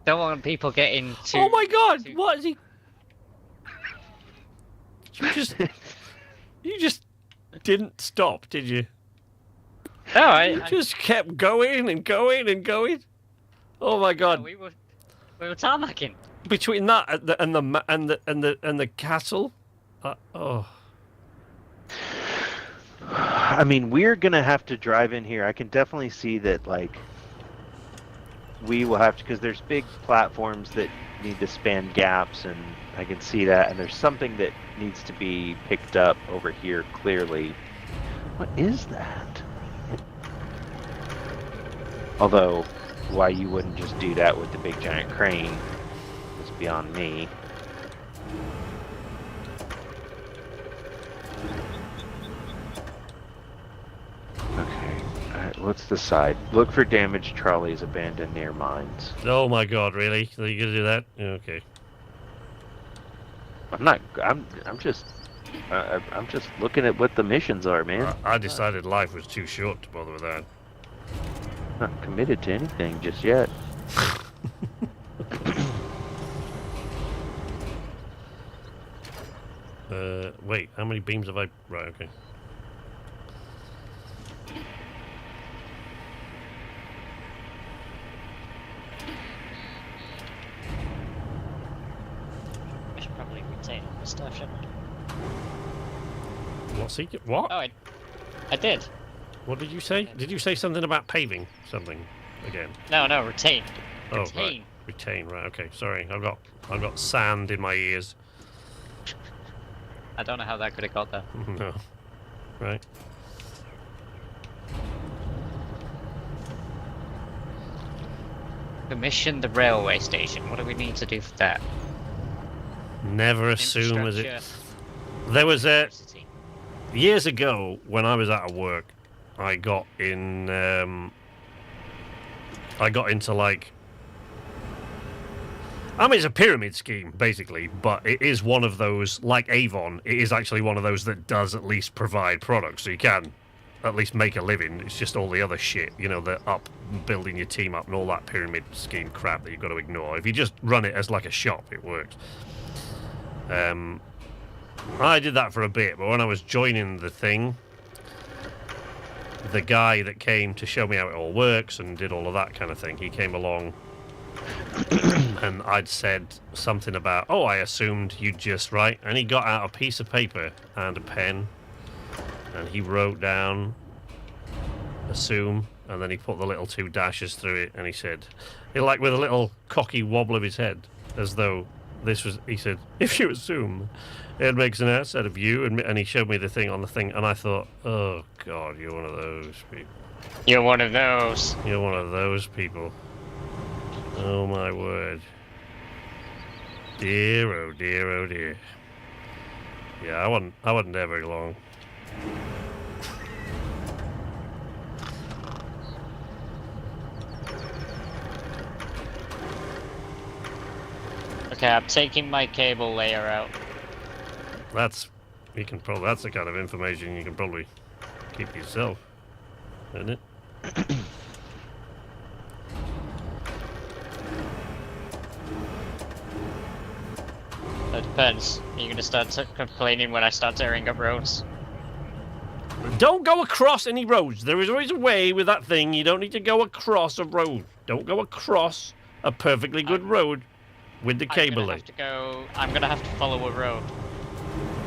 Don't want people getting too. Oh my god! What is he? You just didn't stop, did you? No, You just kept going and going and going. Oh my god! we were tarmacking. Between that and the castle, oh. I mean, we're gonna have to drive in here. I can definitely see that, like, we will have to, because there's big platforms that need to span gaps, and I can see that, and there's something that needs to be picked up over here clearly. What is that? Although, why you wouldn't just do that with the big giant crane is beyond me. Okay, let's decide. Look for damaged trolleys abandoned near mines. Oh my god, really? Are you gonna do that? Okay. I'm just looking at what the missions are, man. I decided life was too short to bother with that. Not committed to anything just yet. Wait, how many beams have I... Right, okay. I should probably retain all this stuff, shouldn't What's he... What? I? Oh, I did. What did you say? Did you say something about paving something again? No, retain. Oh, Retain. right. Retain, right, okay. Sorry, I've got sand in my ears. I don't know how that could have got there. No. Right. Commission the railway station. What do we need to do for that? Never assume as it... Infrastructure, There was a... electricity. Years ago, when I was out of work, I got in... I got into, like... I mean, it's a pyramid scheme, basically, but it is one of those, like Avon, it is actually one of those that does at least provide products, so you can at least make a living. It's just all the other shit, you know, the building your team up and all that pyramid scheme crap that you've got to ignore. If you just run it as like a shop, it works. I did that for a bit, but when I was joining the thing, the guy that came to show me how it all works and did all of that kind of thing, he came along and I'd said something about, oh, I assumed you'd just write, and he got out a piece of paper and a pen and he wrote down assume, and then he put the little 2 dashes through it, and he said, like with a little cocky wobble of his head, as though this was, he said, if you assume it makes an ass out of you, and he showed me the thing on the thing, and I thought, oh God, you're one of those people. You're one of those. You're one of those people. Oh my word. Dear, oh dear, oh dear. Yeah, I wasn't there very long. Okay, I'm taking my cable layer out. That's the kind of information you can probably keep yourself, isn't it? It depends. Are you gonna start complaining when I start tearing up roads? Don't go across any roads. There is always a way with that thing. You don't need to go across a road. Don't go across a perfectly good road with the cable lay. I'm gonna have to follow a road.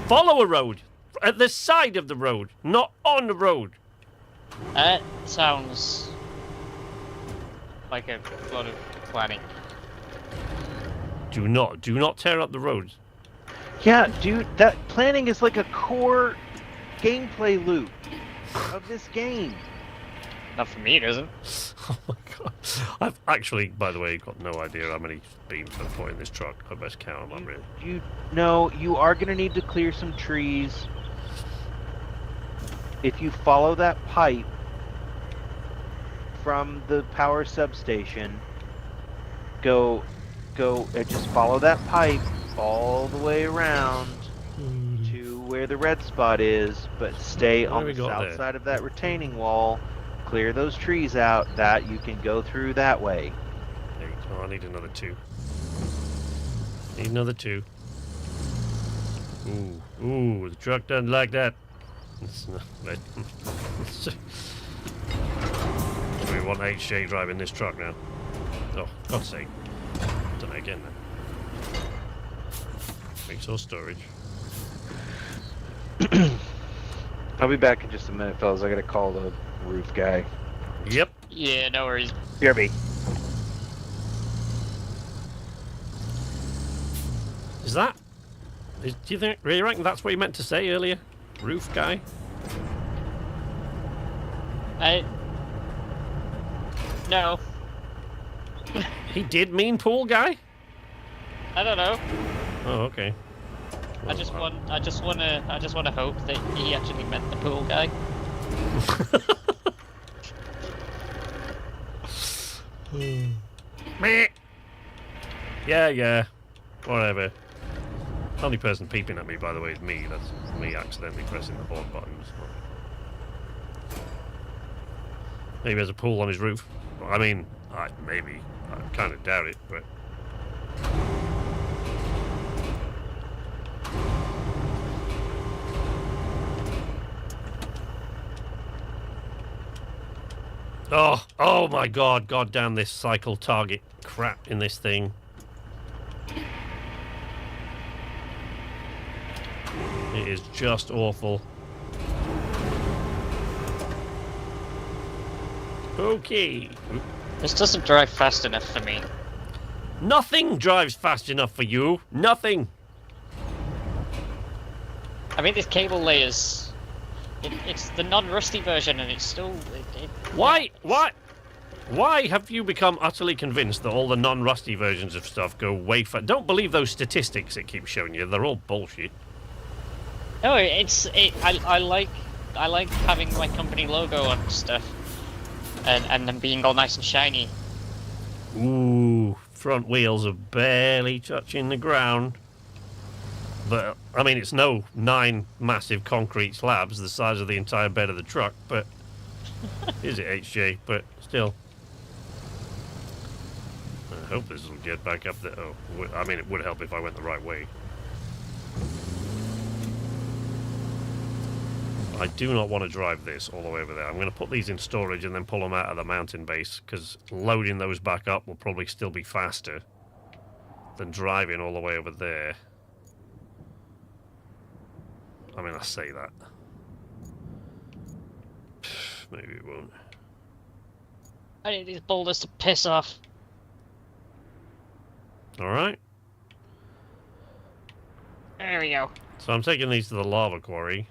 Follow a road at the side of the road, not on the road. That sounds like a lot of planning. Do not tear up the roads. Yeah, dude, that planning is like a core gameplay loop of this game. Not for me, it isn't. Oh my God. I've actually, by the way, got no idea how many beams I've put in this truck. I best count them, really. You are going to need to clear some trees. If you follow that pipe from the power substation, go just follow that pipe all the way around to where the red spot is, but stay on the south side of that retaining wall. Clear those trees out, that you can go through that way. Oh, I need another 2. Need another 2. Ooh, the truck doesn't like that. It's not right. We want HJ driving this truck now. Oh, God's sake. Done it again then. Resource storage. I'll be back in just a minute, fellas. I gotta call the roof guy. Yep. Yeah, no worries. BRB. Is that? Do you think? Really reckon that's what you meant to say earlier? Roof guy? No. He did mean pool guy? I don't know. Oh, okay. I just wanna hope that he actually meant the pool guy. Meh. Yeah. Whatever. Only person peeping at me, by the way, is me. That's me accidentally pressing the board buttons. Maybe there's a pool on his roof. I mean, maybe. I kind of doubt it, but... Oh my God, God damn this cycle target crap in this thing. It is just awful. Okay. This doesn't drive fast enough for me. Nothing drives fast enough for you. Nothing. I mean, this cable layers... It's the non-rusty version, and it's still... Why have you become utterly convinced that all the non-rusty versions of stuff go way fast? Don't believe those statistics it keeps showing you. They're all bullshit. No, I like having my company logo on stuff, and them being all nice and shiny. Ooh, front wheels are barely touching the ground. But, I mean, it's no 9 massive concrete slabs the size of the entire bed of the truck, but... Is it HJ? But still. I hope this will get back up there. Oh, I mean, it would help if I went the right way. I do not want to drive this all the way over there. I'm going to put these in storage and then pull them out of the mountain base, because loading those back up will probably still be faster than driving all the way over there. I mean, I say that. Maybe it won't. I need these boulders to piss off. Alright. There we go. So I'm taking these to the lava quarry.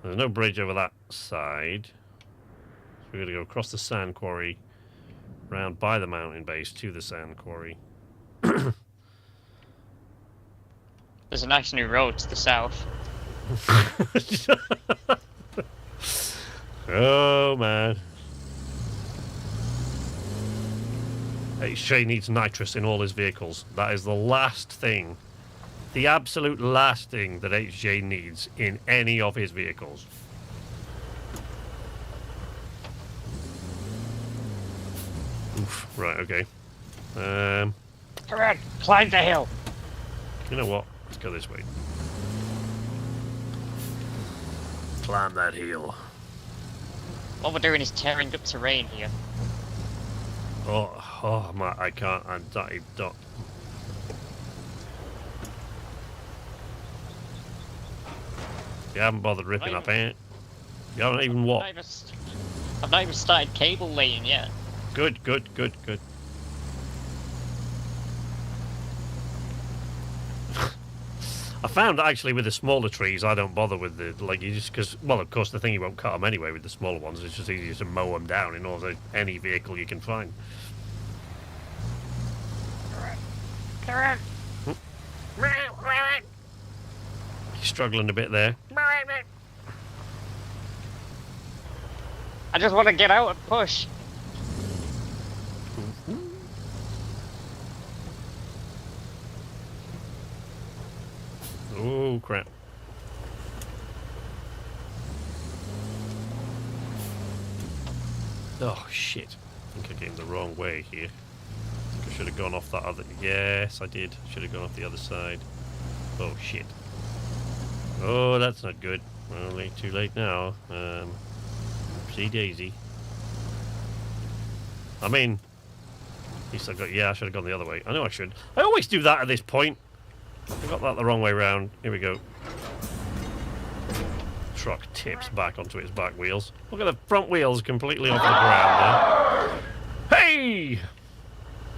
There's no bridge over that side. So we're going to go across the sand quarry, round by the mountain base to the sand quarry. There's a nice new road to the south. Oh, man. HJ needs nitrous in all his vehicles. That is the last thing. The absolute last thing that HJ needs in any of his vehicles. Oof, right, okay. Come on, climb the hill. You know what? Let's go this way. Climb that hill. What we're doing is tearing up terrain here. Oh, my, I can't. I don't. You haven't bothered ripping up, ain't it? You haven't even what? I've not even started cable laying yet. Good, good, good, good. I found actually with the smaller trees, I don't bother with the, like, you just, because, well, of course, the thing you won't cut them anyway with the smaller ones. It's just easier to mow them down in order any vehicle you can find. You're struggling a bit there. I just want to get out and push. Oh, crap. Oh, shit. I think I came the wrong way here. I think I should have gone off that other... Yes, I did. Should have gone off the other side. Oh, shit. Oh, that's not good. Well, too late now. See Daisy. I mean... At least I got... Yeah, I should have gone the other way. I know I should. I always do that at this point. I got that the wrong way round. Here we go. Truck tips back onto its back wheels. Look at the front wheels completely off the ground there. Hey!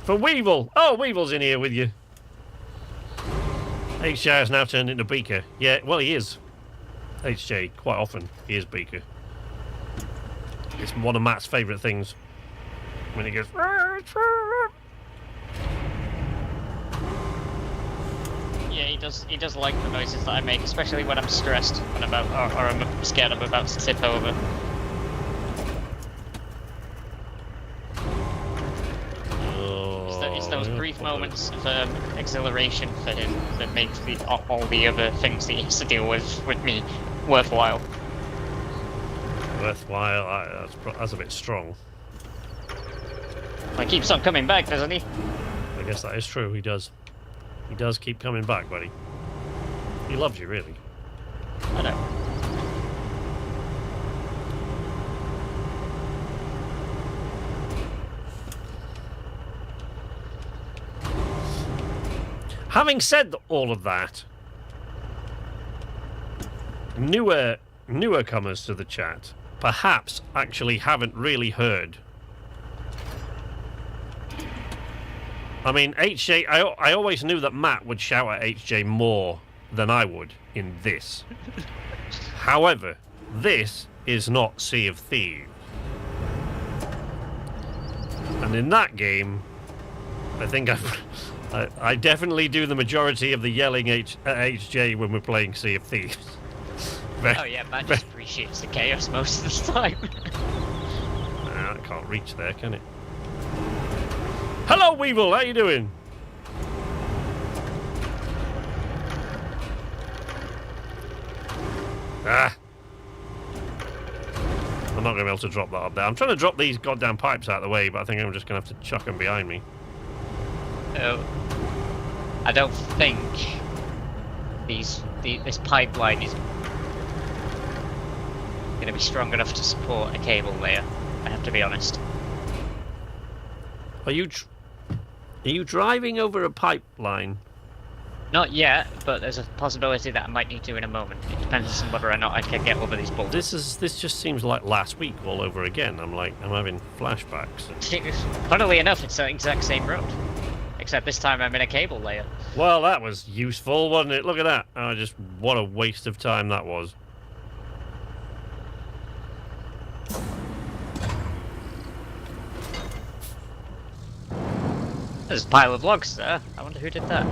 For Weevil! Oh, Weevil's in here with you. HJ has now turned into Beaker. Yeah, well, he is. HJ, quite often, he is Beaker. It's one of Matt's favourite things. When he goes... Yeah, he does like the noises that I make, especially when I'm stressed, when I'm about, or I'm scared I'm about to tip over. It's those brief moments of exhilaration for him that make all the other things that he has to deal with me worthwhile. Worthwhile? That's a bit strong. He keeps on coming back, doesn't he? I guess that is true, he does. He does keep coming back, buddy. He loves you, really. I know. Having said all of that, newer comers to the chat perhaps actually haven't really heard. I mean, HJ, I always knew that Matt would shout at HJ more than I would in this. However, this is not Sea of Thieves. And in that game, I think I definitely do the majority of the yelling at HJ when we're playing Sea of Thieves. Oh yeah, Matt just appreciates the chaos most of the time. Nah, I can't reach there, can it? Hello, Weevil. How you doing? Ah. I'm not going to be able to drop that up there. I'm trying to drop these goddamn pipes out of the way, but I think I'm just going to have to chuck them behind me. Oh. I don't think this pipeline is going to be strong enough to support a cable layer. I have to be honest. Are you driving over a pipeline? Not yet, but there's a possibility that I might need to in a moment. It depends on whether or not I can get over these boulders. This just seems like last week all over again. I'm having flashbacks. Funnily enough, it's the exact same road. Except this time I'm in a cable layer. Well, that was useful, wasn't it? Look at that. What a waste of time that was. There's a pile of logs there. I wonder who did that.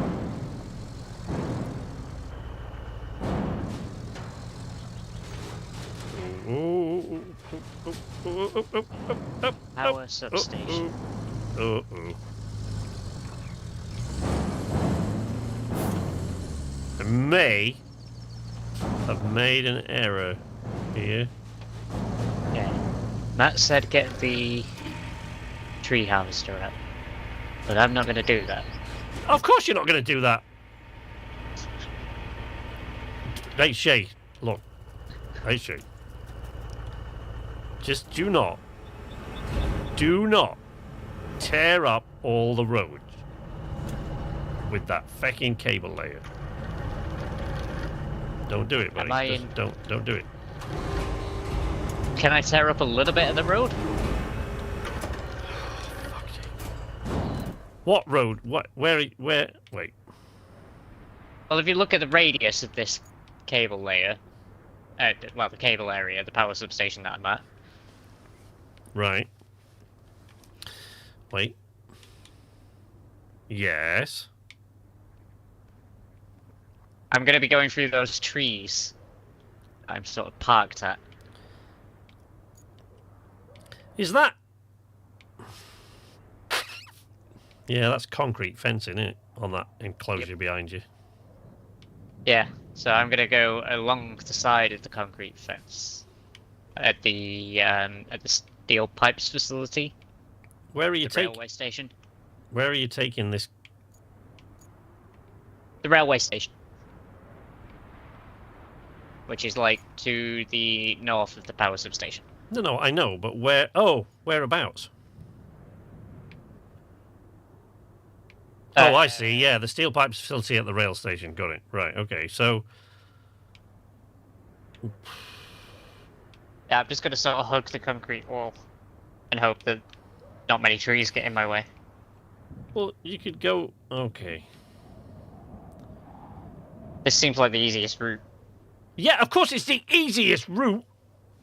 Power substation. I may have made an error here. Okay. Matt said get the tree harvester up. But I'm not going to do that. Of course you're not going to do that. Hey, Shay, look. Hey, Shay. Just do not tear up all the roads with that fecking cable layer. Don't do it, buddy. Just don't do it. Can I tear up a little bit of the road? What road? What? Where? Wait. Well, if you look at the radius of this cable layer, well, the cable area, the power substation that I'm at. Right. Wait. Yes. I'm going to be going through those trees I'm sort of parked at. Is that... Yeah, that's concrete fencing, isn't it? On that enclosure behind you. Yeah, so I'm going to go along the side of the concrete fence at the steel pipes facility. Where are you taking... railway station. Where are you taking this? The railway station. Which is like to the north of the power substation. No, I know, but where... Oh, whereabouts? Oh, I see. Yeah, the steel pipes facility at the rail station. Got it. Right, okay. So... Yeah, I'm just going to sort of hug the concrete wall and hope that not many trees get in my way. Well, you could go... Okay. This seems like the easiest route. Yeah, of course it's the easiest route.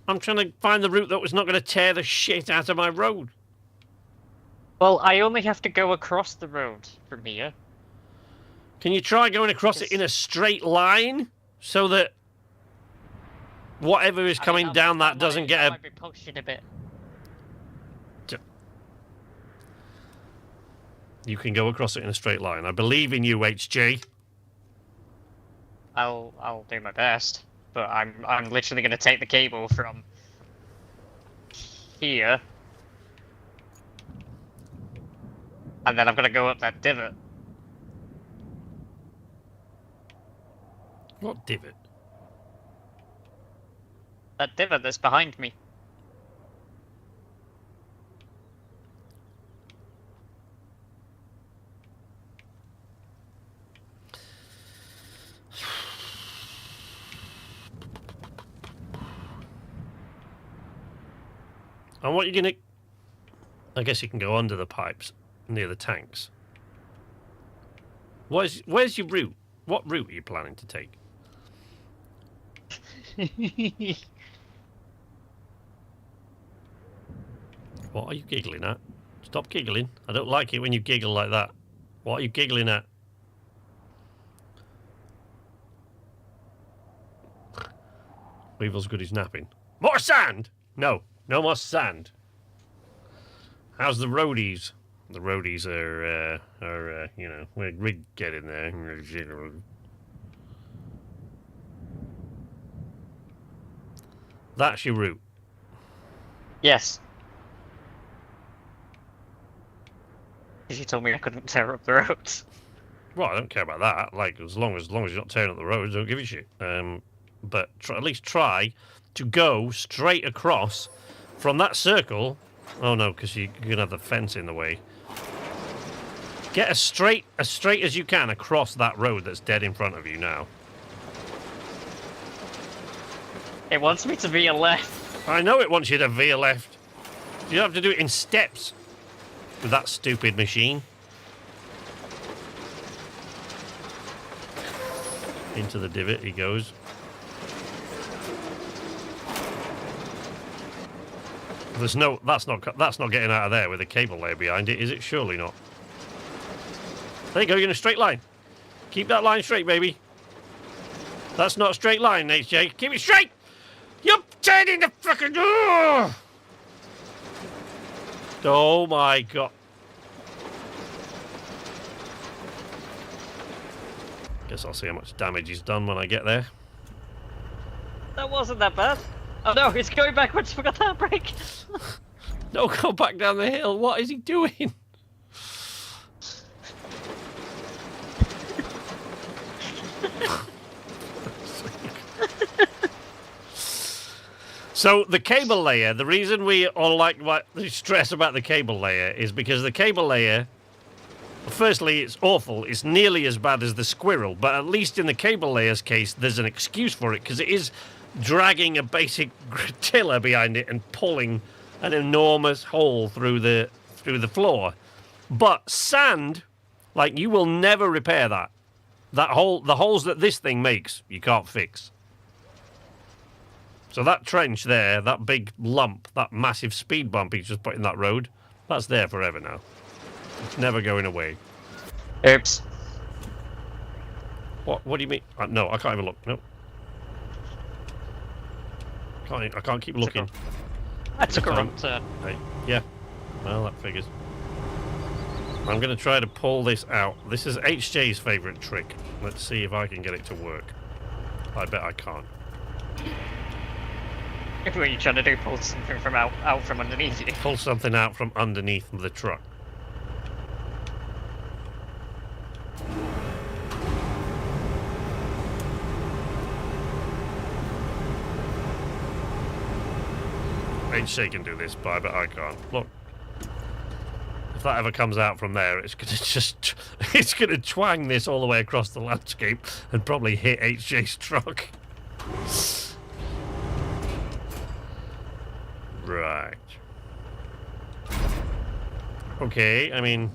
I'm trying to find the route that was not going to tear the shit out of my road. Well, I only have to go across the road from here. Can you try going across it in a straight line so that whatever is coming down that doesn't get a... might be pushing a bit. You can go across it in a straight line. I believe in you, HG. I'll do my best, but I'm literally going to take the cable from here, and then I'm going to go up that divot. What divot? That divot that's behind me. And what are you going to... I guess you can go under the pipes, near the tanks. Where's your route? What route are you planning to take? What are you giggling at? Stop giggling. I don't like it when you giggle like that. What are you giggling at? Weevil's good as napping. More sand! No. No more sand. How's the roadies? The roadies are you know, we're getting there. That's your route. Yes. Because you told me I couldn't tear up the roads. Well, I don't care about that. Like, as long as you're not tearing up the roads, don't give a shit. But at least try to go straight across from that circle. Oh no, because you're gonna have the fence in the way. Get as straight as you can across that road that's dead in front of you now. It wants me to veer left. I know it wants you to veer left. You have to do it in steps with that stupid machine. Into the divot he goes. There's no. That's not getting out of there with a cable layer behind it, is it? Surely not. There you go. You're in a straight line. Keep that line straight, baby. That's not a straight line, HJ. Keep it straight. You're turning the fucking door. Oh my god. Guess I'll see how much damage he's done when I get there. That wasn't that bad. Oh no, it's going backwards. Forgot that brake. No, go back down the hill. What is he doing? So the cable layer, the reason we all like stress about the cable layer is because the cable layer, firstly, it's awful. It's nearly as bad as the squirrel, but at least in the cable layer's case, there's an excuse for it because it is dragging a basic tiller behind it and pulling an enormous hole through the floor. But sand, like, you will never repair that. The holes that this thing makes, you can't fix. So that trench there, that big lump, that massive speed bump he's just put in that road, that's there forever now. It's never going away. Oops. What do you mean? No, I can't even look. No. I can't keep looking. I took a wrong turn. Hey, yeah. Well, that figures. I'm going to try to pull this out. This is HJ's favourite trick. Let's see if I can get it to work. I bet I can't. What are you trying to do? Pull something from out from underneath you? Pull something out from underneath the truck. HJ can do this, but I bet I can't. Look. If that ever comes out from there, it's gonna twang this all the way across the landscape and probably hit HJ's truck. Right. Okay, I mean...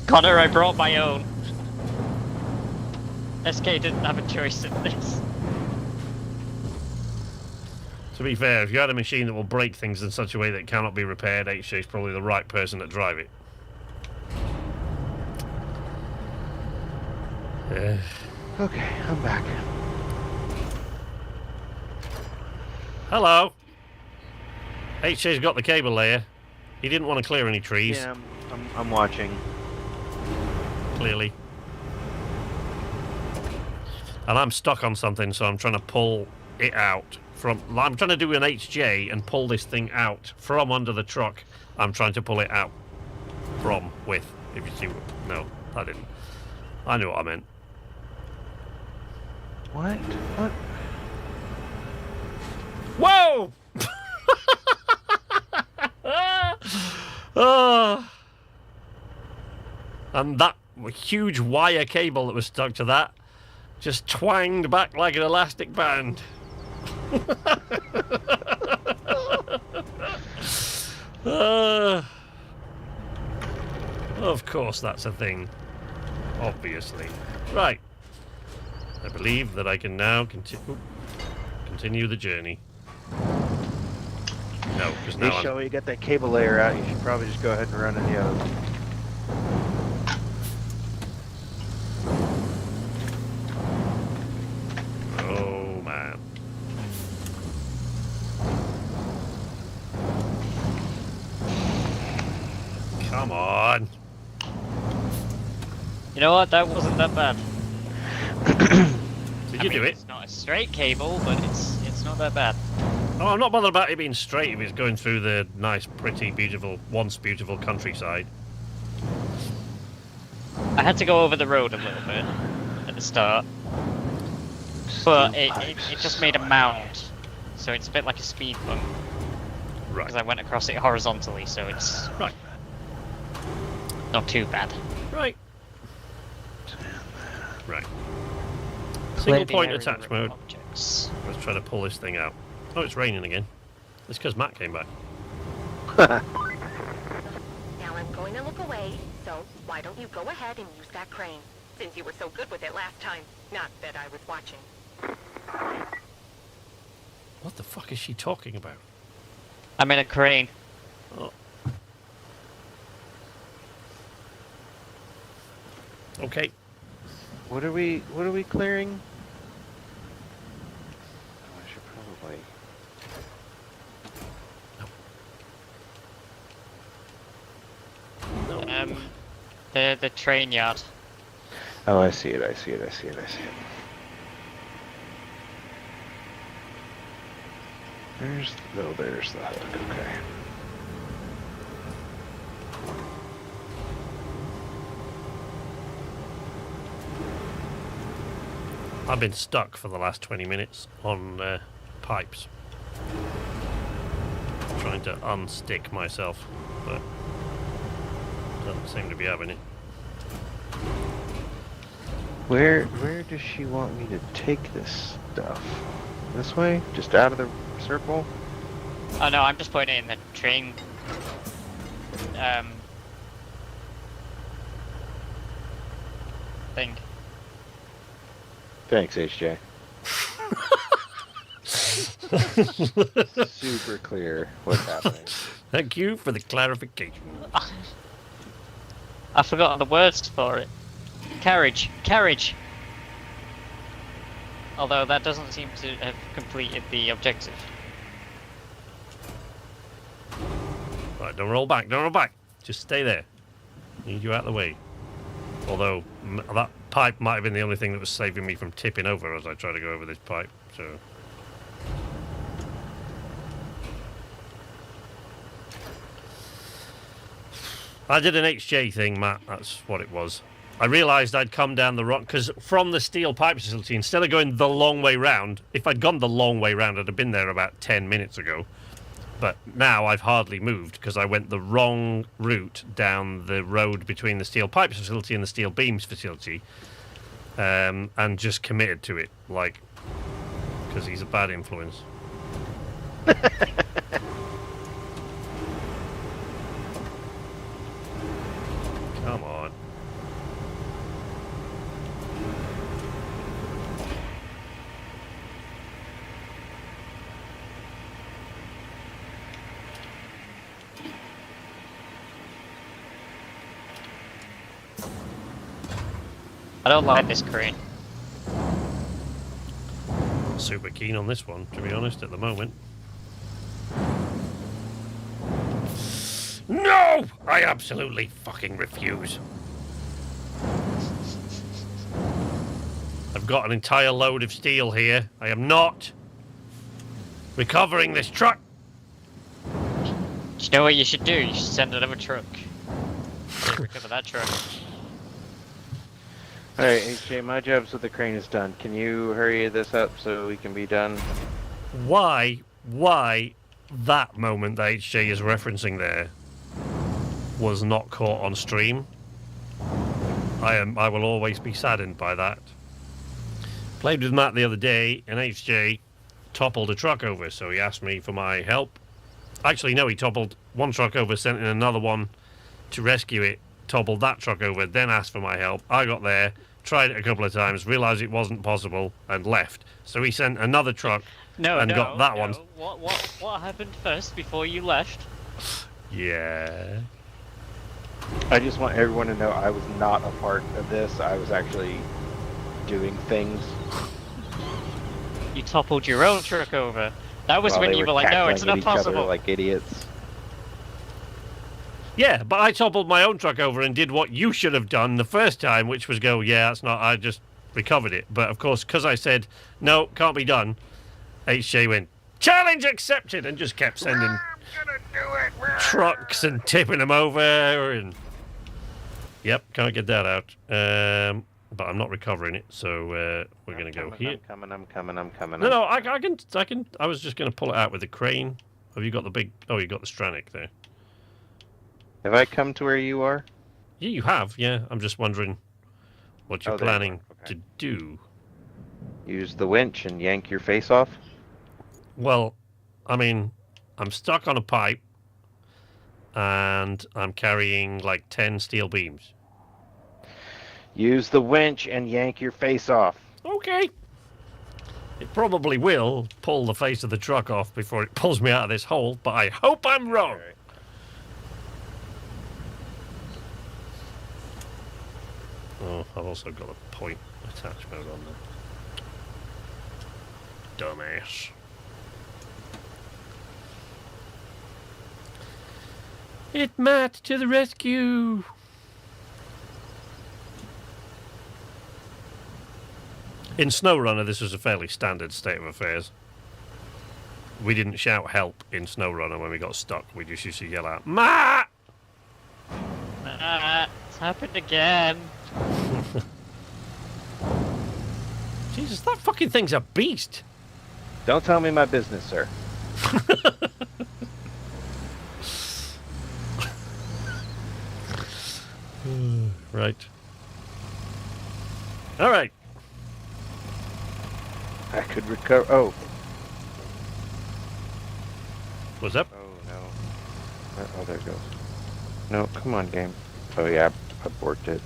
Connor, I brought my own. SK didn't have a choice in this. To be fair, if you had a machine that will break things in such a way that it cannot be repaired, HJ is probably the right person to drive it. Okay, I'm back. Hello. HJ's got the cable layer. He didn't want to clear any trees. Yeah, I'm watching. Clearly. And I'm stuck on something, so I'm trying to pull it out from... I'm trying to do an HJ and pull this thing out from under the truck. I'm trying to pull it out from, with, if you see... No, I didn't. I knew what I meant. What? What? Whoa! Oh. And that huge wire cable that was stuck to that just twanged back like an elastic band. Of course that's a thing. Obviously. Right. I believe that I can now continue the journey. No, because now Show you got that cable layer out, you should probably just go ahead and run in the other. Oh man. Come on. You know what? That wasn't that bad. Did you do it? It's not a straight cable, but it's not that bad. Oh, I'm not bothered about it being straight if it's going through the nice, pretty, beautiful, once beautiful countryside. I had to go over the road a little bit at the start, but it just made a mound, so it's a bit like a speed bump. Right. Because I went across it horizontally, so it's... Right. not too bad. Right. Right. Single point Area attach mode. objects. Let's try to pull this thing out. Oh, it's raining again. It's because Matt came back. Now I'm going to look away, so why don't you go ahead and use that crane, since you were so good with it last time. Not that I was watching. What the fuck is she talking about? I'm in a crane. Oh. Okay. What are we clearing? Oh, I should probably. The train yard. Oh, I see it. There's the hook. Okay. I've been stuck for the last 20 minutes on pipes. Trying to unstick myself, but doesn't seem to be having it. Where does she want me to take this stuff? This way? Just out of the circle? Oh no, I'm just putting it in the train. Thing. Thanks, HJ. Super clear what's happening. Thank you for the clarification. I forgot the words for it. Carriage. Although that doesn't seem to have completed the objective. Right, don't roll back. Just stay there. Need you out of the way. Although that pipe might have been the only thing that was saving me from tipping over as I try to go over this pipe. So I did an HJ thing, Matt. That's what it was. I realised I'd come down the wrong... Because from the steel pipe facility, instead of going the long way round, if I'd gone the long way round, I'd have been there about 10 minutes ago. But now I've hardly moved because I went the wrong route down the road between the steel pipe facility and the steel beams facility. And just committed to it, like... Because he's a bad influence. Come on. I don't like this crane. Super keen on this one, to be honest, at the moment. No! I absolutely fucking refuse. I've got an entire load of steel here. I am not recovering this truck. Do you know what you should do? You should send another truck. Recover that truck. Alright, HJ, my jobs with the crane is done. Can you hurry this up so we can be done? Why that moment that HJ is referencing there was not caught on stream? I will always be saddened by that. Played with Matt the other day, and HJ toppled a truck over, so he asked me for my help. Actually, no, he toppled one truck over, sent in another one to rescue it, toppled that truck over, then asked for my help. I got there, tried it a couple of times, realised it wasn't possible, and left. So he sent another truck and got that one. What happened first before you left? Yeah. I just want everyone to know I was not a part of this. I was actually doing things. You toppled your own truck over. That was while when they you were like, no, it's cackling at not each other possible. like idiots. Yeah, but I toppled my own truck over and did what you should have done the first time, which was go, yeah, that's not, I just recovered it. But of course, because I said, no, can't be done, HJ went, challenge accepted, and just kept sending trucks and tipping them over. And yep, can't get that out. But I'm not recovering it, so we're going to go here. I'm coming. No, I can. I was just going to pull it out with the crane. Have you got the big... Oh, you got the Stranic there. Have I come to where you are? Yeah, you have. Yeah, I'm just wondering what you're Oh, there you are. planning Okay. to do. Use the winch and yank your face off. Well, I mean, I'm stuck on a pipe, and I'm carrying like 10 steel beams. Use the winch and yank your face off. Okay. It probably will pull the face of the truck off before it pulls me out of this hole, but I hope I'm wrong. Oh, I've also got a point attachment on there. Dumbass. It's Matt to the rescue! In SnowRunner, this was a fairly standard state of affairs. We didn't shout help in SnowRunner when we got stuck. We just used to yell out, Matt! It's happened again. Jesus, that fucking thing's a beast! Don't tell me my business, sir. Right. Alright. I could recover. Oh. What's up? Oh, no. Oh, there it goes. No, come on, game. Oh, yeah, I borked it.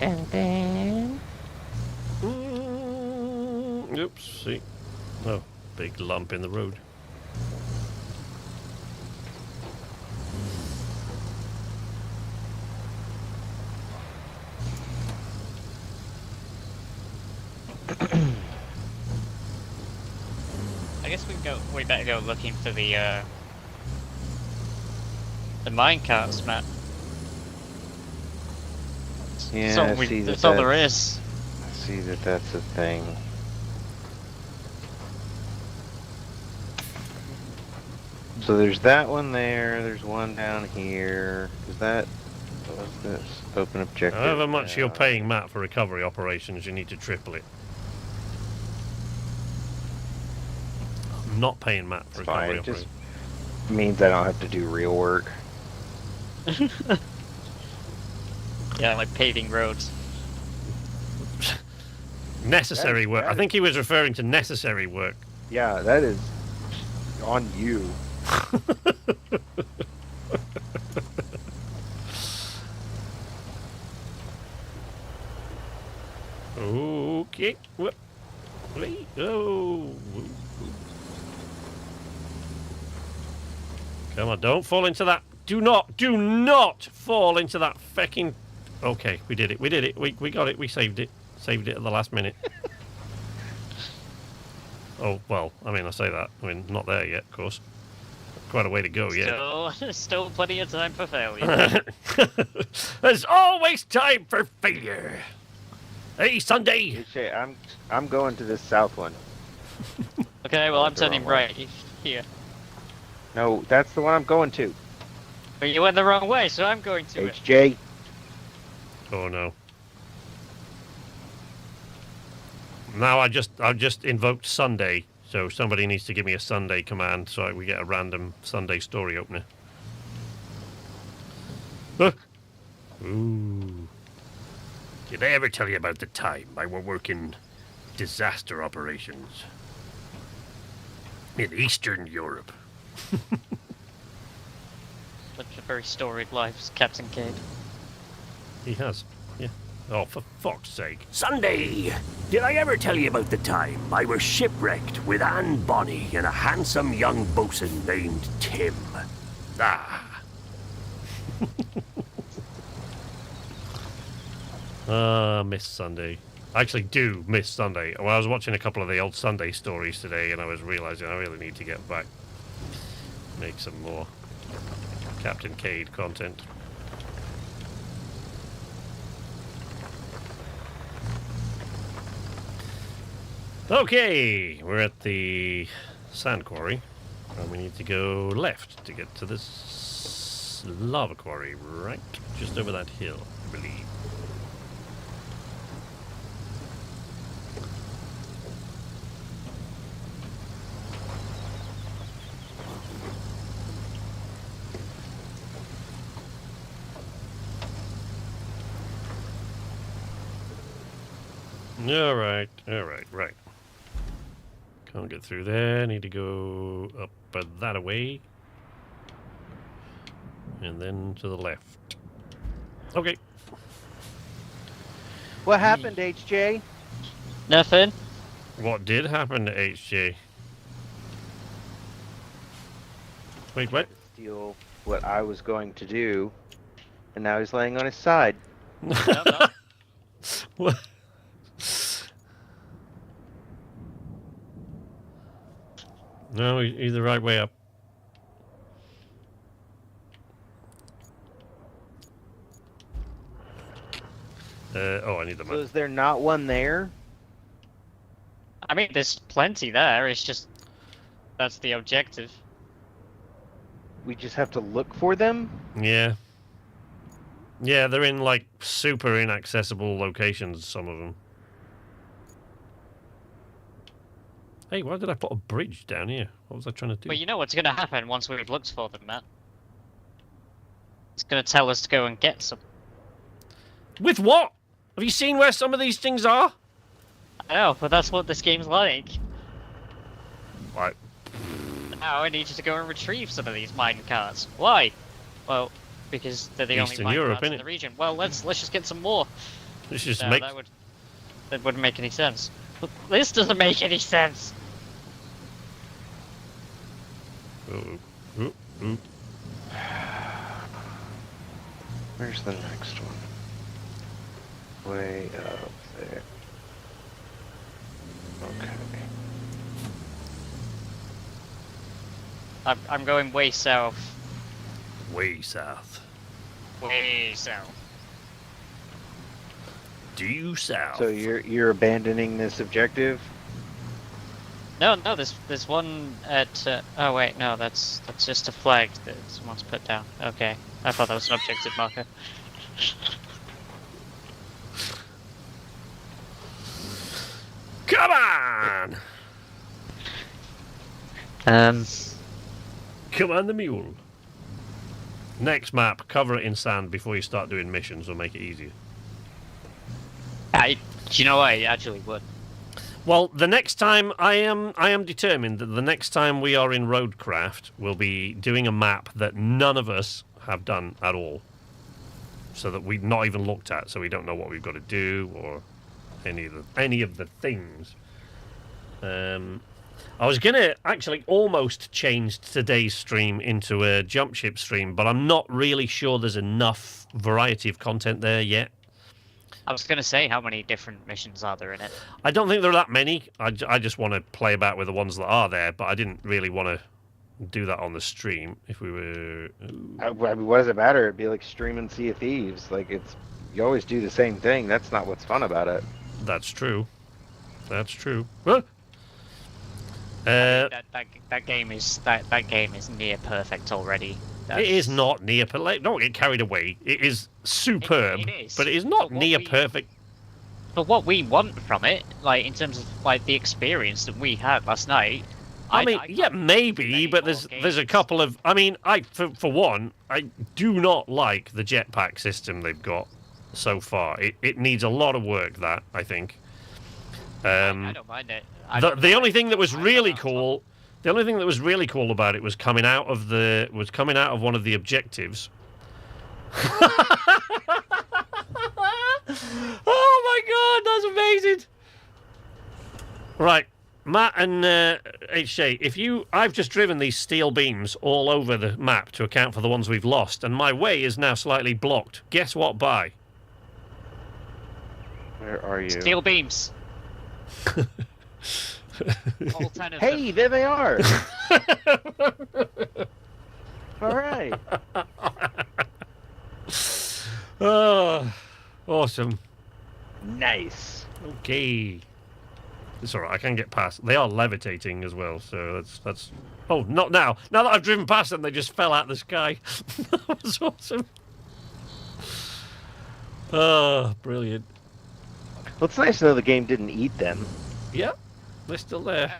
And then... Oops, see. Oh, big lump in the road. I guess we better go looking for the minecarts, Matt. Yeah, That's all there is. I see that that's a thing. So there's that one there, there's one down here. Is that... What's this? Open objective. However much you're paying Matt for recovery operations, you need to triple it. I'm not paying Matt for recovery It just operations. means I don't have to do real work. Yeah, like paving roads. Necessary work. that I think he was referring to necessary work. Yeah, that is on you. Okay. Whoop. Oh. Come on, don't fall into that. Do not fall into that fucking... Okay, we did it. We got it. We saved it. Saved it at the last minute. Oh, well, I mean, I say that. I mean, not there yet, of course. Quite a way to go yet. Still plenty of time for failure. There's always time for failure. Hey, Sunday. Hey, I'm going to this south one. Okay, well I'm The wrong turning way. right here. No, that's the one I'm going to. But you went the wrong way, so I'm going to it. HJ. Oh no. Now I've just invoked Sunday, so somebody needs to give me a Sunday command so we get a random Sunday story opener. Ooh. Did I ever tell you about the time I were working disaster operations in Eastern Europe? Such a very storied life, Captain Cade. He has, yeah. Oh, for fuck's sake. Sunday! Did I ever tell you about the time I was shipwrecked with Anne Bonny and a handsome young bosun named Tim? Ah. Miss Sunday. I actually do miss Sunday. Well, I was watching a couple of the old Sunday stories today and I was realizing I really need to get back. Make some more Captain Cade content. Okay, we're at the sand quarry, and we need to go left to get to this lava quarry, right? Just over that hill, I believe. Alright, right. Can't get through there. Need to go up that away. And then to the left. Okay. What happened, HJ? Nothing. What did happen to HJ? Wait, what? Steal what I was going to do, and now he's laying on his side. No. What? No, he's the right way up. I need the So map. is there not one there? I mean, there's plenty there. It's just that's the objective. We just have to look for them? Yeah. Yeah, they're in, like, super inaccessible locations, some of them. Hey, why did I put a bridge down here? What was I trying to do? But you know what's going to happen once we've looked for them, Matt? It's going to tell us to go and get some. With what? Have you seen where some of these things are? I know, but that's what this game's like. Right. Now I need you to go and retrieve some of these mine carts. Why? Well, because they're the Eastern only mine Europe, carts in innit? the region. Well, let's just get some more. This just No, makes... that wouldn't make any sense. But this doesn't make any sense. Oh. Where's the next one? Way up there. Okay. I'm going way south. Way south. Way south. Due south. So you're abandoning this objective? No, there's one at. Oh wait, no, that's just a flag that someone's put down. Okay, I thought that was an objective marker. Come on! Come on the mule. Next map, cover it in sand before you start doing missions. Will make it easier. Do you know what? I actually would. Well, the next time I am determined that the next time we are in Roadcraft, we'll be doing a map that none of us have done at all, so that we've not even looked at, so we don't know what we've got to do or any of the things. I was gonna actually almost change today's stream into a jump ship stream, but I'm not really sure there's enough variety of content there yet. I was gonna say, how many different missions are there in it? I don't think there are that many. I just want to play about with the ones that are there, but I didn't really want to do that on the stream. If we were... I mean, what does it matter? It'd be like streaming Sea of Thieves. Like, you always do the same thing. That's not what's fun about it. That's true. That's true. Huh? That game is near perfect already. It is not near perfect. Don't get carried away. It is superb, It is. but it is not But what near we- perfect. But what we want from it, like in terms of like the experience that we had last night. I mean, can't yeah, maybe, many but more there's a games. couple of. I mean, for one, I do not like the jetpack system they've got so far. It needs a lot of work. That I think. I don't mind it. The only thing that was really cool, the only thing that was really cool about it was coming out of one of the objectives. Oh my god, that's amazing! Right, Matt and HJ, I've just driven these steel beams all over the map to account for the ones we've lost, and my way is now slightly blocked. Guess what by? Where are you? Steel beams. All 10 of them. Hey, there they are! All right. Oh, awesome. Nice. Okay. It's alright, I can get past. They are levitating as well, so that's... Oh, not now. Now that I've driven past them, they just fell out of the sky. That was awesome. Oh, brilliant. Well, it's nice to know the game didn't eat them. Yep, they're still there.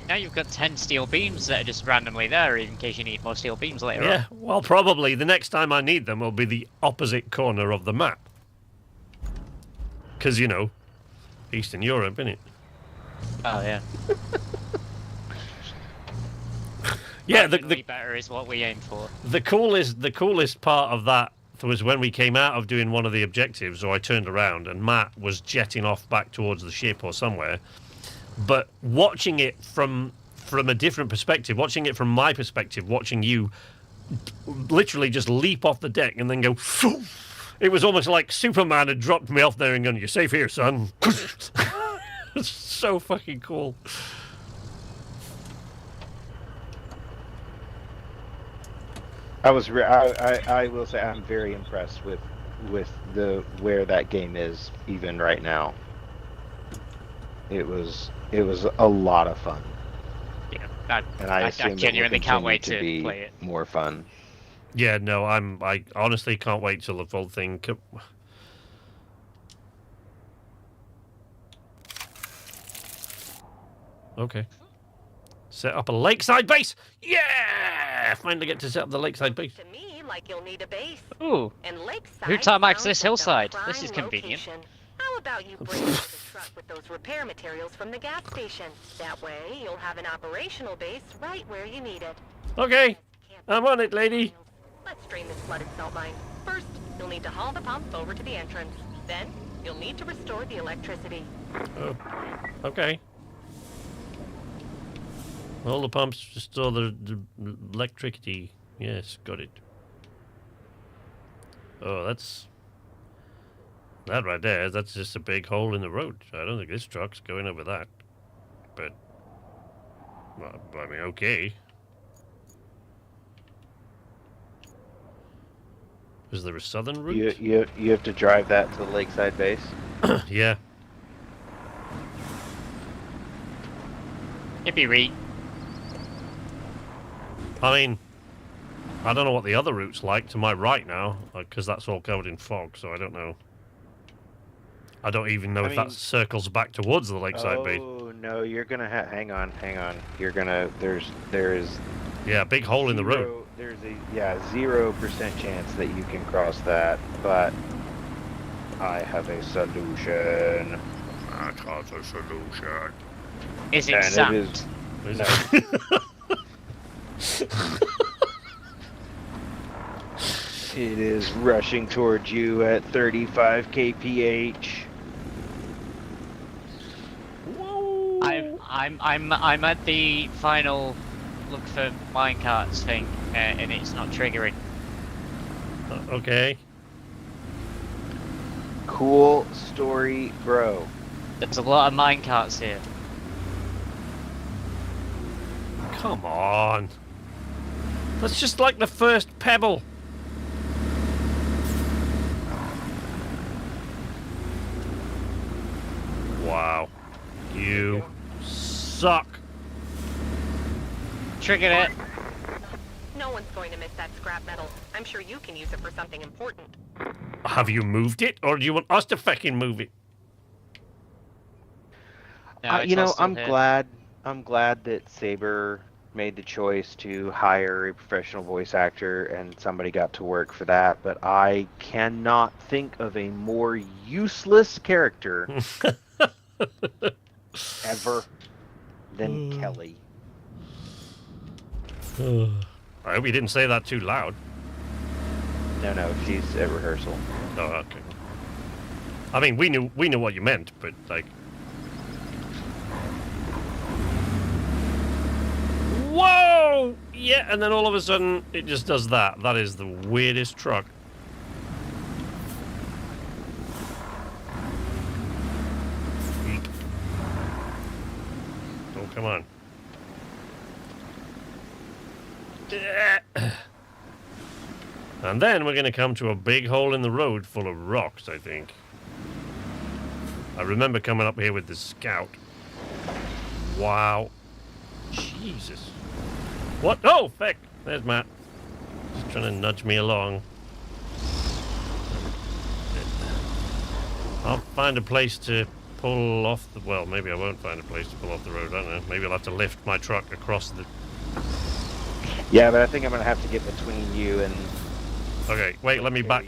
Now you've got 10 steel beams that are just randomly there in case you need more steel beams later Yeah, well, probably the next time I need them will be the opposite corner of the map. Because, you know, Eastern Europe, isn't it? Oh yeah. Yeah, Marginally better is what we aim for. the coolest part of that was when we came out of doing one of the objectives, or I turned around and Matt was jetting off back towards the ship or somewhere. But watching it from a different perspective, watching it from my perspective, watching you literally just leap off the deck and then go, phew, it was almost like Superman had dropped me off there and gone, "You're safe here, son." It's so fucking cool. I will say I'm very impressed with the where that game is even right now. It was a lot of fun. Yeah, And I I genuinely can't wait to be play it. more fun. Yeah, no, I honestly can't wait till the full thing. Okay. Set up a lakeside base. Yeah, finally get to set up the lakeside base. To me, like you'll need a base. Ooh, And Lakeside Who tarmacs sounds this like a hillside? prime This is convenient. location. How about you bring over the truck with those repair materials from the gas station? That way, you'll have an operational base right where you need it. Okay, I'm on it, lady. Let's drain this flooded salt mine. First, you'll need to haul the pump over to the entrance. Then, you'll need to restore the electricity. Oh, okay. All the pumps restore the electricity. Yes, got it. Oh, that's... That right there, that's just a big hole in the road. I don't think this truck's going over that. But... Well, I mean, okay. Is there a southern route? You have to drive that to the lakeside base. Yeah. Yippee Reed. I mean, I don't know what the other route's like to my right now, because that's all covered in fog, so I don't know. I don't even know if that circles back towards the lakeside base. Oh no, you're gonna hang on. You're gonna there is Yeah, big hole in the road. There's a 0% chance that you can cross that, but I have a solution. I have a solution. Is it And sand? it is no. It is rushing towards you at 35 kph. Whoa! I'm at the final look for minecarts thing, and it's not triggering. Okay. Cool story, bro. There's a lot of minecarts here. Come on. That's just like the first pebble. Wow. You suck. Triggered it. No one's going to miss that scrap metal. I'm sure you can use it for something important. Have you moved it, or do you want us to fucking move it? No, it's You all know, still here. I'm glad that Saber made the choice to hire a professional voice actor and somebody got to work for that, but I cannot think of a more useless character ever than Kelly. I hope you didn't say that too loud. No, she's at rehearsal. Oh, okay. I mean, we knew what you meant, but like... Whoa! Yeah, and then all of a sudden, it just does that. That is the weirdest truck. Eek. Oh, come on. And then we're going to come to a big hole in the road full of rocks, I think. I remember coming up here with the scout. Wow. Jesus. What? Oh, feck. There's Matt. Just trying to nudge me along. I'll find a place to pull off the... Well, maybe I won't find a place to pull off the road. I don't know. Maybe I'll have to lift my truck across the... Yeah, but I think I'm going to have to get between you and... Okay, wait, let me back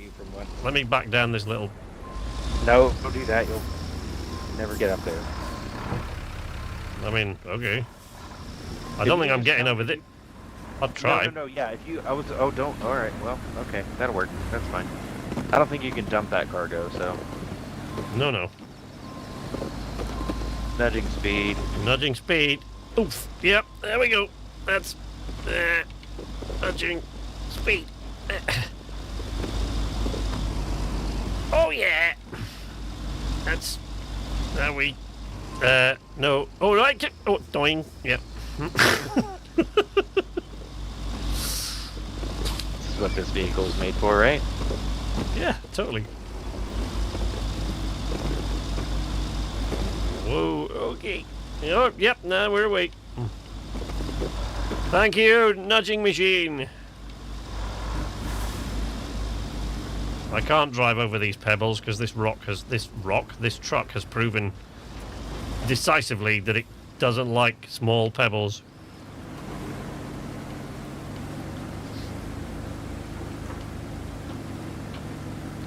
down this little... No, don't do that. Never get up there. I mean, okay. I don't think I'm getting over this. I'll try. No, yeah, if you, don't, alright, well, okay, that'll work, that's fine. I don't think you can dump that cargo, so. No. Nudging speed. Nudging speed. Oof. Yep, there we go. That's nudging speed. Oh yeah. That's how we no. All right. Oh, doing. Yep. This is what this vehicle is made for, right? Yeah, totally. Whoa, okay. Oh, yep, now we're awake. Thank you, nudging machine. I can't drive over these pebbles because this truck has proven decisively that it doesn't like small pebbles.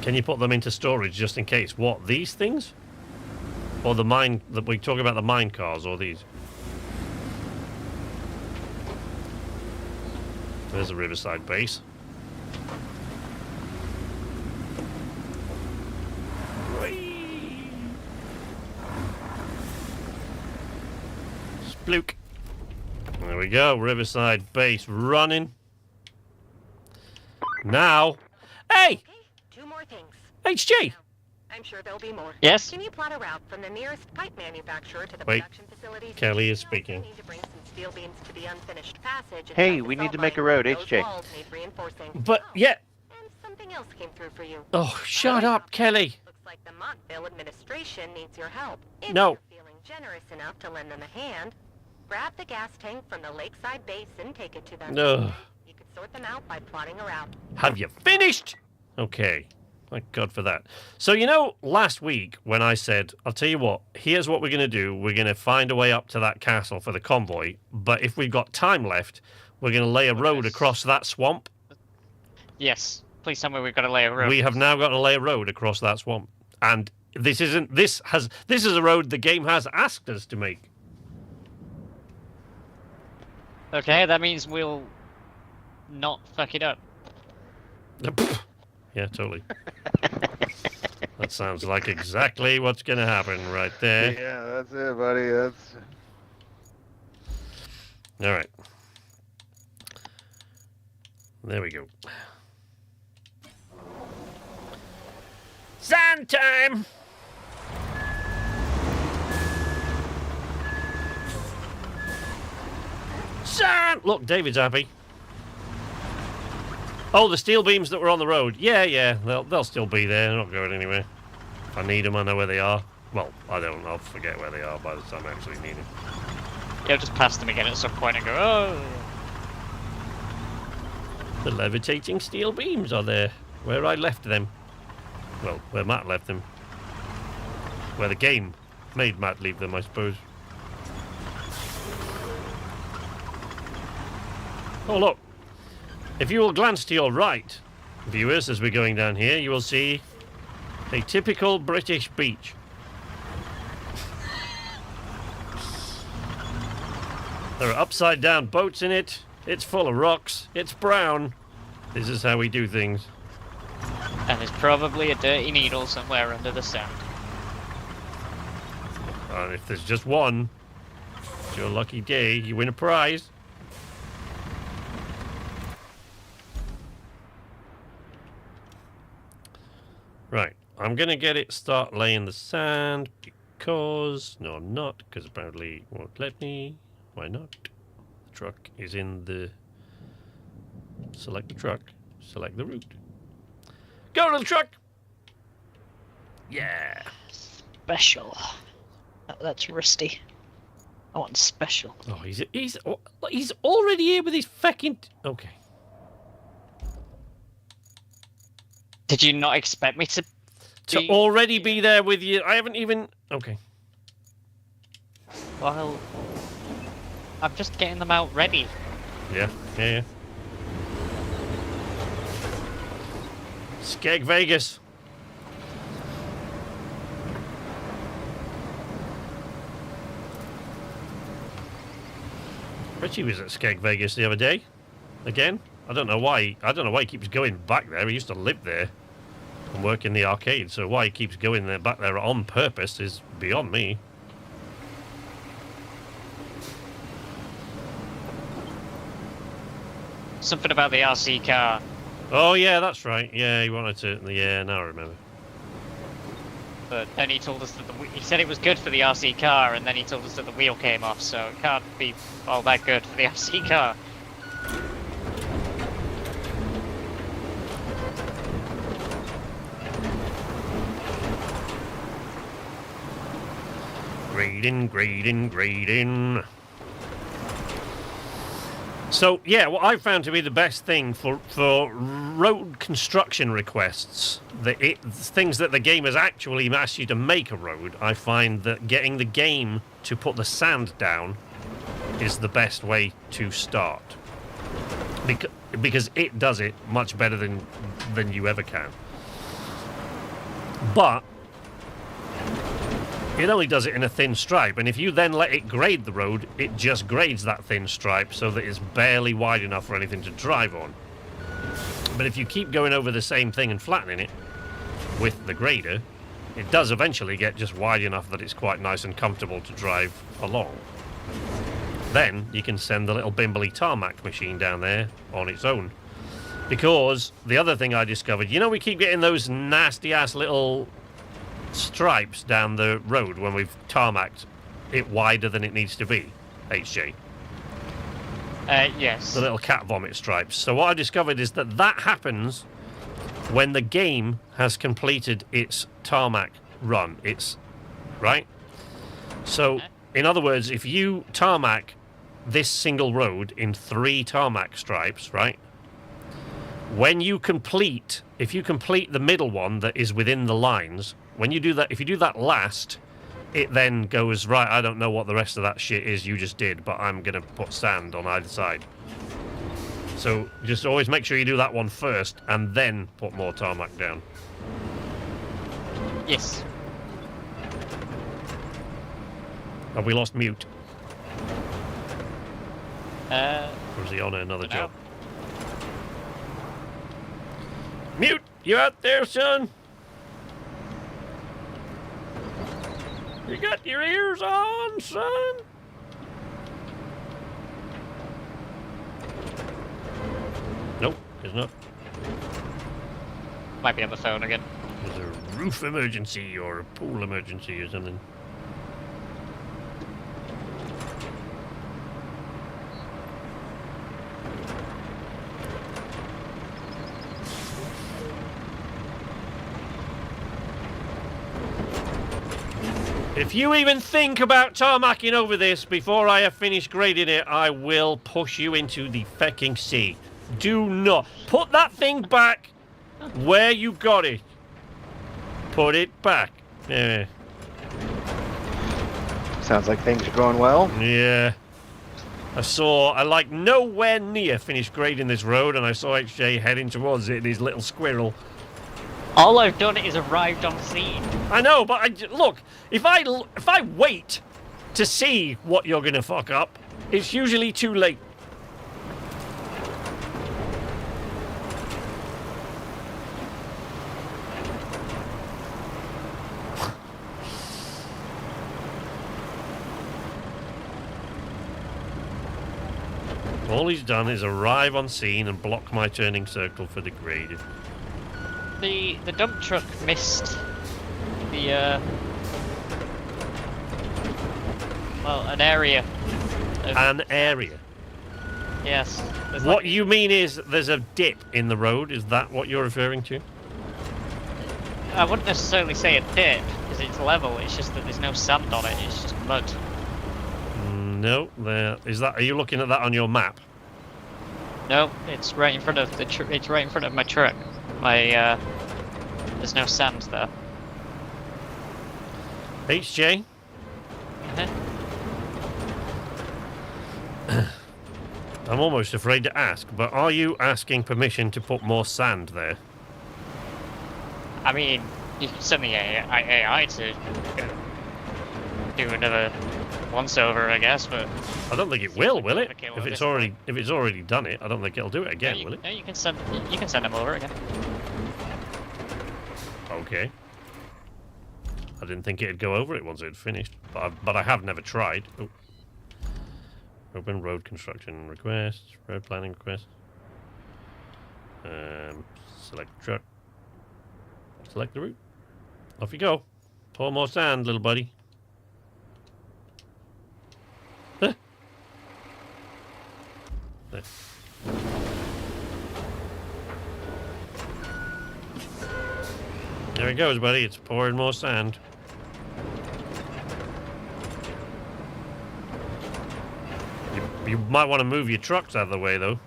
Can you put them into storage just in case? What, these things? Or the mine, that we talk about the mine cars, or these? There's a riverside base. Whee! Splook. There we go, riverside base running. Now, hey! Okay, 2 more things. HG! I'm sure there'll be more. Yes? Can you plot a route from the nearest pipe manufacturer to the Wait. production facilities? Kelly is You also speaking. need to bring some steel beams to the unfinished passage inside Hey, the we need salt to make a mine. road, Those HJ. walls need reinforcing. But, Oh, yeah. and something else came through for you. Oh, shut up, Kelly. Looks like the Montville administration needs your help. If No. you're feeling generous enough to lend them a hand, grab the gas tank from the lakeside base and take it to them. Ugh. You could sort them out by plotting a route. Have you finished? Okay. Thank God for that. So, you know, last week when I said, I'll tell you what, here's what we're going to do. We're going to find a way up to that castle for the convoy. But if we've got time left, we're going to lay a road across that swamp. Yes. Please tell me we've got to lay a road. We have now got to lay a road across that swamp. And this is a road the game has asked us to make. Okay, that means we'll not fuck it up. Yeah, totally. That sounds like exactly what's going to happen right there. Yeah, that's it, buddy, that's... All right. There we go. Sand time! Sand! Look, David's happy. Oh, the steel beams that were on the road. Yeah, they'll still be there. They're not going anywhere. If I need them, I know where they are. Well, I don't. I'll forget where they are by the time I actually need them. You'll just pass them again at some point and go, oh. The levitating steel beams are there. Where I left them. Well, where Matt left them. Where the game made Matt leave them, I suppose. Oh, look. If you will glance to your right, viewers, as we're going down here, you will see a typical British beach. There are upside-down boats in it. It's full of rocks. It's brown. This is how we do things. And there's probably a dirty needle somewhere under the sand. And if there's just one, it's your lucky day. You win a prize. Right, I'm gonna get it start laying the sand because no, I'm not, because apparently it won't let me. Why not? The truck is in the. Select the truck. Select the route. Go to the truck. Yeah. Special. Oh, that's rusty. I want special. Oh, he's already here with his fucking. Okay. Did you not expect me to To already be there with you. I haven't even. Okay. Well, I'm just getting them out ready. Yeah. Skeg Vegas. Richie was at Skeg Vegas the other day. Again. I don't know why. I don't know why he keeps going back there. He used to live there and work in the arcade. So why he keeps going there back there on purpose is beyond me. Something about the RC car. Oh yeah, that's right. Yeah, he wanted to. Yeah, now I remember. But then he told us that he said it was good for the RC car, and then he told us that the wheel came off, so it can't be all that good for the RC car. Grading. So yeah, what I found to be the best thing for road construction requests, things that the game has actually asked you to make a road, I find that getting the game to put the sand down is the best way to start, because it does it much better than you ever can. But it only does it in a thin stripe, and if you then let it grade the road, it just grades that thin stripe so that it's barely wide enough for anything to drive on. But if you keep going over the same thing and flattening it with the grader, it does eventually get just wide enough that it's quite nice and comfortable to drive along. Then you can send the little bimbly tarmac machine down there on its own. Because the other thing I discovered, you know, we keep getting those nasty ass little stripes down the road when we've tarmacked it wider than it needs to be, HJ. Yes. The little cat vomit stripes. So what I discovered is that happens when the game has completed its tarmac run. Right? So, in other words, if you tarmac this single road in 3 tarmac stripes, right? When you complete, if you complete the middle one that is within the lines, when you do that, if you do that last, it then goes, right, I don't know what the rest of that shit is you just did, but I'm going to put sand on either side. So just always make sure you do that one first and then put more tarmac down. Yes. Have we lost Mute? Or is he on another no. job? Mute! You out there, son? You got your ears on, son? Nope, he's not. Might be on the phone again. There's a roof emergency or a pool emergency or something. If you even think about tarmacking over this before I have finished grading it, I will push you into the fecking sea. Do not. Put that thing back where you got it. Put it back. Yeah. Sounds like things are going well. Yeah. I like nowhere near finished grading this road, and I saw HJ heading towards it in his little squirrel. All I've done is arrived on scene. I know, but look, if I wait to see what you're gonna fuck up, it's usually too late. All he's done is arrive on scene and block my turning circle for the grading. The dump truck missed the well, an area. An area? Yes. What you mean is there's a dip in the road? Is that what you're referring to? I wouldn't necessarily say a dip, because it's level, it's just that there's no sand on it, it's just mud. No, there is that. Are you looking at that on your map? No, it's right in front of it's right in front of my truck. My there's no sand there. HJ? I'm almost afraid to ask, but are you asking permission to put more sand there? I mean, you can send the AI to do another once over, I guess, but I don't think it will it? Okay, well, If this it's is already done it, I don't think it'll do it again, you, will it? no, you can send them over again. Okay. I didn't think it'd go over it once it had finished, but I have never tried. Oh. Open road construction requests, road planning requests. Select truck. Select the route. Off you go. Pour more sand, little buddy. Huh. There. There it goes, buddy. It's pouring more sand. You might want to move your trucks out of the way, though.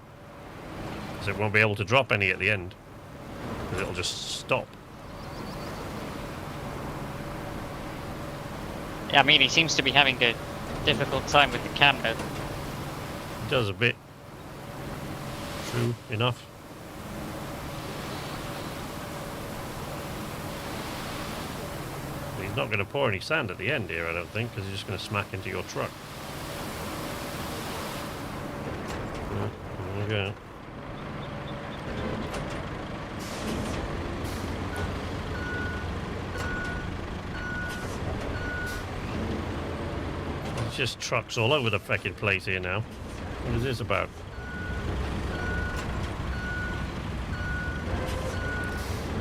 Because it won't be able to drop any at the end. Because it'll just stop. Yeah, I mean, he seems to be having a difficult time with the camera. It does a bit. True enough. He's not going to pour any sand at the end here, I don't think, because he's just going to smack into your truck. There we go. There's just trucks all over the fucking place here now. What is this about?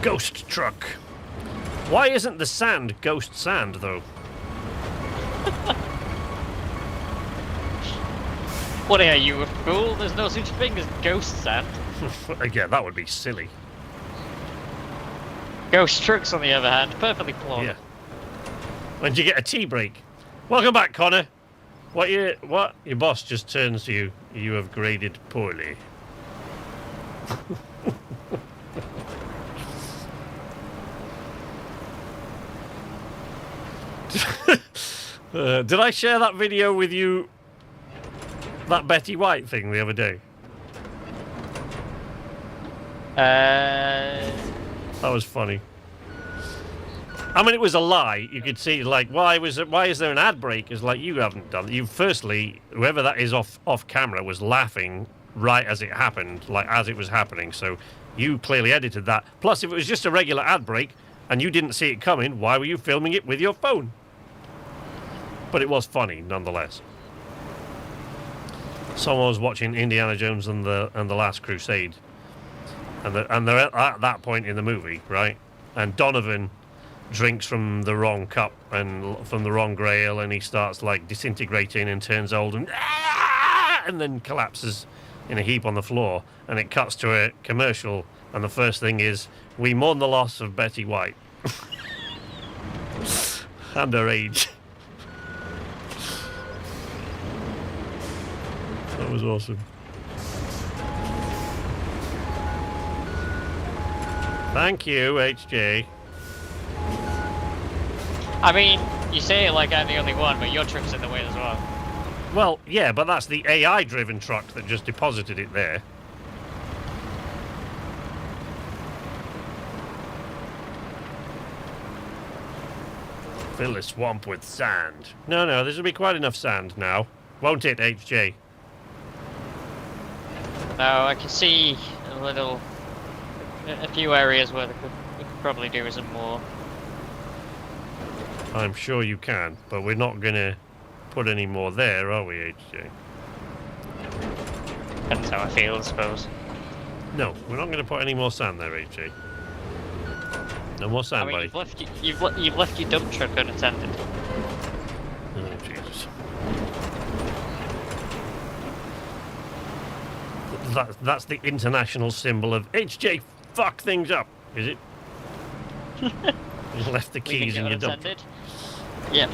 Ghost truck. Why isn't the sand ghost sand, though? What are you, a fool? There's no such thing as ghost sand. Again, that would be silly. Ghost trucks, on the other hand, perfectly plausible. Yeah. When did you get a tea break? Welcome back, Connor. What? Your boss just turns to you. You have graded poorly. Did I share that video with you? That Betty White thing the other day? That was funny. I mean, it was a lie. You could see, like, why is there an ad break? It's like, you haven't done it. You, firstly, whoever that is off camera was laughing right as it happened, like, as it was happening. So you clearly edited that. Plus, if it was just a regular ad break and you didn't see it coming, why were you filming it with your phone? But it was funny, nonetheless. Someone was watching Indiana Jones and the Last Crusade, and they're at that point in the movie, right? And Donovan drinks from the wrong cup and from the wrong grail, and he starts like disintegrating and turns old and then collapses in a heap on the floor. And it cuts to a commercial, and the first thing is, "We mourn the loss of Betty White." And her age. That was awesome. Thank you, HJ. I mean, you say it like I'm the only one, but your truck's in the way as well. Well, yeah, but that's the AI-driven truck that just deposited it there. Fill the swamp with sand. No, this will be quite enough sand now. Won't it, HJ? No, I can see a few areas where we could probably do with some more. I'm sure you can, but we're not going to put any more there, are we, HJ? Depends how I feel, I suppose. No, we're not going to put any more sand there, HJ. No more sand, I mean, buddy. you've left your dump truck unattended. Oh, Jesus. That's the international symbol of HJ, fuck things up, is it? You left the keys in your dump truck. Yep.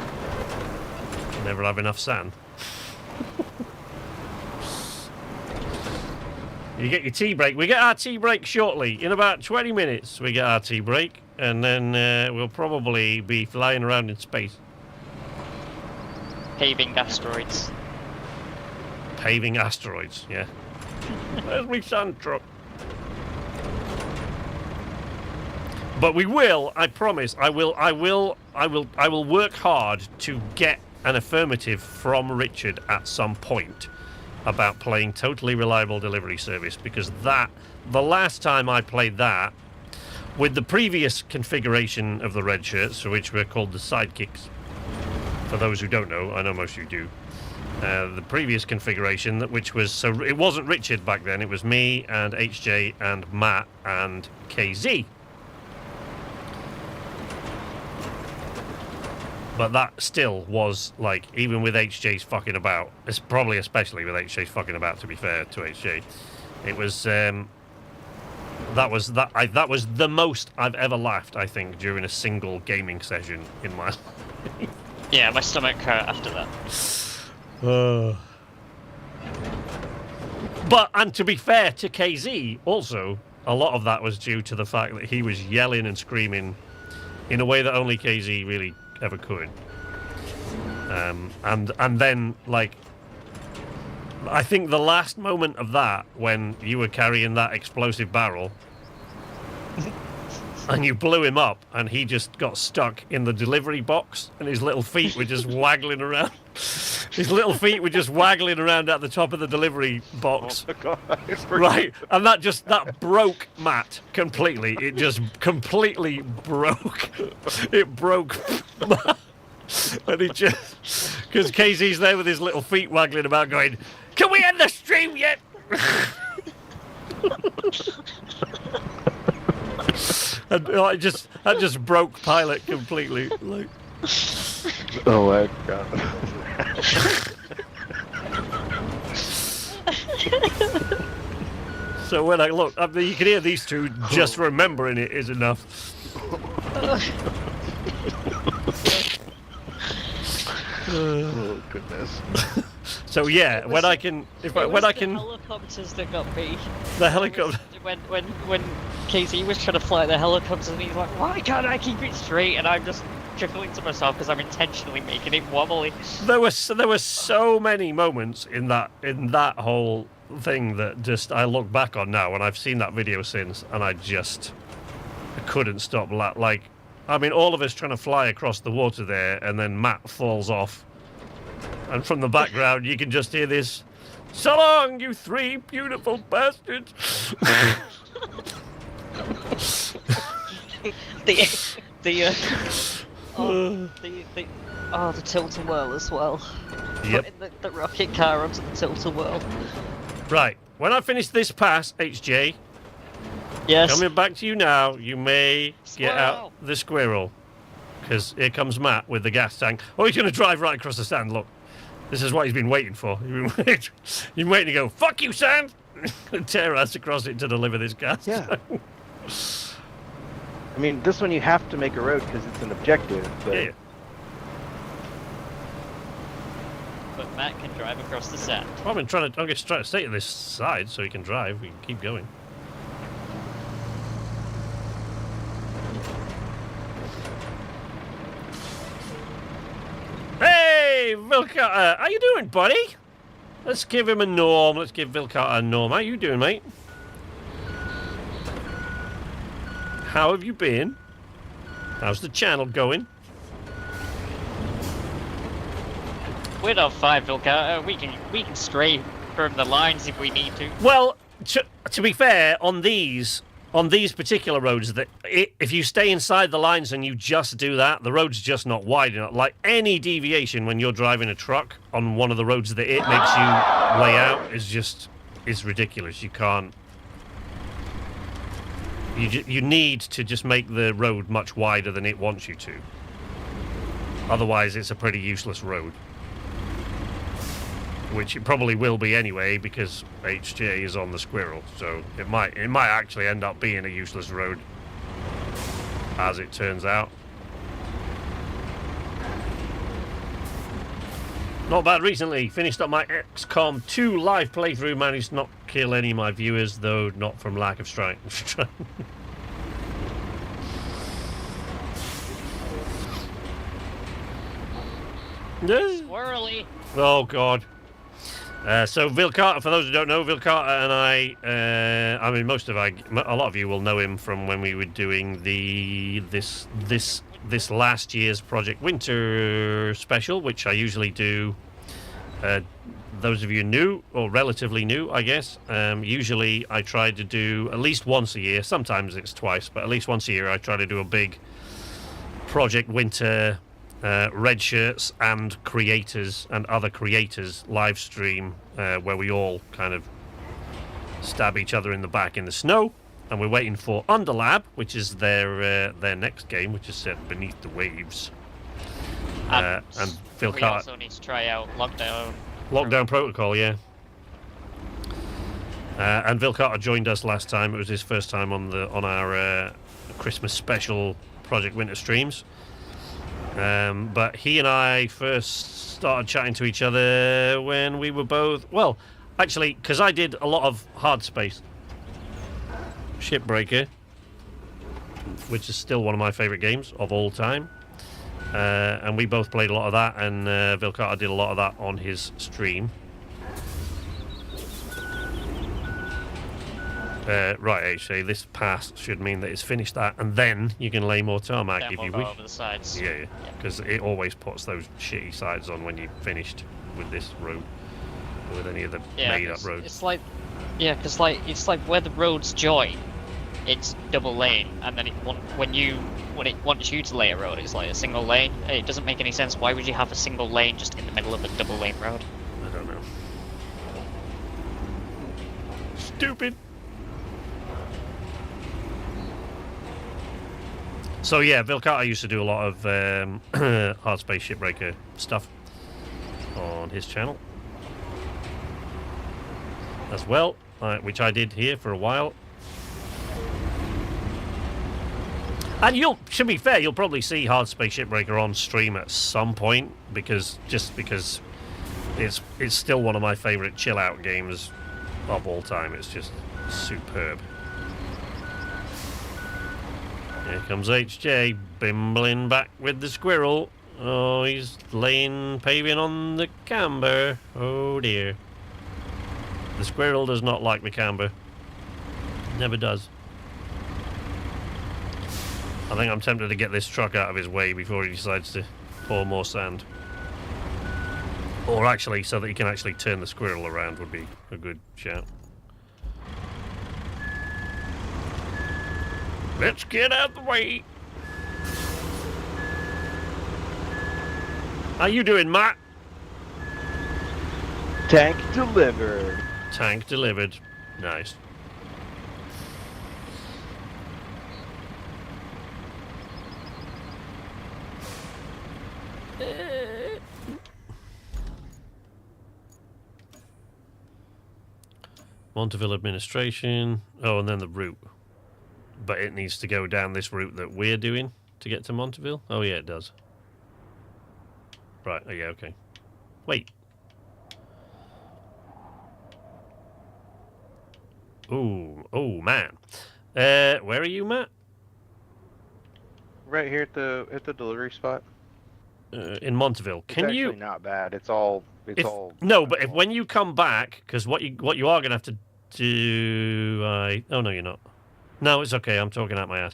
Never have enough sand. You get your tea break. We get our tea break shortly. In about 20 minutes, we get our tea break. And then we'll probably be flying around in space. Paving asteroids. Paving asteroids, yeah. There's my sand truck. But we will, I promise, I will work hard to get an affirmative from Richard at some point about playing Totally Reliable Delivery Service, because the last time I played that, with the previous configuration of the red shirts, which were called the sidekicks, for those who don't know, I know most of you do, the previous configuration, which was, so it wasn't Richard back then, it was me and HJ and Matt and KZ. But that still was, like, even with HJ's fucking about, it's probably especially with HJ's fucking about, to be fair to HJ, it was, that was the most I've ever laughed, I think, during a single gaming session in my life. Yeah, my stomach hurt after that. But, and to be fair to KZ, also, a lot of that was due to the fact that he was yelling and screaming in a way that only KZ really ever could. And then, like, I think the last moment of that, when you were carrying that explosive barrel and you blew him up and he just got stuck in the delivery box and his little feet were just waggling around. His little feet were just waggling around at the top of the delivery box. Oh my God. Right, and that broke Matt completely. It just completely broke. It broke Matt. And he just, because KZ's there with his little feet waggling about going, can we end the stream yet? And that just broke Pilot completely. Like, Oh my God. so when I look, I mean, you can hear these two just remembering it is enough. Oh goodness. So yeah, when I can, The helicopters that got me. the helicopter. When Casey was trying to fly the helicopters, and he's like, "Why can't I keep it straight?" And I'm just chuckling to myself because I'm intentionally making it wobbly. There were so many moments in that whole thing that just I look back on now, and I've seen that video since, and I couldn't stop like. I mean, all of us trying to fly across the water there, and then Matt falls off. And from the background, you can just hear this, "So long, you three beautiful bastards." the tilt-a-whirl as well. Yep. Putting the rocket car onto the tilt-a-whirl. Right. When I finish this pass, HJ, Yes. coming back to you now, you may get out Squirrel. the squirrel. Because here comes Matt with the gas tank. Oh, he's going to drive right across the sand, look. This is what he's been waiting for. He's been waiting to go, "Fuck you, sand!" and tear us across it to deliver this gas. Yeah. I mean, this one you have to make a road because it's an objective, but Yeah. But Matt can drive across the sand. Well, I'm just trying to stay to this side so he can drive. We can keep going. Hey, Vilcata, how you doing, buddy? Let's give him a norm. Let's give Vilcata a norm. How you doing, mate? How have you been? How's the channel going? We're not fine, Vilka. We can stray from the lines if we need to. Well, to be fair, on these particular roads, if you stay inside the lines and you just do that, the road's just not wide enough. Like any deviation when you're driving a truck on one of the roads that it makes you lay out is ridiculous. You can't. You need to just make the road much wider than it wants you to. Otherwise, it's a pretty useless road. Which it probably will be anyway, because HJ is on the squirrel, so it might actually end up being a useless road, as it turns out. Not bad recently. Finished up my XCOM 2 live playthrough. Managed to not kill any of my viewers, though not from lack of strength. Swirly. Oh God. So Vilcata, for those who don't know, Vilcata and I mean, a lot of you will know him from when we were doing this this last year's Project Winter special, which I usually do. Those of you new, or relatively new, I guess, usually I try to do at least once a year. Sometimes it's twice, but at least once a year I try to do a big Project Winter red shirts and creators and other creators live stream where we all kind of stab each other in the back in the snow. And we're waiting for Underlab, which is their next game, which is set beneath the waves. And Phil we Carter. also need to try out Lockdown Protocol, yeah. And Phil Carter joined us last time. It was his first time on our Christmas special Project Winter streams. But he and I first started chatting to each other when we were both... Well, actually, because I did a lot of Hard Space Shipbreaker, which is still one of my favourite games of all time. And we both played a lot of that, and Phil Carter did a lot of that on his stream. Right, HJ, this pass should mean that it's finished that, and then you can lay more tarmac if you wish. over the sides. Yeah, because it always puts those shitty sides on when you've finished with this road, or with any of the made-up roads. It's like, because it's like where the roads join, it's double lane, and then when it wants you to lay a road, it's like a single lane. It doesn't make any sense. Why would you have a single lane just in the middle of a double lane road? I don't know. Stupid. So yeah, Phil Carter used to do a lot of Hard Space Shipbreaker stuff on his channel as well, which I did here for a while. And to be fair, you'll probably see Hard Space Shipbreaker on stream at some point, because it's still one of my favourite chill-out games of all time. It's just superb. Here comes HJ, bimbling back with the squirrel. Oh, he's laying paving on the camber. Oh dear. The squirrel does not like the camber. Never does. I think I'm tempted to get this truck out of his way before he decides to pour more sand. Or actually, so that he can actually turn the squirrel around would be a good shout. Let's get out of the way. How you doing, Matt? Tank delivered. Tank delivered. Nice. Monteville administration. Oh, and then the route. But it needs to go down this route that we're doing to get to Monteville? Oh, yeah, it does. Right, oh, yeah, okay. Wait. Ooh, oh, man. Where are you, Matt? Right here at the delivery spot. In Monteville. Can it's you? Actually not bad. It's all. No, but when you come back, because what you are gonna have to do. Oh no, you're not. No, it's okay. I'm talking out my ass.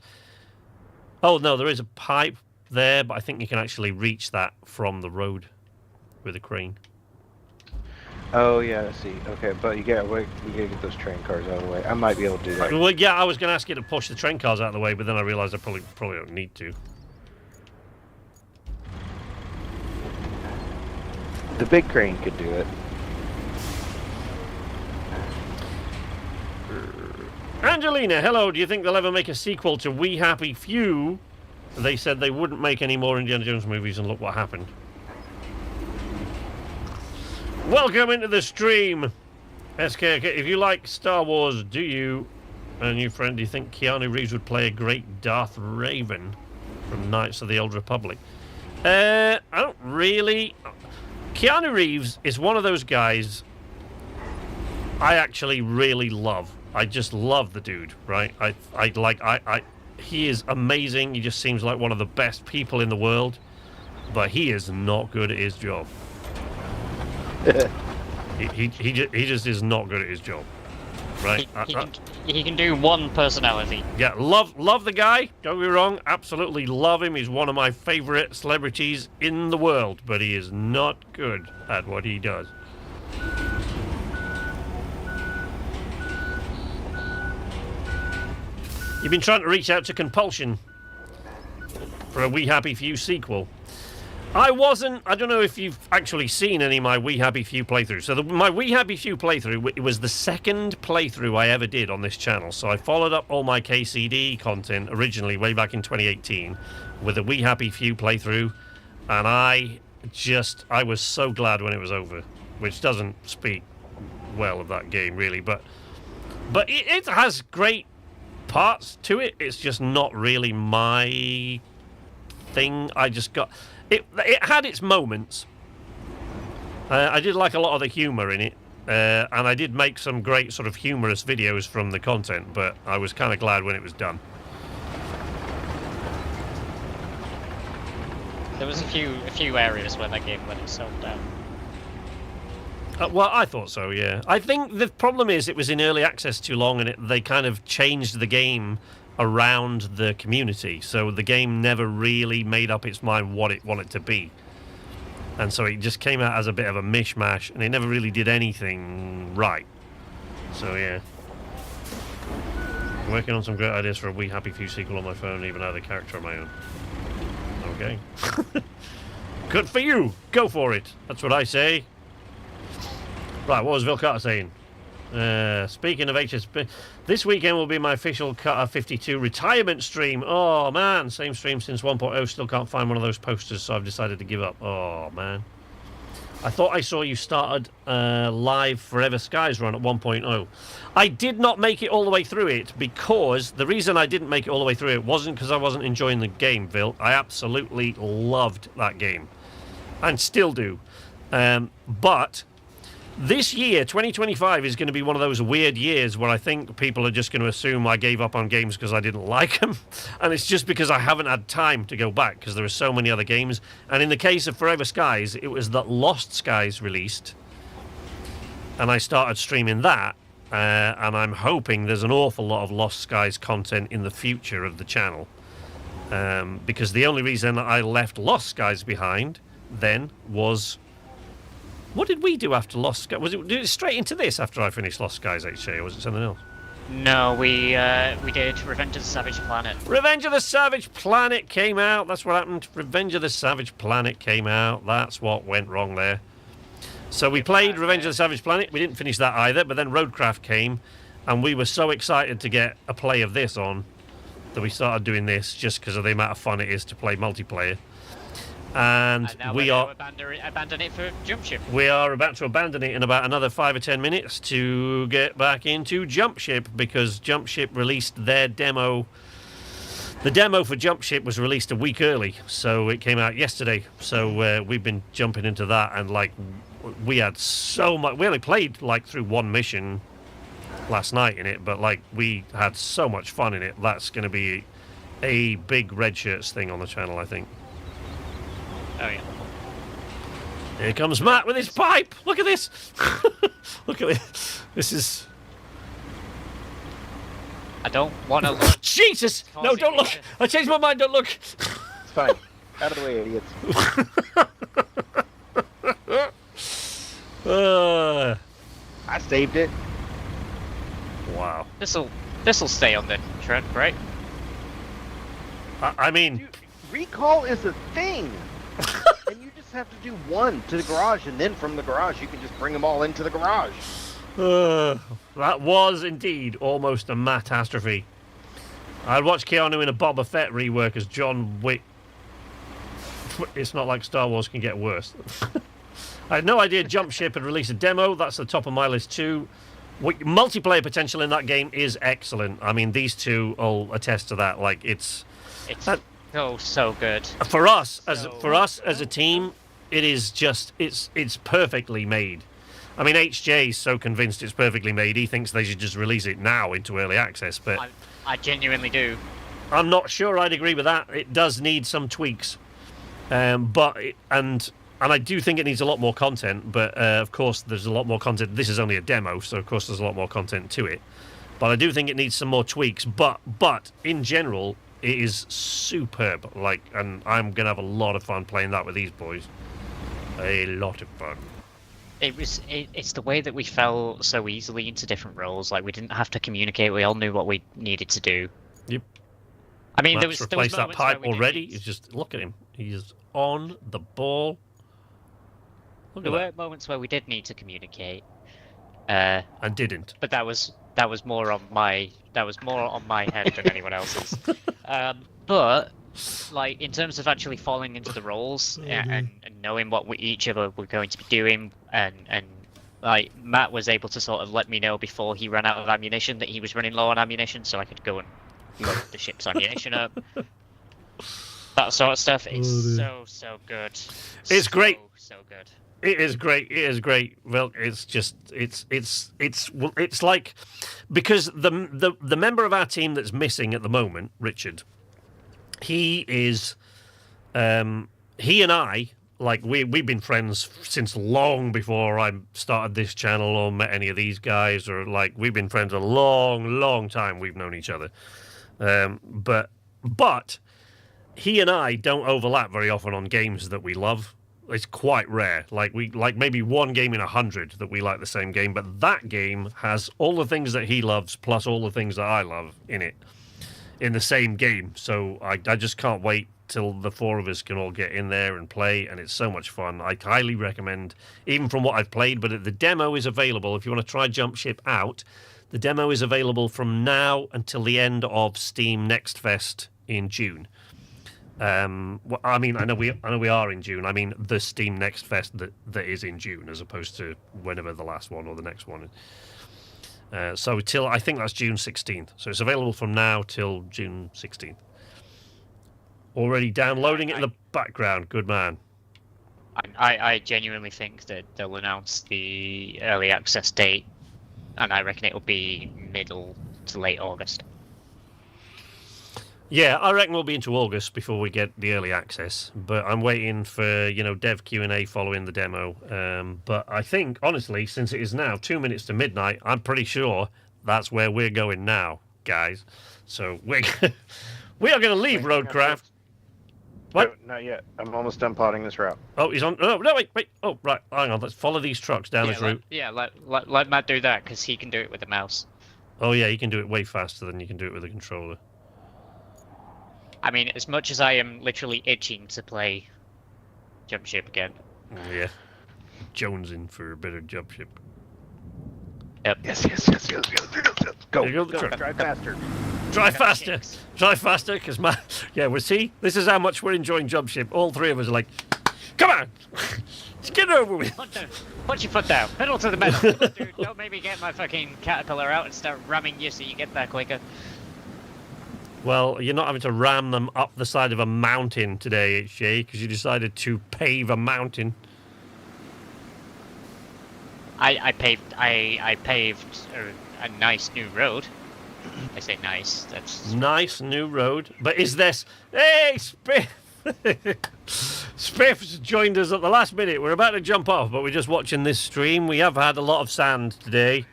Oh no, there is a pipe there, but I think you can actually reach that from the road with a crane. Oh yeah, I see. Okay, but we gotta get those train cars out of the way. I might be able to do that. Well, yeah, I was gonna ask you to push the train cars out of the way, but then I realised I probably don't need to. The big crane could do it. Angelina, hello. Do you think they'll ever make a sequel to We Happy Few? They said they wouldn't make any more Indiana Jones movies, and look what happened. Welcome into the stream, SKK. If you like Star Wars, do you, and your friend, do you think Keanu Reeves would play a great Darth Raven from Knights of the Old Republic? I don't really. Keanu Reeves is one of those guys I actually really love. I just love the dude, right? He is amazing. He just seems like one of the best people in the world, but he is not good at his job. he just is not good at his job, right? he can do one personality. Yeah, love the guy. Don't get me wrong, absolutely love him. He's one of my favorite celebrities in the world, but he is not good at what he does. You've been trying to reach out to Compulsion for a We Happy Few sequel. I don't know if you've actually seen any of my We Happy Few playthroughs. So my We Happy Few playthrough, it was the second playthrough I ever did on this channel. So I followed up all my KCD content originally way back in 2018 with a We Happy Few playthrough. And I was so glad when it was over, which doesn't speak well of that game really. But it has great parts to it. It's just not really my thing. It had its moments. I did like a lot of the humour in it, and I did make some great sort of humorous videos from the content, but I was kind of glad when it was done. There was a few areas where that game let itself down. Well, I thought so, yeah. I think the problem is it was in early access too long, and they kind of changed the game around the community, so the game never really made up its mind what it wanted to be, and so it just came out as a bit of a mishmash, and it never really did anything right. So yeah, I'm working on some great ideas for a We Happy Few sequel on my phone, even though the character on my own. Okay. Good for you, go for it, that's what I say. Right, what was Vilcata saying? Speaking of HSP, this weekend will be my official Cutter 52 retirement stream. Oh man, same stream since 1.0. Still can't find one of those posters, so I've decided to give up. Oh man, I thought I saw you started live Forever Skies run at 1.0. I did not make it all the way through it because the reason I didn't make it all the way through it wasn't because I wasn't enjoying the game, Vil. I absolutely loved that game and still do, but this year, 2025, is going to be one of those weird years where I think people are just going to assume I gave up on games because I didn't like them. And it's just because I haven't had time to go back because there are so many other games. And in the case of Forever Skies, it was that Lost Skies released. And I started streaming that. And I'm hoping there's an awful lot of Lost Skies content in the future of the channel. Because the only reason I left Lost Skies behind then was... What did we do after Lost Skies? Did it straight into this after I finished Lost Skies HJ, or was it something else? No, we did Revenge of the Savage Planet. Revenge of the Savage Planet came out. That's what happened. Revenge of the Savage Planet came out. That's what went wrong there. So we played Revenge of the Savage Planet. We didn't finish that either, but then Roadcraft came, and we were so excited to get a play of this on that we started doing this just because of the amount of fun it is to play multiplayer. And now we we're are abandon it for Jump Ship. We are about to abandon it in about another 5 or 10 minutes to get back into Jump Ship because Jump Ship released their demo. The demo for Jump Ship was released a week early, so it came out yesterday. So we've been jumping into that, and like we had so much. We only played like through one mission last night in it, but like we had so much fun in it. That's going to be a big Red Shirts thing on the channel, I think. Oh yeah. Here comes Matt with his pipe. Look at this. Look at this. This is... I don't want to look. Jesus! No, don't look. I changed my mind. Don't look. It's fine. Out of the way, idiots. I saved it. Wow. This'll stay on the trend, right? I mean... Dude, recall is a thing. And you just have to do one to the garage, and then from the garage you can just bring them all into the garage. That was indeed almost a matastrophe. I'd watch Keanu in a Boba Fett rework as John Wick. It's not like Star Wars can get worse. I had no idea Jump Ship had released a demo. That's the top of my list too. Multiplayer potential in that game is excellent. I mean, these two will attest to that. Like it's so good. For us as a team, it is just it's perfectly made. I mean, HJ is so convinced it's perfectly made. He thinks they should just release it now into early access. But I genuinely do. I'm not sure I'd agree with that. It does need some tweaks, and I do think it needs a lot more content. But of course, there's a lot more content. This is only a demo, so of course there's a lot more content to it. But I do think it needs some more tweaks. But in general, it is superb. Like, and I'm gonna have a lot of fun playing that with these boys. A lot of fun. It's the way that we fell so easily into different roles. Like, we didn't have to communicate. We all knew what we needed to do. Yep. I mean, Matt's there was replaced that moments where pipe we didn't already. need- He's just look at him. He's on the ball. Look There at were that. moments where we did need to communicate, And didn't. but that was more on my head than anyone else's. But like, in terms of actually falling into the roles and knowing what each of us were going to be doing, and like, Matt was able to sort of let me know before he ran out of ammunition that he was running low on ammunition, so I could go and load the ship's ammunition up. That sort of stuff. It's so good. It's great. So good. It is great. It is great. Well, it's just it's like, because the member of our team that's missing at the moment, Richard, he is he and I, like, we've been friends since long before I started this channel or met any of these guys, or like, we've been friends a long time. We've known each other, but he and I don't overlap very often on games that we love. It's quite rare. Like, we like maybe one game in 100 that we like the same game, but that game has all the things that he loves plus all the things that I love in it, in the same game. So I just can't wait till the four of us can all get in there and play, and it's so much fun. I highly recommend, even from what I've played, but the demo is available. If you want to try Jump Ship out, the demo is available from now until the end of Steam Next Fest in June. Well, I mean, I know we are in June. I mean, the Steam Next Fest that is in June, as opposed to whenever the last one or the next one is. So till, I think that's June 16th. So it's available from now till June 16th. Already downloading it in the background. Good man. I genuinely think that they'll announce the early access date, and I reckon it'll be middle to late August. Yeah, I reckon we'll be into August before we get the early access. But I'm waiting for, dev Q&A following the demo. But I think, honestly, since it is now 2 minutes to midnight, I'm pretty sure that's where we're going now, guys. So we are going to leave Roadcraft. What? No, not yet. I'm almost done potting this route. Oh, he's on. No, wait. Oh, right. Hang on. Let's follow these trucks down this route. Let Matt do that, because he can do it with the mouse. Oh, yeah, you can do it way faster than you can do it with a controller. I mean, as much as I am literally itching to play Jump Ship again. Yeah. Jonesing for a bit of Jump Ship. Yep. Yes. Go. There you go. Drive faster. Drive faster. Drive faster, because we'll see. This is how much we're enjoying Jump Ship. All three of us are like, come on, let's get it over with. Put your foot down. Pedal to the metal. Dude, don't make me get my fucking caterpillar out and start ramming you so you get there quicker. Well, you're not having to ram them up the side of a mountain today, HJ, because you decided to pave a mountain. I paved a nice new road. I say nice. That's Nice new road. But is this... Hey, Spiff! Spiff's joined us at the last minute. We're about to jump off, but we're just watching this stream. We have had a lot of sand today.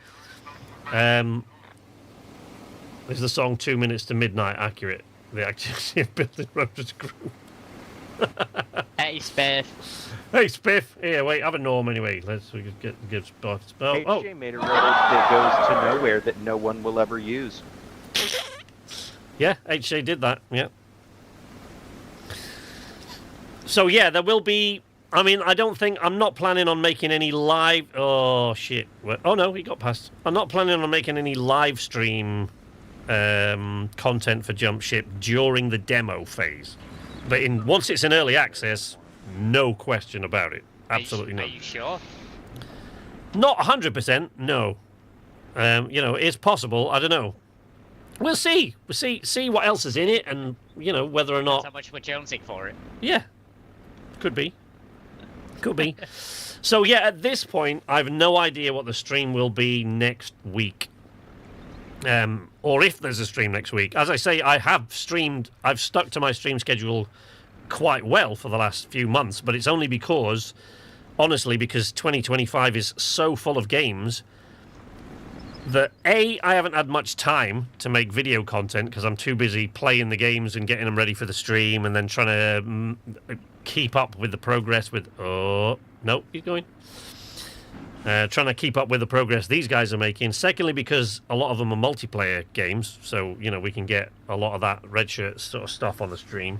Is the song 2 minutes to midnight accurate? The activity of building roads grew. Hey, Spiff. Hey, Spiff. Here, wait, have a norm anyway. Let's give Spiff. HJ made a road that goes to nowhere that no one will ever use. Yeah, HJ did that, yeah. So, yeah, there will be... I mean, I'm not planning on making any live... Oh, shit. Oh, no, he got past. I'm not planning on making any live stream content for Jump Ship during the demo phase. But once it's in early access, no question about it. Absolutely not. Are you sure? Not 100%, no. It's possible. I don't know. We'll see. We'll see what else is in it, and whether or not. That's how much we're jonesing for it. Yeah, could be. So yeah, at this point, I have no idea what the stream will be next week, or if there's a stream next week. As I say, I've stuck to my stream schedule quite well for the last few months, but it's only because 2025 is so full of games. that I haven't had much time to make video content because I'm too busy playing the games and getting them ready for the stream, and then trying to keep up with the progress with. Oh no, he's going. Trying to keep up with the progress these guys are making. Secondly, because a lot of them are multiplayer games, so we can get a lot of that red shirt sort of stuff on the stream.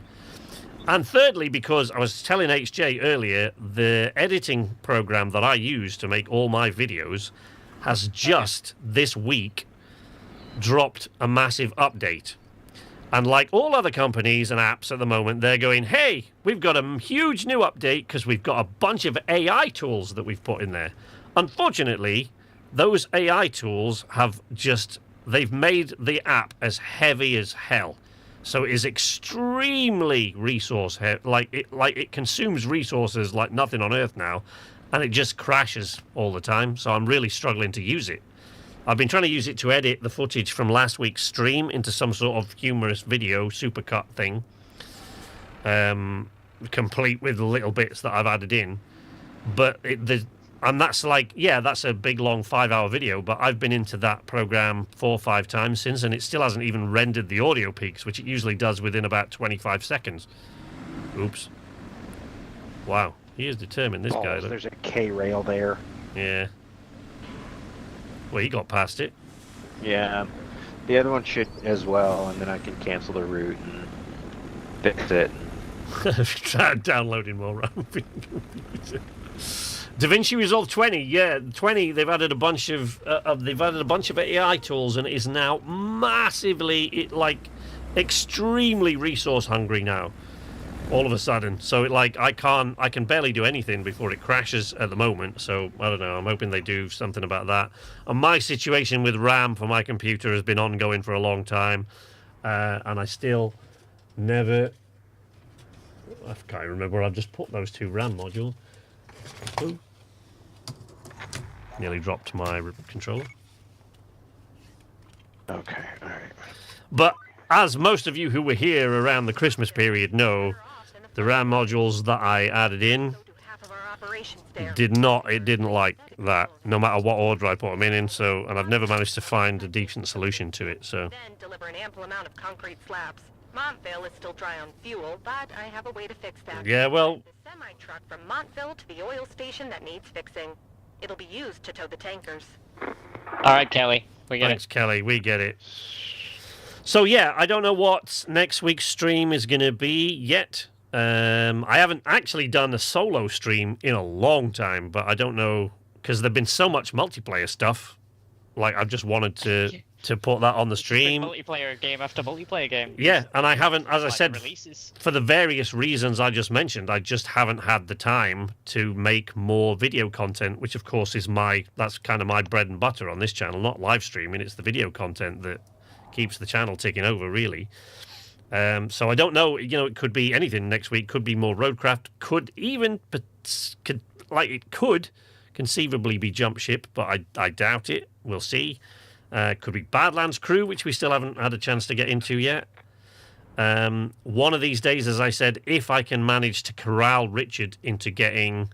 And thirdly, because I was telling HJ earlier, the editing program that I use to make all my videos has just this week dropped a massive update. And like all other companies and apps at the moment, they're going, hey, we've got a huge new update because we've got a bunch of AI tools that we've put in there. Unfortunately, those AI tools they've made the app as heavy as hell. So it is extremely resource heavy. Like it consumes resources like nothing on earth now, and it just crashes all the time. So I'm really struggling to use it. I've been trying to use it to edit the footage from last week's stream into some sort of humorous video supercut thing, complete with little bits that I've added in. But that's a big long 5-hour video, but I've been into that program 4 or 5 times since, and it still hasn't even rendered the audio peaks, which it usually does within about 25 seconds. Oops. Wow, he is determined, this guy. Look. There's a K-rail there. Yeah. Well, he got past it. Yeah. The other one should as well, and then I can cancel the route and fix it. Try downloading more RAM. DaVinci Resolve 20, yeah, 20. They've added a bunch of AI tools, and it is now massively, extremely resource hungry now. All of a sudden, so I can barely do anything before it crashes at the moment. So I don't know. I'm hoping they do something about that. And my situation with RAM for my computer has been ongoing for a long time, and I still never. I can't remember where I've just put those 2 RAM modules. Ooh. Nearly dropped my controller. Okay, all right. But as most of you who were here around the Christmas period know, the RAM modules that I added in didn't like that, no matter what order I put them in. So, and I've never managed to find a decent solution to it. So. Then deliver an ample amount of concrete slabs. Montville is still dry on fuel, but I have a way to fix that. Yeah, well. The semi-truck from Montville to the oil station that needs fixing. It'll be used to tow the tankers. All right, Kelly, we get Thanks, Kelly. We get it. So yeah, I don't know what next week's stream is going to be yet. I haven't actually done a solo stream in a long time, but I don't know because there've been so much multiplayer stuff. Like I've just wanted to put that on the stream. Multiplayer game after multiplayer game. Yeah, and I haven't, as I said, releases. For the various reasons I just mentioned, I just haven't had the time to make more video content, which of course is that's kind of my bread and butter on this channel, not live streaming. It's the video content that keeps the channel ticking over, really. So I don't know, it could be anything next week, could be more Roadcraft, could conceivably be Jump Ship, but I doubt it. We'll see. Could be Badlands Crew, which we still haven't had a chance to get into yet. One of these days, as I said, if I can manage to corral Richard into getting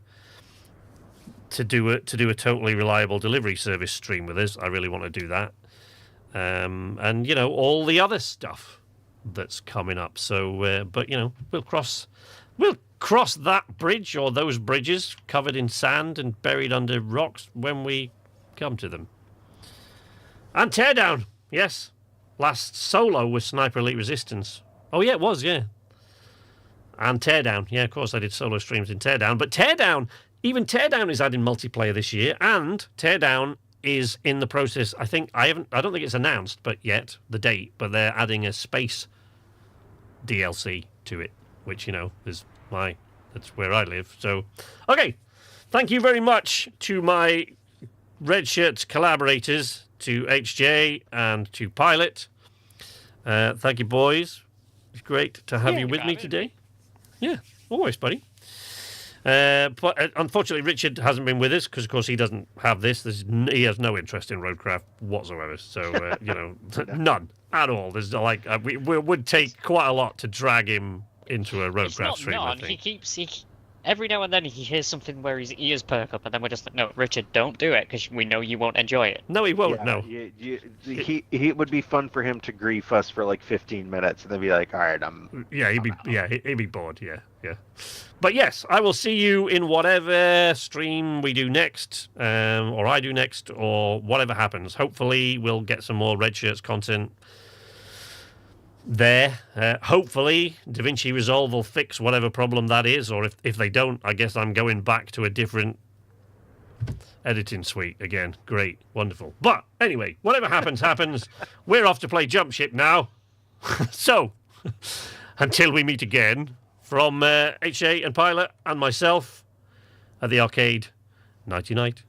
to do a totally reliable delivery service stream with us, I really want to do that. And all the other stuff that's coming up. So, but we'll cross that bridge or those bridges covered in sand and buried under rocks when we come to them. And Teardown, yes. Last solo with Sniper Elite Resistance. Oh, yeah, it was, yeah. And Teardown. Yeah, of course, I did solo streams in Teardown. But even Teardown is adding multiplayer this year. And Teardown is in the process. I don't think it's announced yet, the date. But they're adding a space DLC to it, which, is that's where I live. So, okay. Thank you very much to my Red Shirts collaborators, to HJ and to Pilot. Thank you, boys. It's great to have you with me today. Yeah, always, buddy. But unfortunately, Richard hasn't been with us because, of course, he doesn't have this. He has no interest in Roadcraft whatsoever. So, none at all. There's we would take quite a lot to drag him into a Roadcraft stream. I think. every now and then he hears something where his ears perk up, and then we're just like, no, Richard, don't do it, because we know you won't enjoy it. No, he won't. Yeah, No. He would be fun for him to grief us for like 15 minutes, and then be like, all right, Yeah, he'd be bored. Yeah. But yes, I will see you in whatever stream we do next, or I do next, or whatever happens. Hopefully, we'll get some more Red Shirts content there. Hopefully, DaVinci Resolve will fix whatever problem that is, or if they don't, I guess I'm going back to a different editing suite again. Great, wonderful. But anyway, whatever happens, happens. We're off to play Jump Ship now. So, until we meet again, from HA and Pilot and myself at the arcade, nighty night.